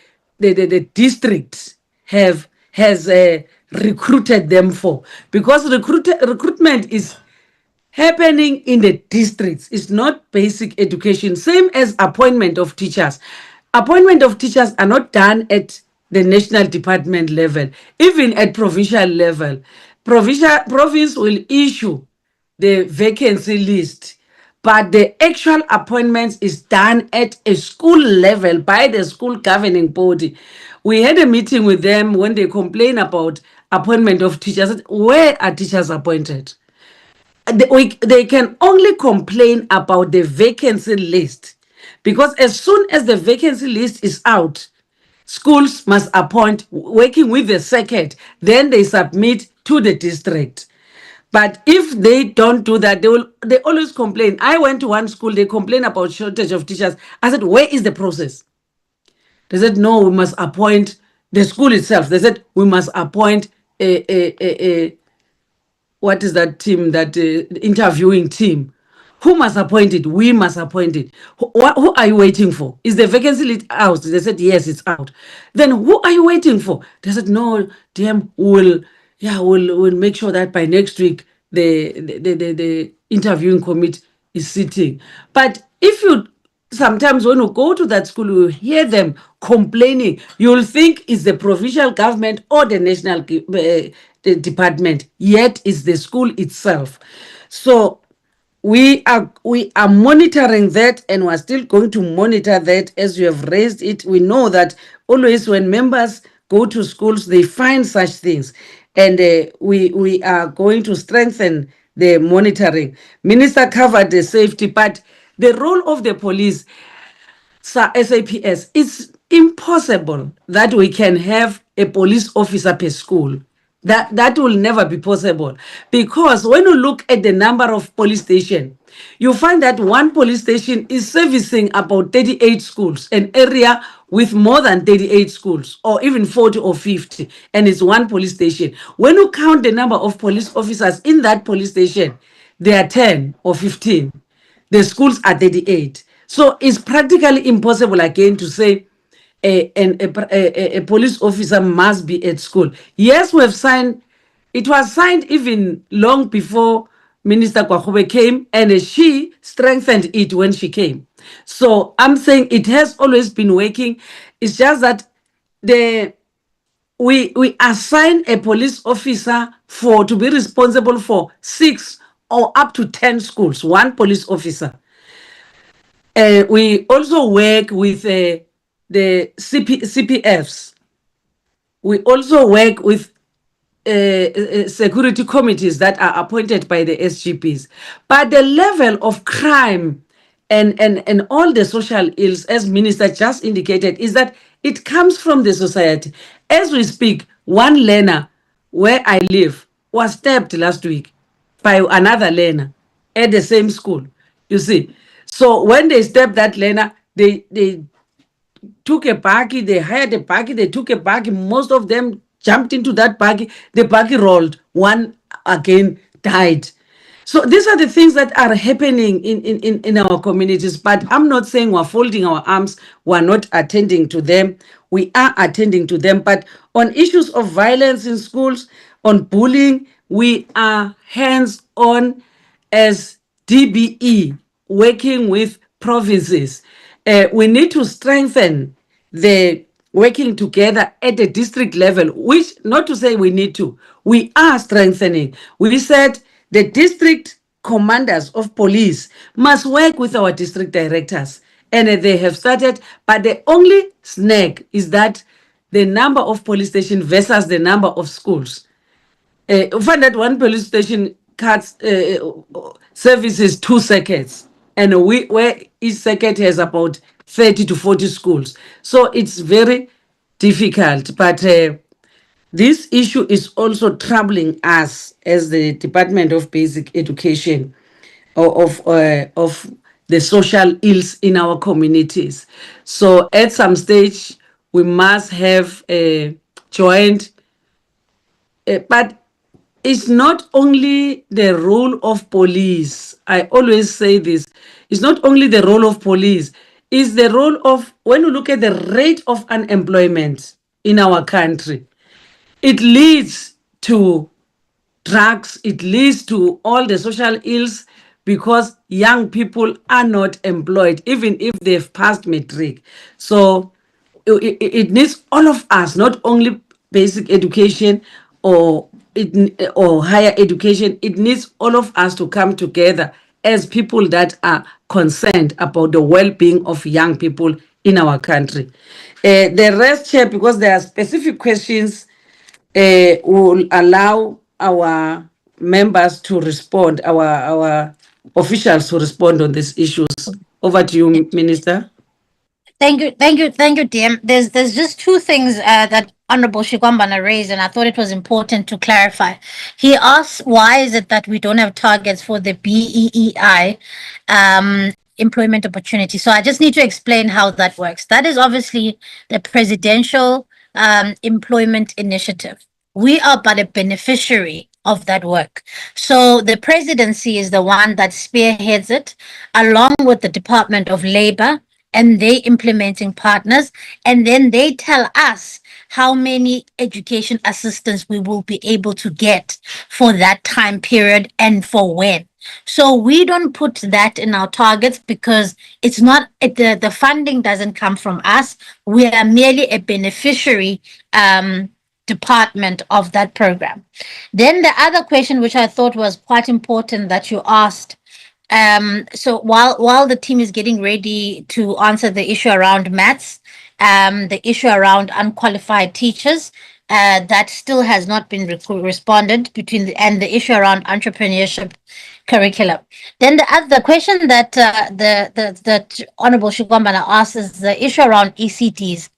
district has recruited them for, because recruitment is happening in the districts. It's not basic education. Same as appointment of teachers. Appointment of teachers are not done at the national department level, even at provincial level. Province will issue the vacancy list, but the actual appointments is done at a school level by the school governing body. We had a meeting with them when they complain about appointment of teachers. Where are teachers appointed? They can only complain about the vacancy list, because as soon as the vacancy list is out, schools must appoint, working with the circuit, then they submit to the district. But if they don't do that, they always complain. I went to one school, they complain about shortage of teachers. I said, where is the process? They said, no, we must appoint the school itself. They said, we must appoint a what is that team, that interviewing team? Who must appoint it? We must appoint it. Who are you waiting for? Is the vacancy list out? They said, yes, it's out. Then who are you waiting for? They said, no, DM will make sure that by next week the interviewing committee is sitting. But if you sometimes when you go to that school, you hear them complaining. You'll think it's the provincial government or the national the department, yet it's the school itself. So we are monitoring that, and we're still going to monitor that as you have raised it. We know that always when members go to schools, they find such things, and we are going to strengthen the monitoring. Minister covered the safety, but the role of the police, SAPS, it's impossible that we can have a police officer per school. That will never be possible, because when you look at the number of police stations, you find that one police station is servicing about 38 schools, an area with more than 38 schools, or even 40 or 50, and it's one police station. When you count the number of police officers in that police station, there are 10 or 15. The schools are 38. So it's practically impossible again to say a police officer must be at school. Yes, we have signed, it was signed even long before Minister Kwakhobe came, and she strengthened it when she came. So I'm saying it has always been working. It's just that we assign a police officer to be responsible for 6 or up to 10 schools, one police officer. We also work with the CPFs. We also work with security committees that are appointed by the SGPs. But the level of crime and all the social ills, as Minister just indicated, is that it comes from the society. As we speak, one learner where I live was stabbed last week by another learner at the same school. You see, so when they stabbed that learner, they took a buggy, they hired a buggy, they took a buggy, most of them jumped into that buggy, the buggy rolled, one again died. So these are the things that are happening in our communities, but I'm not saying we're folding our arms, we're not attending to them. We are attending to them, but on issues of violence in schools, on bullying, we are hands-on as DBE, working with provinces. We need to strengthen the working together at the district level, which not to say we need to, we are strengthening. We said the district commanders of police must work with our district directors, and they have started, but the only snag is that the number of police stations versus the number of schools. You find that one police station cuts services 2 circuits, and where each circuit has about 30 to 40 schools. So it's very difficult, but this issue is also troubling us as the Department of Basic Education of the social ills in our communities. So at some stage, we must have a joint, but it's not only the role of police. I always say this. It's not only the role of police. It's the role of, when you look at the rate of unemployment in our country, it leads to drugs, it leads to all the social ills, because young people are not employed, even if they've passed matric. So it needs all of us, not only basic education or higher education. It needs all of us to come together as people that are concerned about the well-being of young people in our country. The rest, Chair, because there are specific questions, will allow our members to respond, our officials to respond on these issues. Over to you, Minister. Thank you, DM. There's just two things that Honorable Shikwambana raised, and I thought it was important to clarify. He asked, why is it that we don't have targets for the BEEI employment opportunity? So I just need to explain how that works. That is obviously the presidential employment initiative. We are but a beneficiary of that work. So the presidency is the one that spearheads it, along with the Department of Labor and they implementing partners, and then they tell us how many education assistants we will be able to get for that time period and for when. So we don't put that in our targets because it's not the funding doesn't come from us. We are merely a beneficiary department of that program. Then the other question, which I thought was quite important that you asked, so while the team is getting ready to answer the issue around maths, the issue around unqualified teachers, that still has not been responded between and the issue around entrepreneurship curriculum. Then the question that that Honorable Shugambana asked is the issue around ECTs.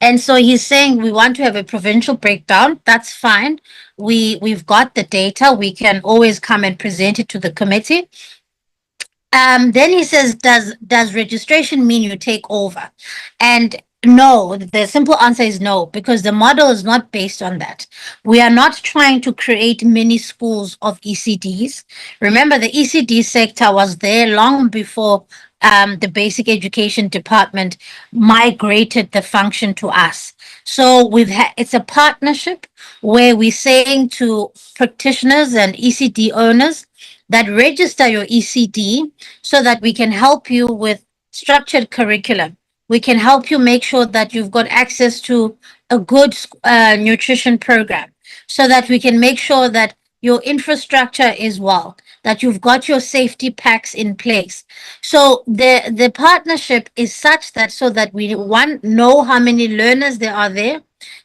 And so he's saying we want to have a provincial breakdown. That's fine. We've got the data. We can always come and present it to the committee. Then he says, does registration mean you take over? And no, the simple answer is no, because the model is not based on that. We are not trying to create mini schools of ECDs. Remember, the ECD sector was there long before the basic education department migrated the function to us. So it's a partnership where we're saying to practitioners and ECD owners that register your ECD so that we can help you with structured curriculum. We can help you make sure that you've got access to a good nutrition program so that we can make sure that your infrastructure is well, that you've got your safety packs in place. So the partnership is such that so that we know how many learners there are there,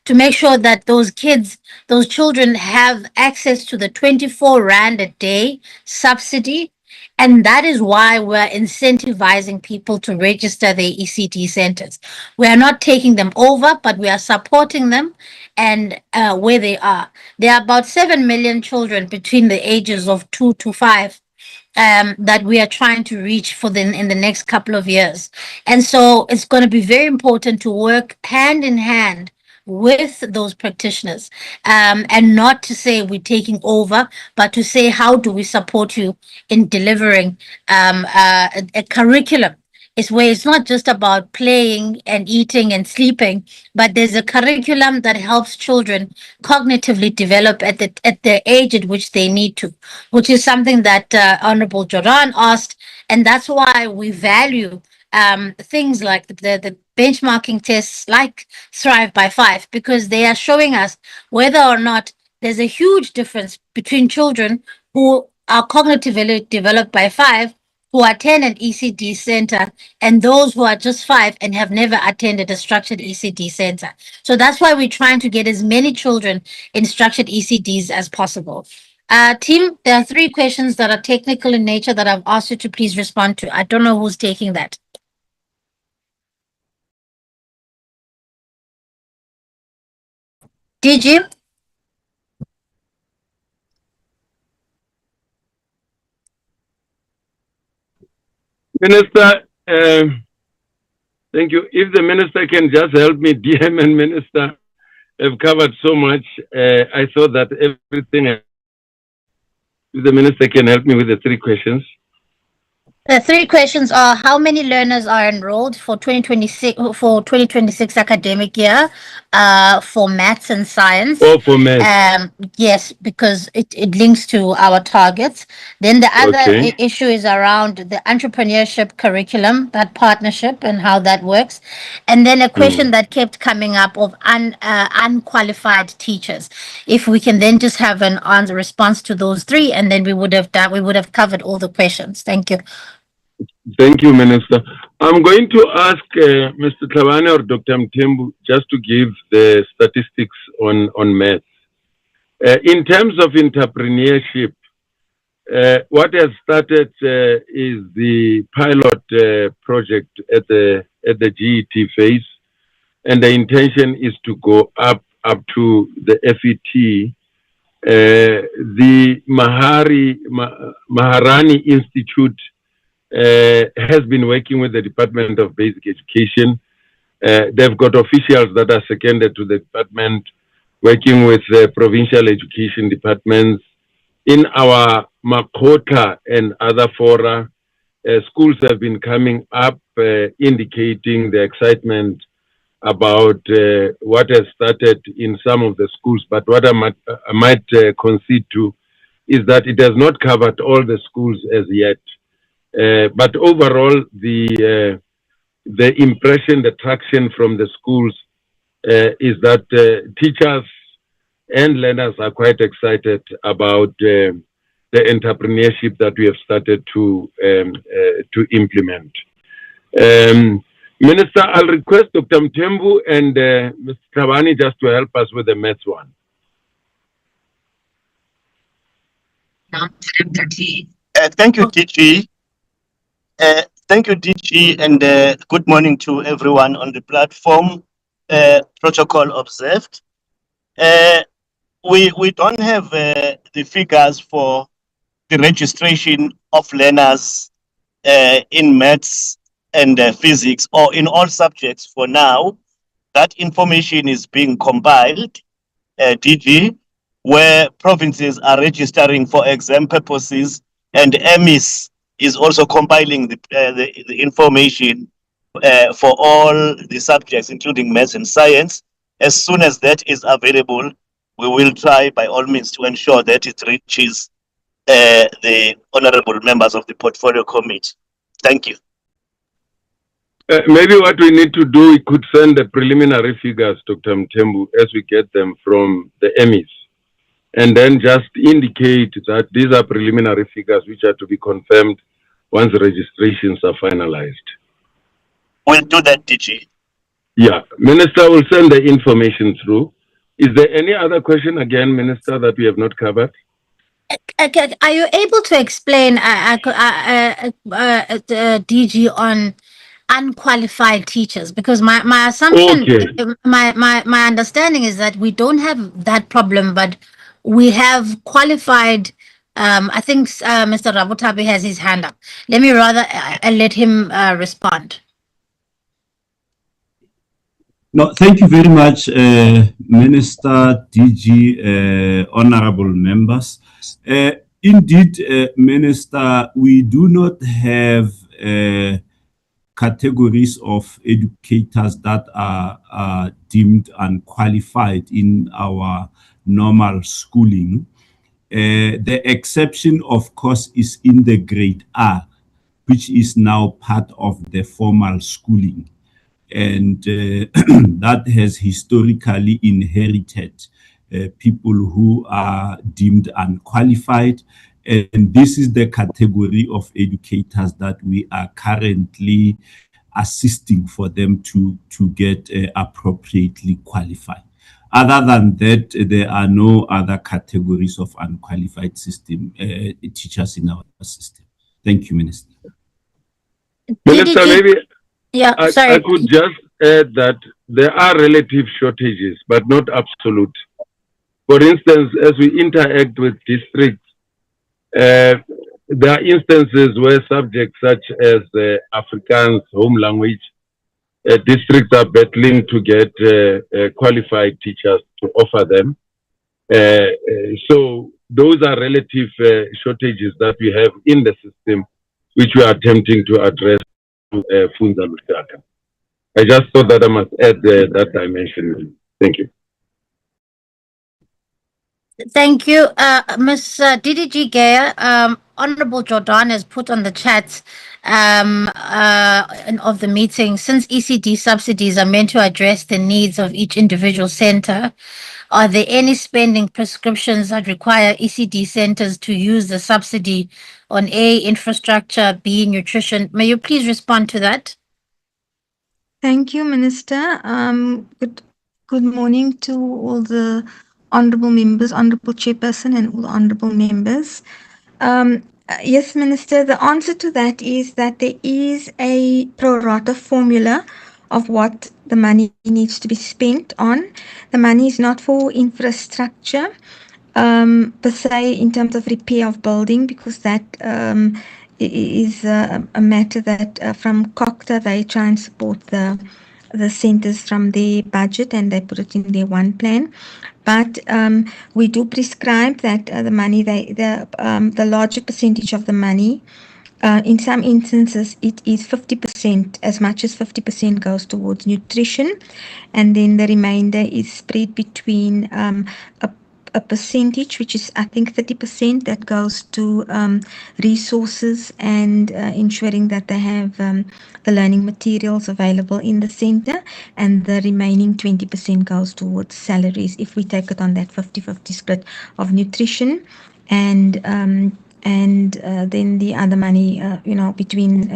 to make sure that those kids, those children have access to the 24 Rand a day subsidy. And that is why we're incentivizing people to register their ECD centers. We are not taking them over, but we are supporting them and where they are. There are about 7 million children between the ages of 2 to 5 that we are trying to reach in the next couple of years. And so it's going to be very important to work hand in hand with those practitioners, and not to say we're taking over, but to say how do we support you in delivering a curriculum. It's where it's not just about playing and eating and sleeping, but there's a curriculum that helps children cognitively develop at the age at which they need to, which is something that Honorable Joran asked, and that's why we value things like the benchmarking tests like Thrive by 5, because they are showing us whether or not there's a huge difference between children who are cognitively developed by 5 who attend an ECD center and those who are just 5 and have never attended a structured ECD center. So that's why we're trying to get as many children in structured ECDs as possible. Team, there are 3 questions that are technical in nature that I've asked you to please respond to. I don't know who's taking that. Did you? Minister, thank you. If the minister can just help me, DM and minister have covered so much. I thought that everything, if the minister can help me with the 3 questions. The 3 questions are: how many learners are enrolled for 2026 academic year for maths and science? Oh, for maths. Yes, because it links to our targets. Then the other issue is around the entrepreneurship curriculum, that partnership and how that works. And then a question that kept coming up of unqualified teachers. If we can then just have an answer response to those 3, and then we would have covered all the questions. Thank you. Thank you, Minister. I'm going to ask Mr. Tlhabane or Dr. Mthembu just to give the statistics on maths. In terms of entrepreneurship, what has started is the pilot project at the GET phase, and the intention is to go up to the FET. The Maharani Institute has been working with the Department of Basic Education. They've got officials that are seconded to the department, working with provincial education departments. In our Makota and other fora, schools have been coming up indicating the excitement about what has started in some of the schools. But what I might concede to is that it has not covered all the schools as yet. But overall, the impression, the traction from the schools is that teachers and learners are quite excited about the entrepreneurship that we have started to implement. Minister, I'll request Dr. Mtembu and Mr. Tabani just to help us with the maths one. Thank you, DG. Thank you, DG, and good morning to everyone on the platform. Protocol observed. We don't have the figures for the registration of learners in maths and physics, or in all subjects for now. That information is being compiled, DG, where provinces are registering for exam purposes, and EMIS is also compiling the information for all the subjects, including maths and science. As soon as that is available, we will try by all means to ensure that it reaches the honorable members of the portfolio committee. Thank you. Maybe what we need to do, we could send the preliminary figures, Dr. Mtembu, as we get them from the EMIS, and then just indicate that these are preliminary figures which are to be confirmed once registrations are finalized. We'll do that, DG. Yeah, Minister will send the information through. Is there any other question again, Minister, that we have not covered? Are you able to explain, DG, on unqualified teachers? Because my assumption, my understanding is that we don't have that problem, but we have qualified. I think Mr. Rabutabi has his hand up. Let me rather let him respond. No, thank you very much, Minister, DG, honorable members. Indeed, Minister, we do not have categories of educators that are deemed unqualified in our normal schooling. The exception, of course, is in the grade R, which is now part of the formal schooling. And that has historically inherited people who are deemed unqualified. And this is the category of educators that we are currently assisting for them to get appropriately qualified. Other than that, there are no other categories of unqualified teachers in our system. Thank you, Minister. Minister, maybe Yeah, I could just add that there are relative shortages, but not absolute. For instance, as we interact with districts, there are instances where subjects such as Afrikaans, home language, districts are battling to get qualified teachers to offer them. So those are relative shortages that we have in the system, which we are attempting to address. Funza Lushaka. I just thought that I must add that dimension. Thank you. Thank you, Ms. DDG Gaya. Honorable Jordan has put on the chat of the meeting, since ECD subsidies are meant to address the needs of each individual center, are there any spending prescriptions that require ECD centers to use the subsidy on A, infrastructure, B, nutrition? May you please respond to that? Thank you, Minister. Good morning to all the honorable members, honorable chairperson, and all the honorable members. Yes, Minister, the answer to that is that there is a pro rata formula of what the money needs to be spent on. The money is not for infrastructure per se in terms of repair of building, because that is a matter that from COCTA they try and support the centers from their budget and they put it in their one plan. But we do prescribe that the money, the larger percentage of the money, in some instances it is 50%, as much as 50% goes towards nutrition, and then the remainder is spread between a percentage, which is I think 30%, that goes to resources and ensuring that they have the learning materials available in the center, and the remaining 20% goes towards salaries if we take it on that 50-50 split of nutrition and then the other money, between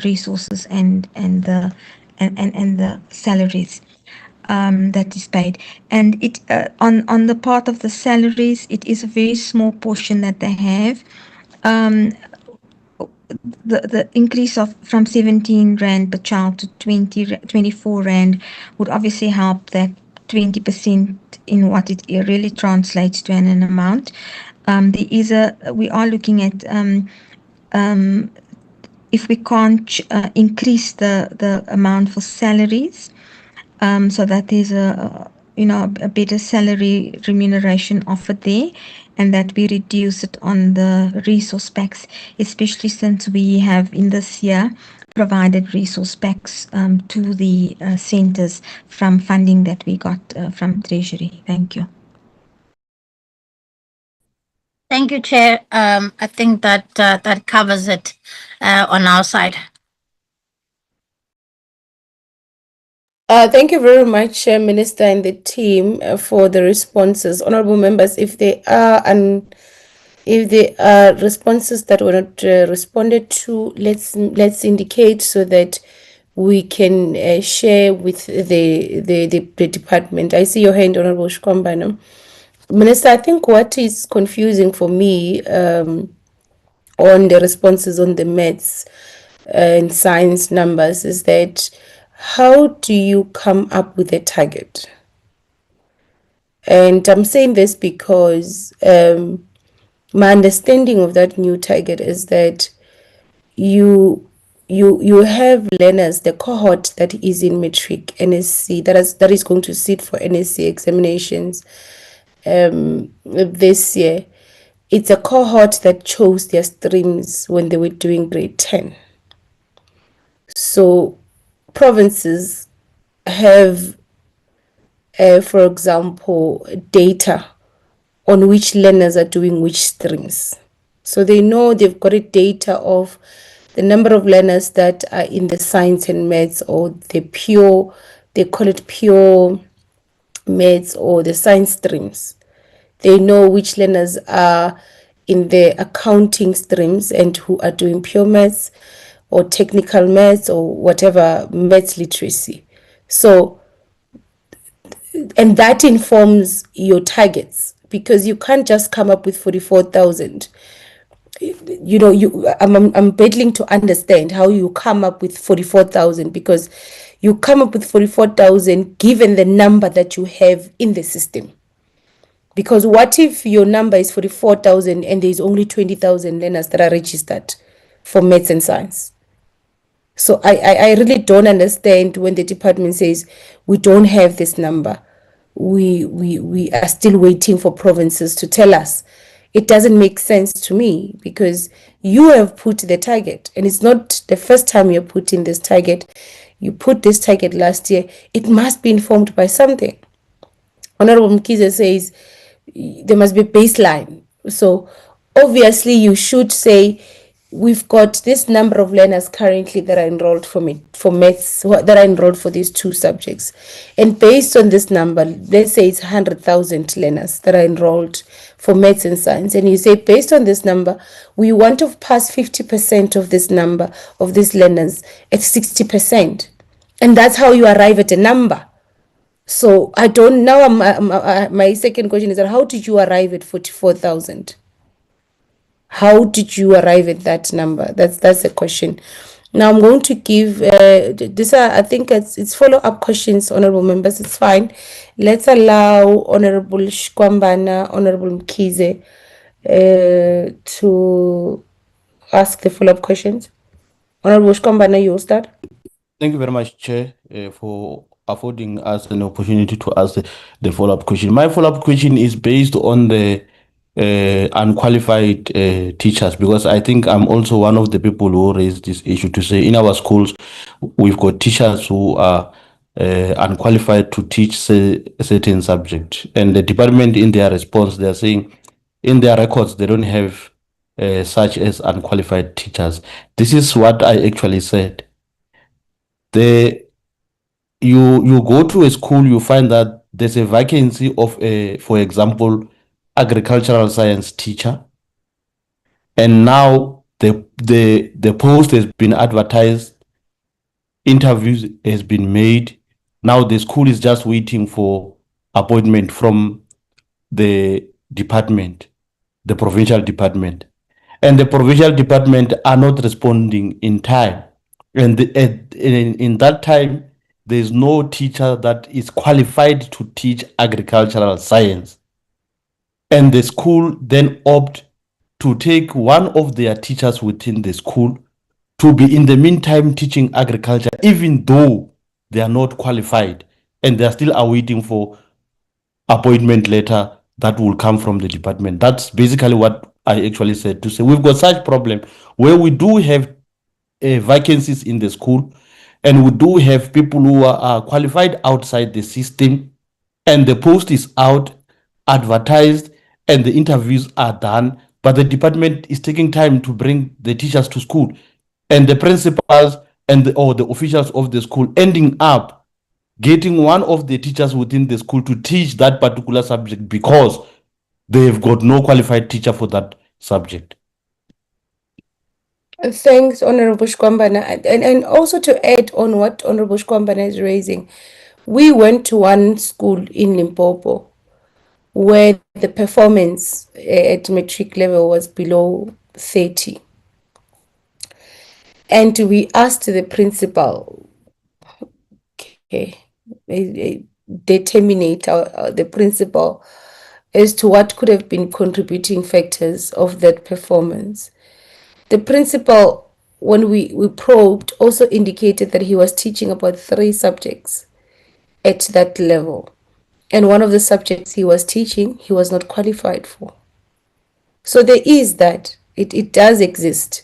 resources and the salaries that is paid. And it on the part of the salaries, it is a very small portion that they have. The increase of from 17 rand per child to 24 rand would obviously help that 20% in what it really translates to an amount. We are looking at if we can't increase the amount for salaries, so that there's a better salary remuneration offered there, and that we reduce it on the resource packs, especially since we have in this year provided resource packs to the centers from funding that we got from Treasury. Thank you. Thank you, Chair. I think that covers it on our side. Thank you very much, Minister and the team, for the responses. Honorable members, if there are responses that were not responded to, let's indicate so that we can share with the department. I see your hand, Honorable Shkwambana. Minister, I think what is confusing for me on the responses on the maths and science numbers is that how do you come up with a target? And I'm saying this because my understanding of that new target is that you have learners, the cohort that is in matric NSC that is going to sit for NSC examinations this year. It's a cohort that chose their streams when they were doing grade 10. So provinces have, for example, data on which learners are doing which streams. So they know they've got a data of the number of learners that are in the science and maths, or they call it pure maths or the science streams. They know which learners are in the accounting streams and who are doing pure maths or technical maths or whatever maths literacy. So, and that informs your targets, because you can't just come up with 44,000. I'm battling to understand how you come up with 44,000, because you come up with 44,000 given the number that you have in the system. Because what if your number is 44,000 and there's only 20,000 learners that are registered for maths and science? So I really don't understand when the department says we don't have this number. We are still waiting for provinces to tell us. It doesn't make sense to me, because you have put the target, and it's not the first time you're putting this target. You put this target last year. It must be informed by something. Honorable Mkize says there must be a baseline. So obviously you should say we've got this number of learners currently that are enrolled for maths, that are enrolled for these two subjects. And based on this number, let's say it's 100,000 learners that are enrolled for maths and science. And you say, based on this number, we want to pass 50% of this number of these learners at 60%. And that's how you arrive at a number. So I don't know. My second question is that how did you arrive at 44,000? How did you arrive at that number? That's a question. Now I'm going to give this. I think it's follow-up questions, honorable members. It's fine. Let's allow Honorable Shkwambana, Honorable Mkize to ask the follow-up questions. Honorable Shkwambana, you'll start. Thank you very much, Chair, for affording us an opportunity to ask the follow-up question. My follow-up question is based on the unqualified teachers, because I think I'm also one of the people who raised this issue to say in our schools we've got teachers who are unqualified to teach a certain subject. And the department, in their response, they are saying in their records they don't have such as unqualified teachers. This is what I actually said. You go to a school, you find that there's a vacancy of a, for example, agricultural science teacher, and now the post has been advertised, interviews has been made. Now the school is just waiting for appointment from the department, the provincial department, and the provincial department are not responding in time. And in that time, there is no teacher that is qualified to teach agricultural science. And the school then opt to take one of their teachers within the school to be in the meantime teaching agriculture, even though they are not qualified and they are still awaiting for appointment letter that will come from the department. That's basically what I actually said, to say we've got such problem where we do have vacancies in the school, and we do have people who are qualified outside the system, and the post is out, advertised, and the interviews are done, but the department is taking time to bring the teachers to school, and the principals and or the officials of the school ending up getting one of the teachers within the school to teach that particular subject because they've got no qualified teacher for that subject. Thanks, Honorable Shkwambana. And also to add on what Honorable Shkwambana is raising, we went to one school in Limpopo where the performance at matric level was below 30. And we asked the principal, determinate the principal as to what could have been contributing factors of that performance. The principal, when we probed, also indicated that he was teaching about 3 subjects at that level. And one of the subjects he was teaching, he was not qualified for. So there is that. It does exist.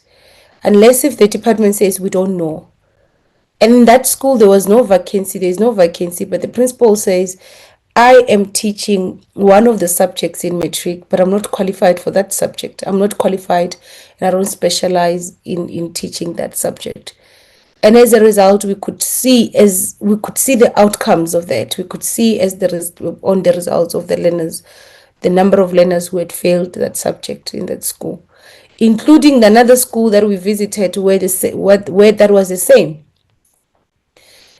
Unless if the department says we don't know. And in that school, there was no vacancy. There's no vacancy. But the principal says, I am teaching one of the subjects in matric, but I'm not qualified for that subject. I'm not qualified and I don't specialize in teaching that subject. And as a result, we could see the outcomes of that. We could see on the results of the learners, the number of learners who had failed that subject in that school, including another school that we visited where that was the same.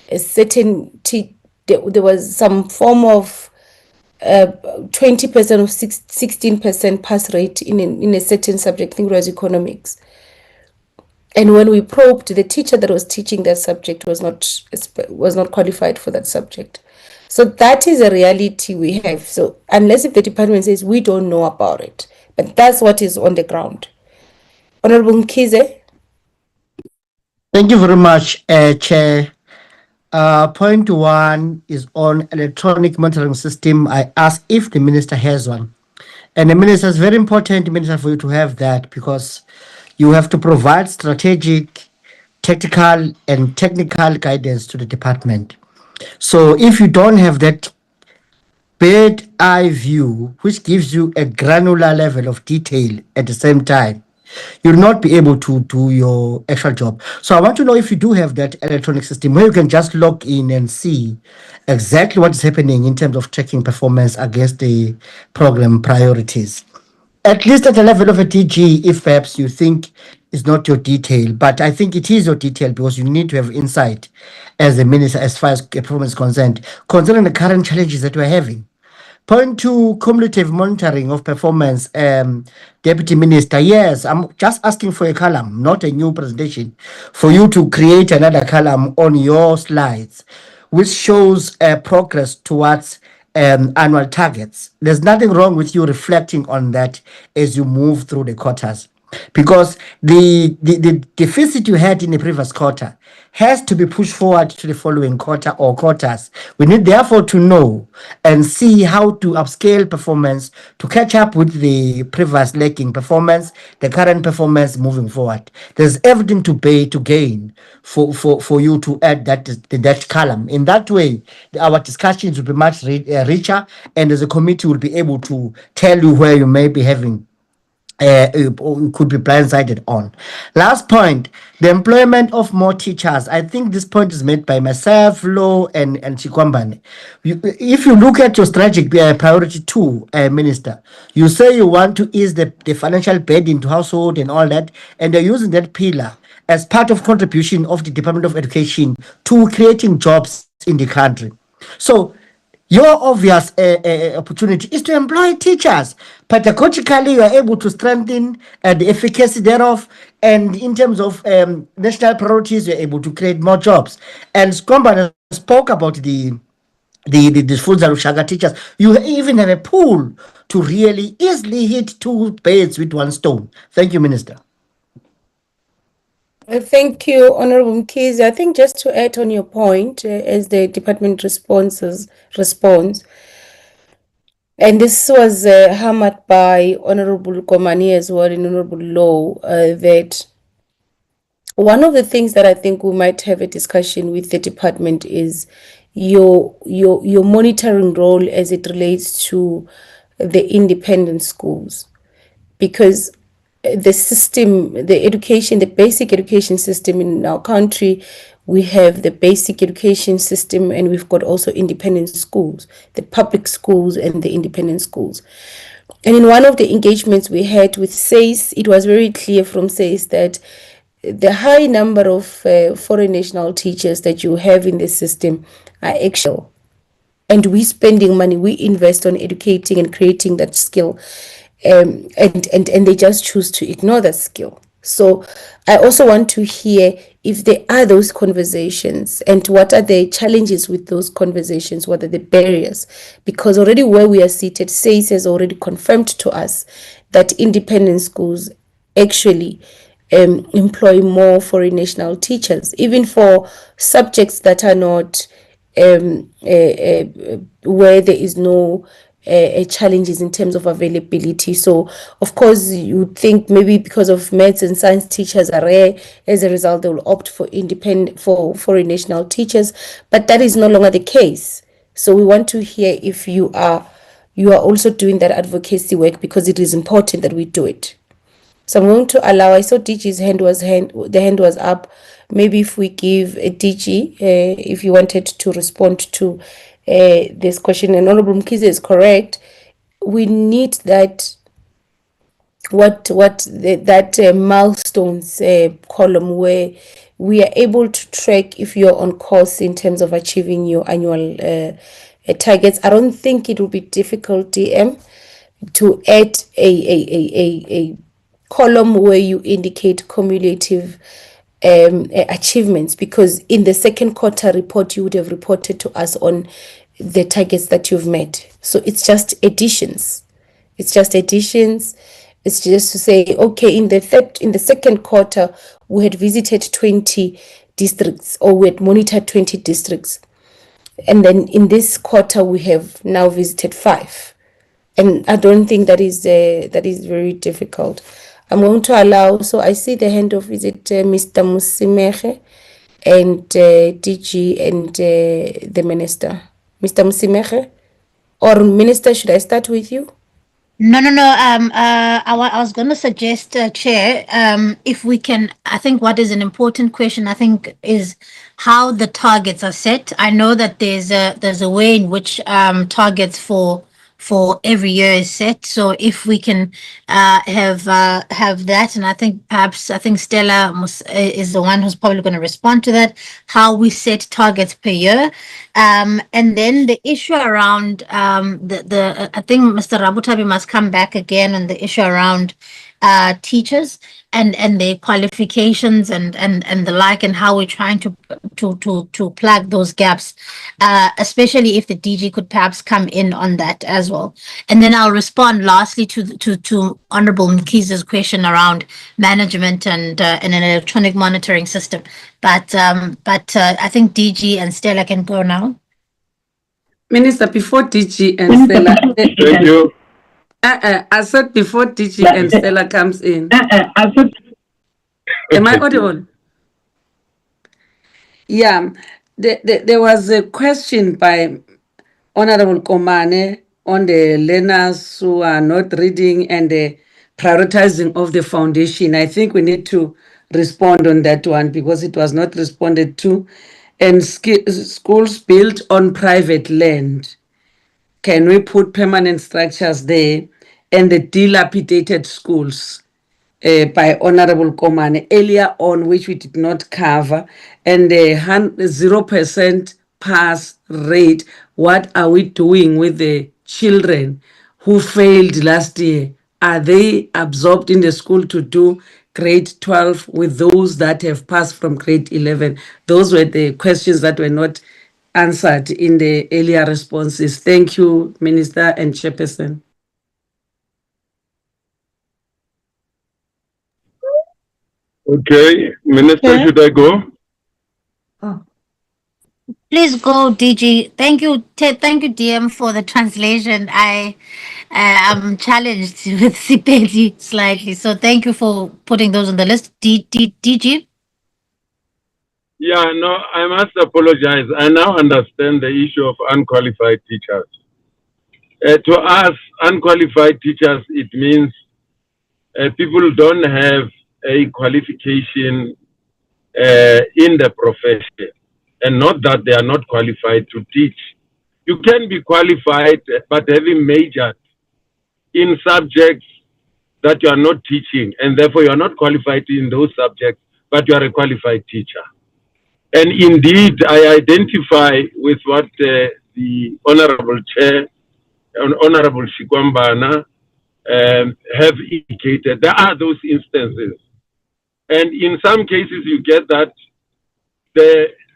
A certain there was some form of 20% or 16% pass rate in a certain subject. I think it was economics. And when we probed, the teacher that was teaching that subject was not qualified for that subject. So that is a reality we have. So unless if the department says we don't know about it, but that's what is on the ground. Honorable Mkhize. Thank you very much, Chair. Point 1 is on electronic monitoring system. I asked if the minister has one. And the minister is very important, minister, for you to have that, because you have to provide strategic, tactical, and technical guidance to the department. So if you don't have that bird eye view, which gives you a granular level of detail at the same time, you'll not be able to do your actual job. So I want to know if you do have that electronic system where you can just log in and see exactly what's happening in terms of tracking performance against the program priorities. At least at the level of a DG, if perhaps you think it's not your detail, but I think it is your detail because you need to have insight as a minister as far as performance is concerned, considering the current challenges that we're having. Point 2, cumulative monitoring of performance. Deputy Minister, yes, I'm just asking for a column, not a new presentation, for you to create another column on your slides, which shows progress towards annual targets. There's nothing wrong with you reflecting on that as you move through the quarters. because the deficit you had in the previous quarter has to be pushed forward to the following quarter or quarters. We need therefore to know and see how to upscale performance to catch up with the previous lacking performance, the current performance moving forward. There's everything to pay to gain for you to add that column. In that way, our discussions will be much richer, and as a committee will be able to tell you where you may be having could be blindsided on. Last point, the employment of more teachers. I think this point is made by myself, Lo, and Chikwambane. If you look at your strategic priority 2, Minister, you say you want to ease the financial burden to household and all that, and you're using that pillar as part of contribution of the Department of Education to creating jobs in the country. So your obvious opportunity is to employ teachers. Pedagogically, you are able to strengthen the efficacy thereof. And in terms of national priorities, you're able to create more jobs. And Skomban spoke about the schools of Shaka teachers. You even have a pool to really easily hit 2 birds with 1 stone. Thank you, Minister. Thank you, Honorable Mkhize. I think just to add on your point, as the department responds, and this was hammered by Honorable Komani as well in Honorable Law, that one of the things that I think we might have a discussion with the department is your monitoring role as it relates to the independent schools, because the system, the education, the basic education system in our country, we have the basic education system, and we've got also independent schools, the public schools and the independent schools. And in one of the engagements we had with SACE, it was very clear from SACE that the high number of foreign national teachers that you have in the system are actual. And we spending money, we invest on educating and creating that skill. And they just choose to ignore that skill. So I also want to hear if there are those conversations and what are the challenges with those conversations, what are the barriers? Because already where we are seated, SACE has already confirmed to us that independent schools actually employ more foreign national teachers, even for subjects that are not where there is no challenges in terms of availability. So of course you think maybe because of maths and science teachers are rare, as a result they will opt for foreign national teachers, but that is no longer the case. So we want to hear if you are also doing that advocacy work, because it is important that we do it. So I'm going to allow, I saw DG's the hand was up. Maybe if we give a DG, if you wanted to respond to this question, and Honorable Mkhize is correct, we need that milestones column where we are able to track if you're on course in terms of achieving your annual targets. I don't think it will be difficult, DM, to add a column where you indicate cumulative achievements, because in the second quarter report you would have reported to us on the targets that you've met. So it's just additions. It's just to say, okay, in the second quarter we had visited 20 districts, or we had monitored 20 districts, and then in this quarter we have now visited 5. And I don't think that is very difficult. I'm going to allow, so I see the hand of, is it Mr. Musimehe and DG and the Minister. Mr. Musimehe? Or Minister, should I start with you? No. I was going to suggest, Chair, if we can, I think what is an important question, I think, is how the targets are set. I know that there's a way in which targets for every year is set. So if we can have that, and I think Stella is the one who's probably going to respond to that, how we set targets per year. And then the issue around I think Mr. Rabutabi must come back again on the issue around teachers and their qualifications and the like, and how we're trying to plug those gaps, especially if the DG could perhaps come in on that as well. And then I'll respond lastly to Honorable Mkiza's question around management and an electronic monitoring system. But I think DG and Stella can go now. Minister, before DG and Stella. Thank you. I said before DG and Stella comes in. Am I audible? Yeah, there was a question by Honorable Komane on the learners who are not reading and the prioritizing of the foundation. I think we need to respond on that one because it was not responded to. And schools built on private land, can we put permanent structures there? And the dilapidated schools by Honorable Komane earlier on, which we did not cover, and the 0% pass rate. What are we doing with the children who failed last year? Are they absorbed in the school to do grade 12 with those that have passed from grade 11? Those were the questions that were not answered in the earlier responses. Thank you, Minister and Chairperson. Okay, Minister, should I go? Please go, DG. Thank you, thank you, DM, for the translation. I am challenged with Sipedi slightly, so thank you for putting those on the list. DG. Yeah, no, I must apologize. I now understand the issue of unqualified teachers. To us, unqualified teachers, it means people don't have a qualification in the profession, and not that they are not qualified to teach. You can be qualified, but having majored in subjects that you are not teaching, and therefore you are not qualified in those subjects, but you are a qualified teacher. And indeed, I identify with what the Honorable Chair and Honorable Shikwambana have indicated. There are those instances. And in some cases, you get that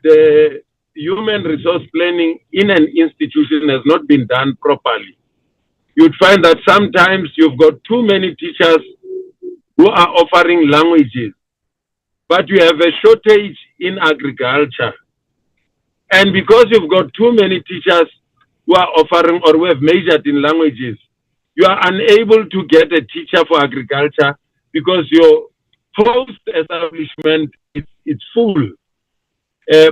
the human resource planning in an institution has not been done properly. You'd find that sometimes you've got too many teachers who are offering languages, but you have a shortage in agriculture. And because you've got too many teachers who are offering or who have majored in languages, you are unable to get a teacher for agriculture because your post-establishment is full.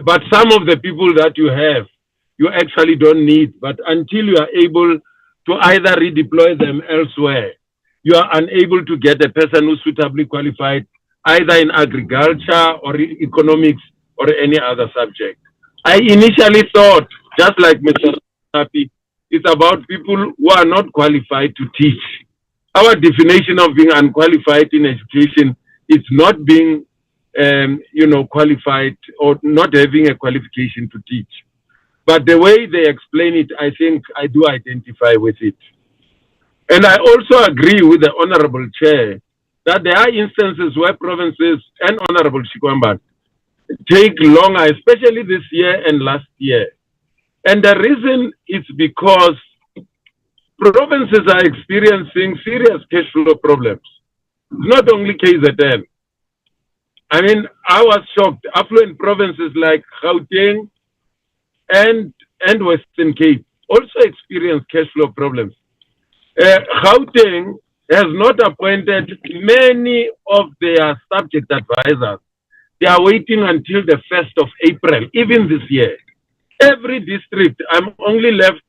But some of the people that you have, you actually don't need. But until you are able to either redeploy them elsewhere, you are unable to get a person who's suitably qualified either in agriculture or in economics or any other subject. I initially thought, just like Mr. Happy, it's about people who are not qualified to teach. Our definition of being unqualified in education is not being, qualified or not having a qualification to teach. But the way they explain it, I think I do identify with it. And I also agree with the Honorable Chair that there are instances where provinces and Honorable Shikwamba take longer, especially this year and last year. And the reason is because provinces are experiencing serious cash flow problems. Not only KZN. I mean, I was shocked. Affluent provinces like Gauteng and Western Cape also experience cash flow problems. Gauteng has not appointed many of their subject advisors. They are waiting until the 1st of April, even this year. Every district, I'm only left,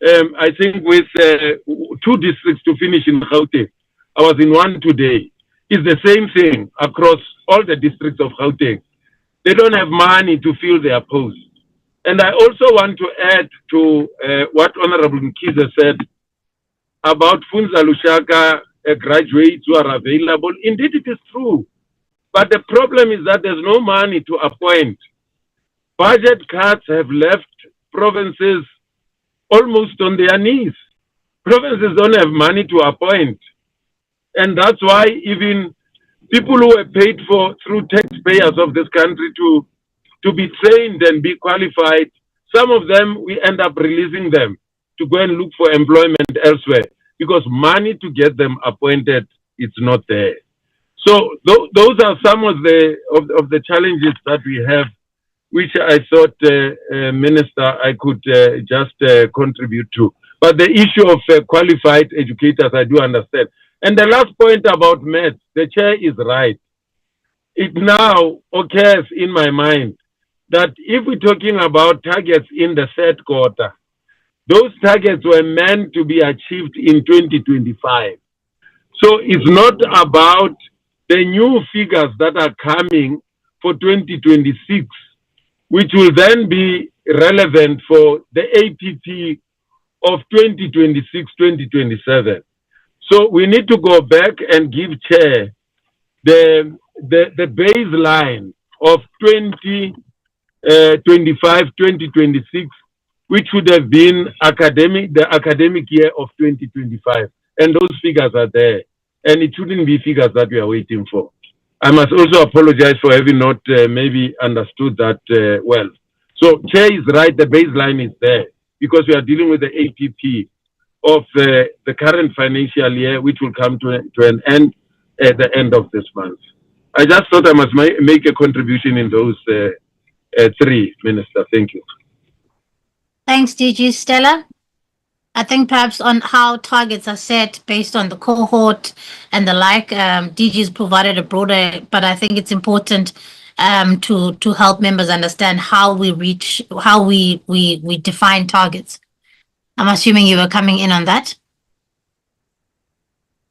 I think, with 2 districts to finish in Gauteng. I was in one today. It's the same thing across all the districts of Gauteng. They don't have money to fill their posts. And I also want to add to what Honorable Mkiza said about Funza Lushaka graduates who are available. Indeed, it is true. But the problem is that there's no money to appoint. Budget cuts have left provinces almost on their knees. Provinces don't have money to appoint. And that's why even people who were paid for through taxpayers of this country to be trained and be qualified, some of them we end up releasing them to go and look for employment elsewhere because money to get them appointed is not there. So those are some of the challenges that we have, which I thought, Minister, I could just contribute to. But the issue of qualified educators, I do understand. And the last point about maths, the chair is right. It now occurs in my mind that if we're talking about targets in the third quarter, those targets were meant to be achieved in 2025. So it's not about the new figures that are coming for 2026, which will then be relevant for the APP of 2026-2027. So we need to go back and give Chair the baseline of 2025-2026, which would have been the academic year of 2025. And those figures are there. And it shouldn't be figures that we are waiting for. I must also apologize for having not maybe understood that well. So Chair is right, the baseline is there because we are dealing with the APP of the current financial year, which will come to an end at the end of this month. I just thought I must make a contribution in those three, Minister. Thank you. Thanks, DG. Stella? I think perhaps on how targets are set based on the cohort and the like, DG has provided a broader, but I think it's important to help members understand how we define targets. I'm assuming you were coming in on that.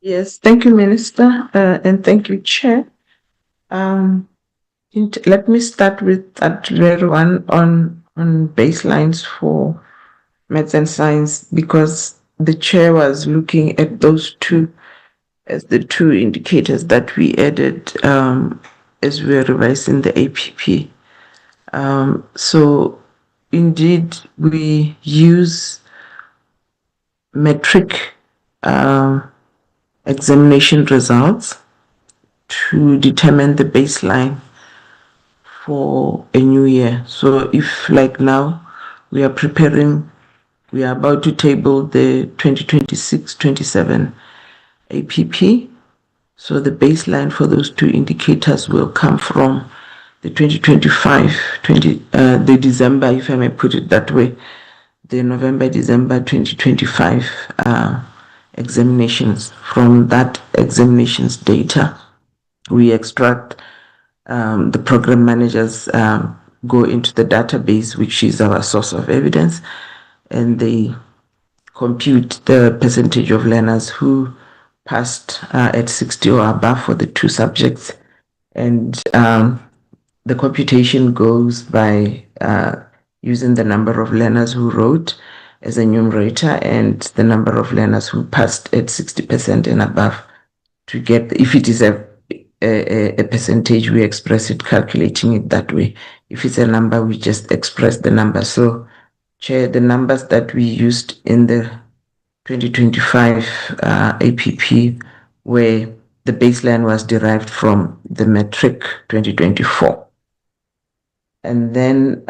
Yes, thank you, Minister, and thank you, Chair. Let me start with that very one on baselines for maths and science, because the Chair was looking at those two as the two indicators that we added as we are revising the APP. So indeed, we use metric examination results to determine the baseline for a new year. So if like now we are about to table the 2026-27 APP. So the baseline for those two indicators will come from the 2025, the December, if I may put it that way, the November-December 2025 examinations. From that examinations data, we extract the program managers go into the database, which is our source of evidence, and they compute the percentage of learners who passed at 60 or above for the two subjects. And the computation goes by using the number of learners who wrote as a numerator and the number of learners who passed at 60% and above to get, if it is a percentage, we express it calculating it that way. If it's a number, we just express the number. So, Chair, the numbers that we used in the 2025 APP where the baseline was derived from the metric 2024. And then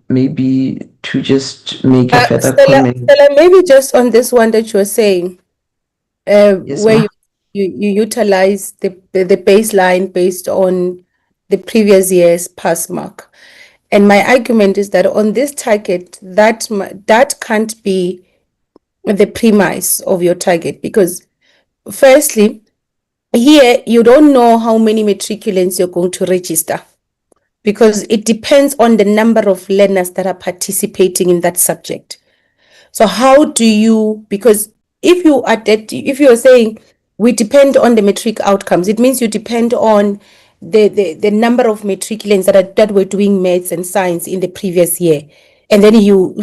maybe to just make a further comment. Stella, maybe just on this one that you were saying, Yes, where you utilize the baseline based on the previous year's pass mark. And my argument is that on this target, that can't be the premise of your target, because firstly, here you don't know how many matriculants you're going to register, because it depends on the number of learners that are participating in that subject. So how do you, because if you're saying we depend on the matric outcomes, it means you depend on the number of matriculants that were doing maths and science in the previous year. And then you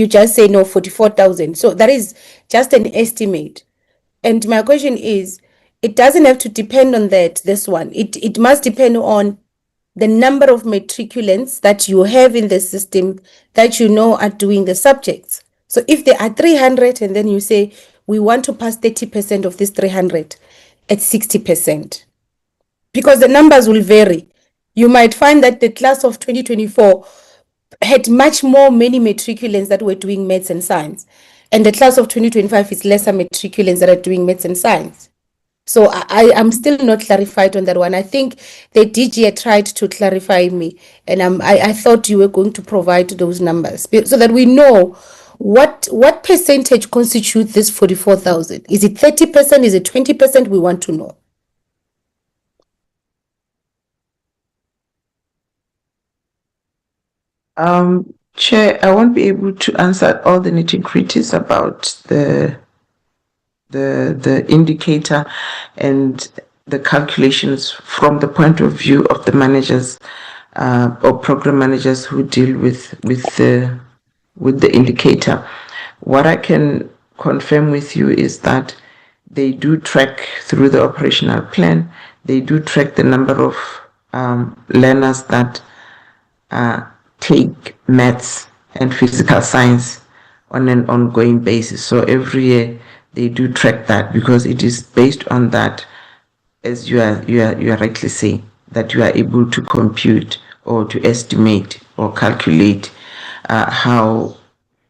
just say no, 44,000. So that is just an estimate. And my question is, it doesn't have to depend on this one. It must depend on the number of matriculants that you have in the system that you know are doing the subjects. So if there are 300 and then you say, we want to pass 30% of this 300, at 60%. Because the numbers will vary. You might find that the class of 2024 had much more many matriculants that were doing maths and science. And the class of 2025 is lesser matriculants that are doing maths and science. So I'm still not clarified on that one. I think the DG had tried to clarify me, and I thought you were going to provide those numbers so that we know what percentage constitutes this 44,000. Is it 30%? Is it 20%? We want to know. Chair, I won't be able to answer all the nitty-gritties about the indicator and the calculations from the point of view of the managers or program managers who deal with the indicator. What I can confirm with you is that they do track through the operational plan. They do track the number of learners that take maths and physical science on an ongoing basis. So every year they do track that, because it is based on that, as you are rightly saying, that you are able to compute or to estimate or calculate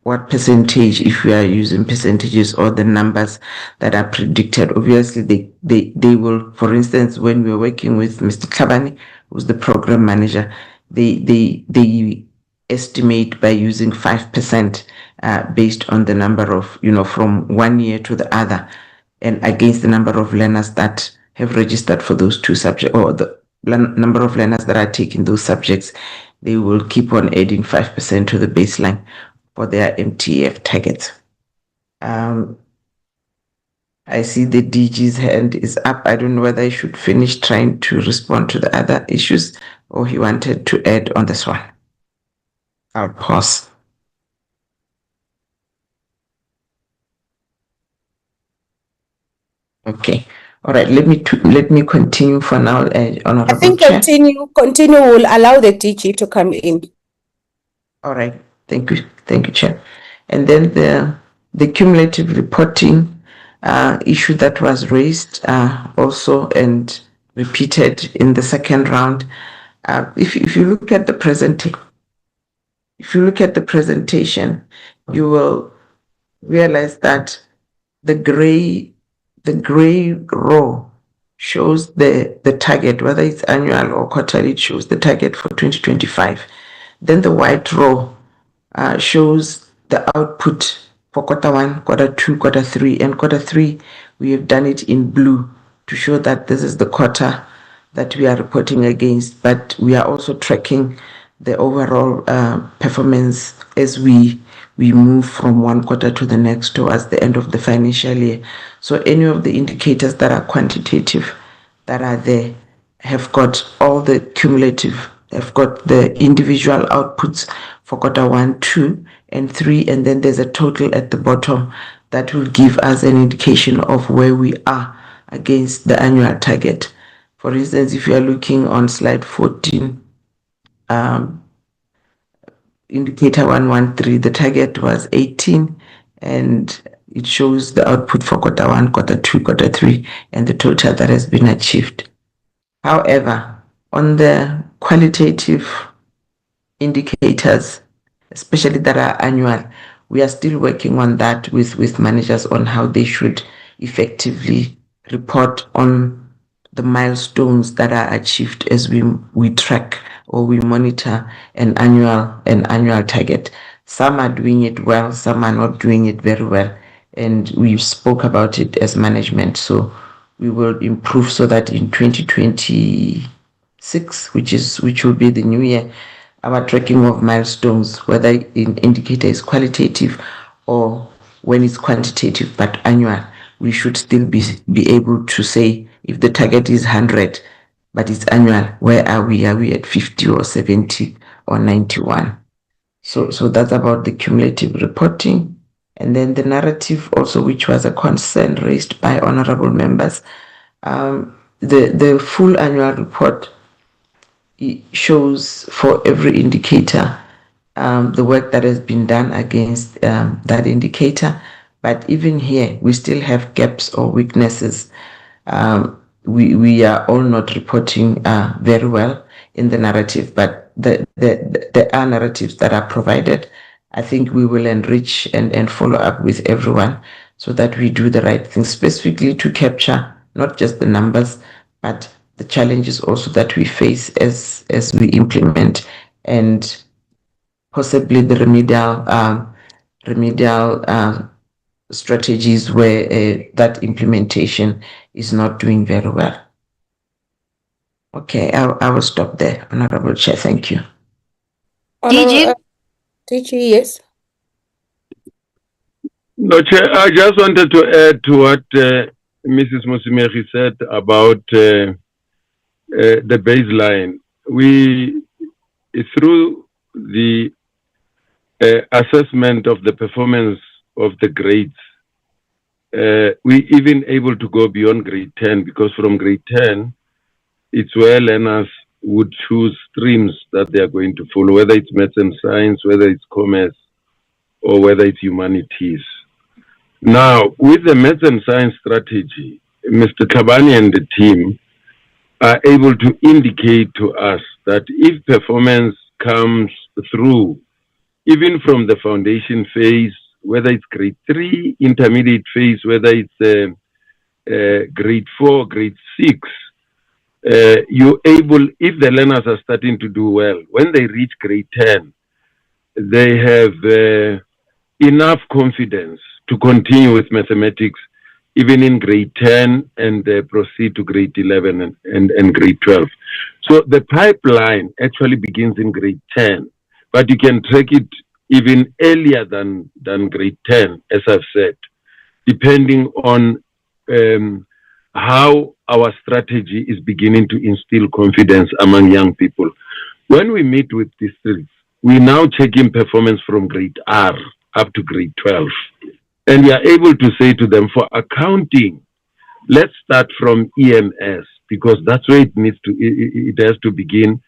what percentage, if we are using percentages or the numbers that are predicted. Obviously they will, for instance, when we were working with Mr. Kabani, who's the program manager, they estimate by using 5% based on the number of, from one year to the other, and against the number of learners that have registered for those two subjects, or the number of learners that are taking those subjects. They will keep on adding 5% to the baseline for their MTF targets. I see the DG's hand is up. I don't know whether I should finish trying to respond to the other issues, or he wanted to add on this one. I'll pause. Okay. All right. Let me continue for now, Honorable I think Chair. continue will allow the DG to come in. All right. Thank you, Chair. And then the cumulative reporting issue that was raised also and repeated in the second round. If you look at the presentation, you will realize that the gray row shows the target, whether it's annual or quarterly. It shows the target for 2025. Then the white row shows the output for quarter one, quarter two, quarter three. And quarter three, we have done it in blue to show that this is the quarter that we are reporting against, but we are also tracking the overall performance as we move from one quarter to the next towards the end of the financial year. So any of the indicators that are quantitative that are there have got all the cumulative, have got the individual outputs for quarter 1, 2, and 3, and then there's a total at the bottom that will give us an indication of where we are against the annual target. For instance, if you are looking on slide 14, indicator 113, the target was 18, and it shows the output for quarter 1, quarter 2, quarter 3, and the total that has been achieved. However, on the qualitative indicators, especially that are annual, we are still working on that with managers on how they should effectively report on the milestones that are achieved as we track or we monitor an annual target. Some are doing it well, some are not doing it very well, and we spoke about it as management. So we will improve so that in 2026, which will be the new year, our tracking of milestones, whether an indicator is qualitative or when it's quantitative but annual, we should still be able to say if the target is 100 but it's annual, where are we? Are we at 50 or 70 or 91? So that's about the cumulative reporting. And then the narrative also, which was a concern raised by honorable members. The full annual report shows for every indicator the work that has been done against that indicator. But even here, we still have gaps or weaknesses we are all not reporting very well in the narrative, but there are narratives that are provided. I think we will enrich and follow up with everyone so that we do the right thing, specifically to capture not just the numbers, but the challenges also that we face as we implement, and possibly the remedial strategies where that implementation is not doing very well. Okay, I will stop there, Honorable Chair. Thank you. DG? DG, yes. No, Chair, I just wanted to add to what Mrs. Mosimeri said about the baseline. We, through the assessment of the performance of the grades, we even able to go beyond grade 10, because from grade 10, it's where learners would choose streams that they are going to follow, whether it's maths and science, whether it's commerce, or whether it's humanities. Now, with the maths and science strategy, Mr. Tabani and the team are able to indicate to us that if performance comes through, even from the foundation phase, whether it's grade 3, intermediate phase, whether it's grade 4, grade 6, you're able, if the learners are starting to do well, when they reach grade 10, they have enough confidence to continue with mathematics, even in grade 10, and proceed to grade 11 and grade 12. So the pipeline actually begins in grade 10, but you can track it even earlier than grade 10, as I've said, depending on how our strategy is beginning to instill confidence among young people. When we meet with districts, we now check in performance from grade R up to grade 12. And we are able to say to them, for accounting, let's start from EMS, because that's where it needs to, it has to begin.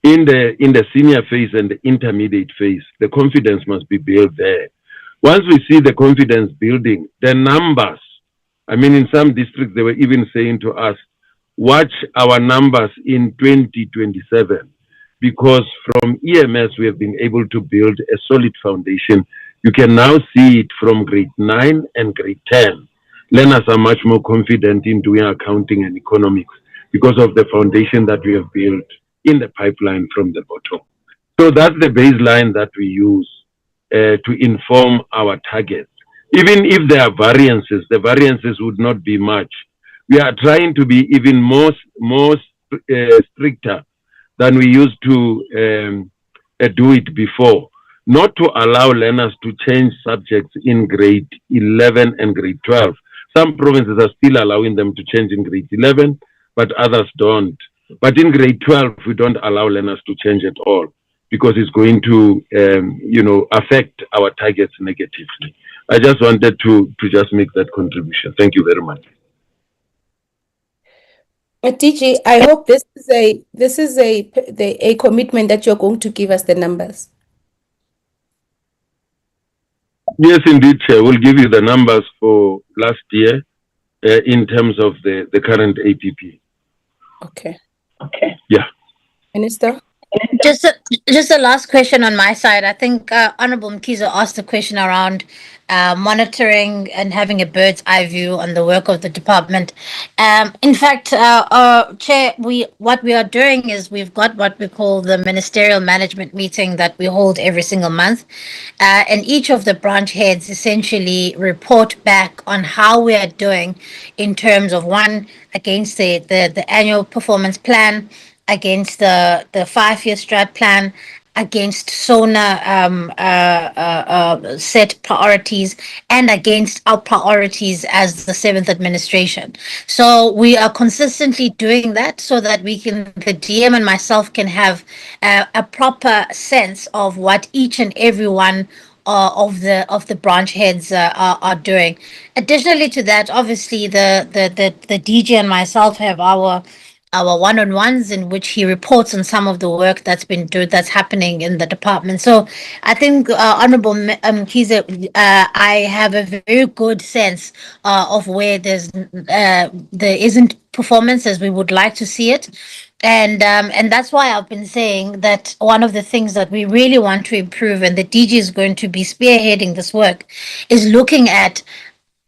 In the senior phase and the intermediate phase, the confidence must be built there. Once we see the confidence building, the numbers, I mean, in some districts, they were even saying to us, watch our numbers in 2027, because from EMS, we have been able to build a solid foundation. You can now see it from grade 9 and grade 10. Learners are much more confident in doing accounting and economics because of the foundation that we have built in the pipeline from the bottom. So that's the baseline that we use to inform our targets. Even if there are variances, the variances would not be much. We are trying to be even more stricter than we used to do it before, not to allow learners to change subjects in grade 11 and grade 12. Some provinces are still allowing them to change in grade 11, but others don't. But in grade 12, we don't allow learners to change at all, because it's going to, affect our targets negatively. I just wanted to just make that contribution. Thank you very much. DG, I hope this is a commitment that you're going to give us the numbers. Yes, indeed, Chair. We'll give you the numbers for last year in terms of the current APP. Okay. Yeah. Minister? Just a last question on my side. I think Honorable Mkizo asked a question around monitoring and having a bird's eye view on the work of the department. In fact, Chair, what we are doing is we've got what we call the ministerial management meeting that we hold every single month. And each of the branch heads essentially report back on how we are doing in terms of, one, against the annual performance plan, against the 5-year strat plan, against SONA set priorities, and against our priorities as the 7th administration. So we are consistently doing that so that we can, the DM and myself can have a proper sense of what each and every one of the branch heads are doing. Additionally to that, obviously the DG and myself have our our one-on-ones in which he reports on some of the work that's happening in the department. So I think, Honorable Kize, I have a very good sense of where there isn't performance as we would like to see it. And that's why I've been saying that one of the things that we really want to improve, and the DG is going to be spearheading this work, is looking at,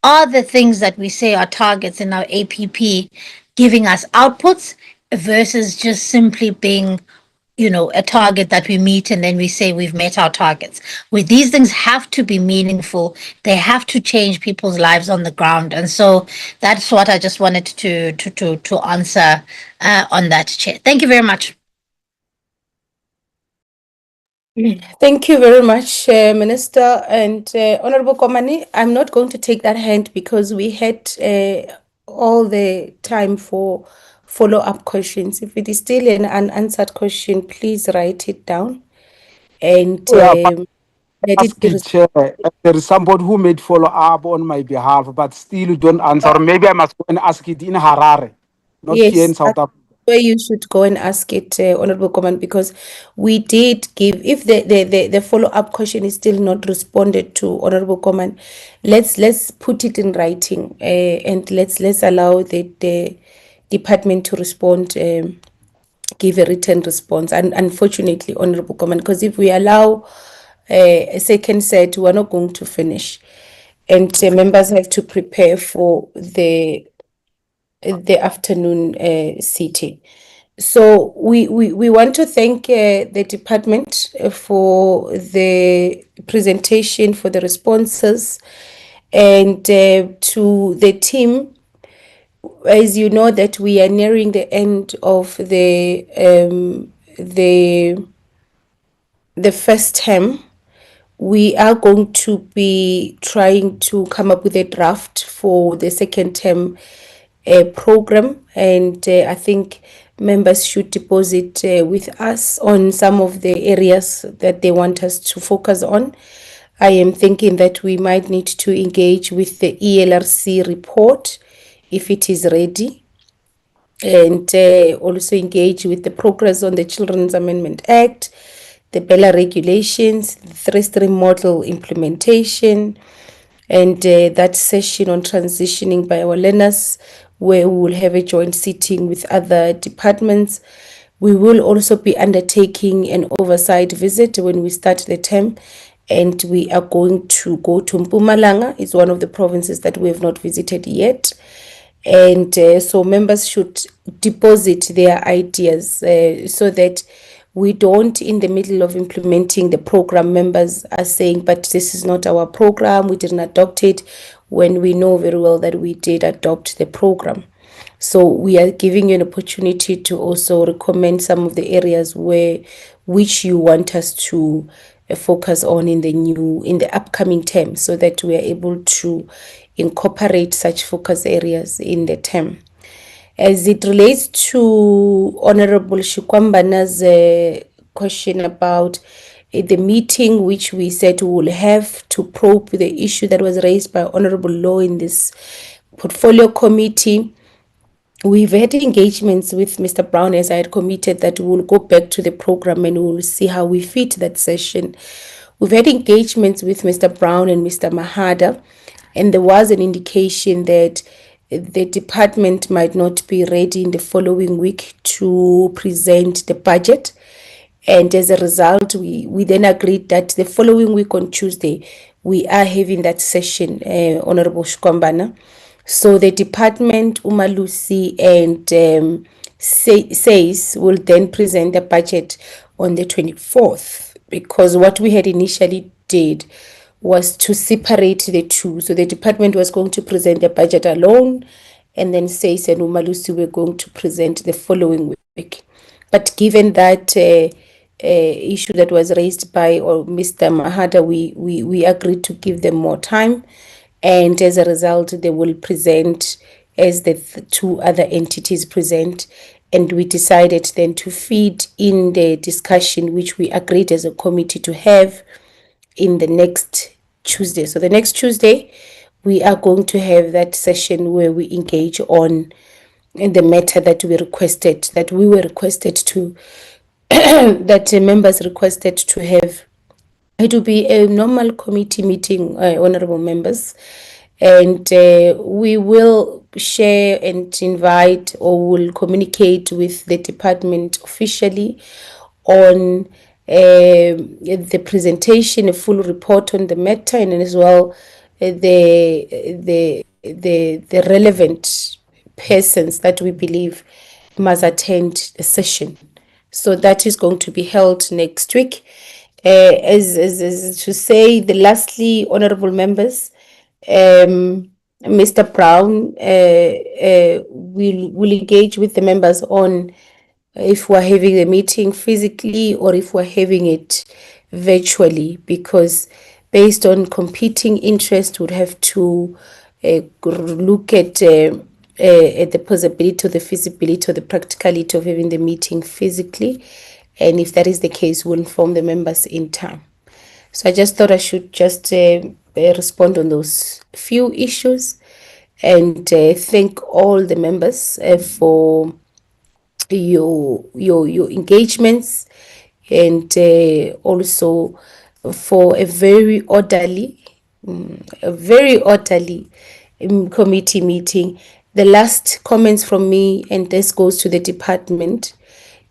are the things that we say are targets in our APP giving us outputs versus just simply being, a target that we meet and then we say we've met our targets. Where these things have to be meaningful, they have to change people's lives on the ground. And so that's what I just wanted to answer on that, Chair. Thank you very much. Thank you very much, Minister. And Honorable Komani, I'm not going to take that hand because we had all the time for follow-up questions. If it is still an unanswered question, please write it down and let it be Ask it, Chair. There is somebody who made follow-up on my behalf, but still don't answer. Or maybe I must go and ask it in Harare, not here in Yes, South Africa. where you should go and ask it, Honorable Command, because we did give, if the follow-up question is still not responded to, Honorable Command, let's put it in writing, and let's allow the department to respond, give a written response. And unfortunately, Honorable Command, because if we allow a second set, we're not going to finish, and members have to prepare for the afternoon sitting. So we want to thank the department for the presentation, for the responses, and to the team. As you know that we are nearing the end of the first term, we are going to be trying to come up with a draft for the second term program, and I think members should deposit with us on some of the areas that they want us to focus on. I am thinking that we might need to engage with the ELRC report if it is ready, and also engage with the progress on the Children's Amendment Act, the Bella regulations, the three-stream model implementation, and that session on transitioning by our learners, where we will have a joint sitting with other departments. We will also be undertaking an oversight visit when we start the term, and we are going to go to Mpumalanga. It's one of the provinces that we have not visited yet. And so members should deposit their ideas so that we don't, in the middle of implementing the program, members are saying, but this is not our program, we didn't adopt it, when we know very well that we did adopt the program. So we are giving you an opportunity to also recommend some of the areas which you want us to focus on in the upcoming term, so that we are able to incorporate such focus areas in the term. As it relates to Honorable Shikwambana's question about the meeting which we said we will have to probe the issue that was raised by Honorable Law in this portfolio committee, we've had engagements with Mr. Brown, as I had committed that we will go back to the program and we will see how we fit that session. We've had engagements with Mr. Brown and Mr. Mahada, and there was an indication that the department might not be ready in the following week to present the budget. And as a result, we then agreed that the following week on Tuesday, we are having that session, Honorable Shkwambana. So the department, Umalusi and says will then present the budget on the 24th, because what we had initially did was to separate the two. So the department was going to present the budget alone, and then says and Umalusi were going to present the following week. But given that issue that was raised by Mr. Mahada, we agreed to give them more time, and as a result, they will present as the two other entities present. And we decided then to feed in the discussion which we agreed as a committee to have in the next Tuesday. So the next Tuesday, we are going to have that session where we engage on the matter that we were requested to, that members requested to have. It will be a normal committee meeting, honorable members, and we will share and invite or will communicate with the department officially on the presentation, a full report on the matter, and as well the relevant persons that we believe must attend the session. So that is going to be held next week. As to say, the lastly, honorable members, Mr. Brown will engage with the members on if we're having a meeting physically or if we're having it virtually, because based on competing interest, would have to look at the possibility or the feasibility or the practicality of having the meeting physically. And if that is the case, we'll inform the members in time. So I just thought I should just respond on those few issues and thank all the members for your engagements and also for a very orderly committee meeting. The last comments from me, and this goes to the department,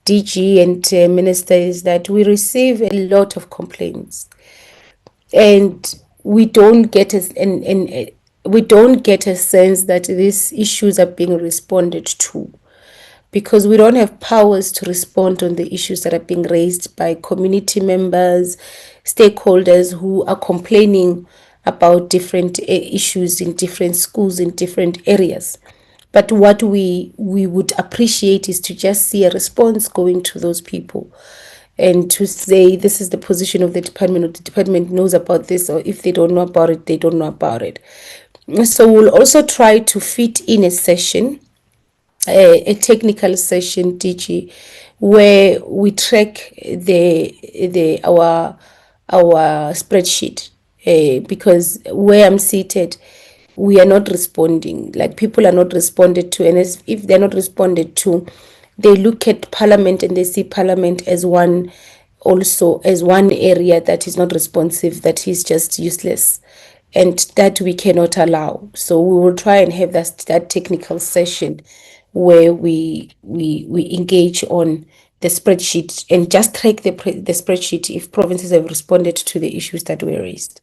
DG and Minister, is that we receive a lot of complaints, and we don't get we don't get a sense that these issues are being responded to, because we don't have powers to respond on the issues that are being raised by community members, stakeholders who are complaining about different issues in different schools in different areas. But what we would appreciate is to just see a response going to those people and to say this is the position of the department, or the department knows about this, or if they don't know about it, they don't know about it. So we'll also try to fit in a session, a technical session, DG, where we track our spreadsheet, because where I'm seated, we are not responding. Like, people are not responded to, and if they're not responded to, they look at Parliament and they see Parliament as one area that is not responsive, that is just useless, and that we cannot allow. So we will try and have that technical session where we engage on the spreadsheet and just track the spreadsheet if provinces have responded to the issues that were raised.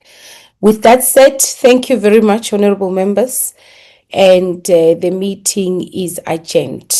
With that said, thank you very much, honorable members, and the meeting is adjourned.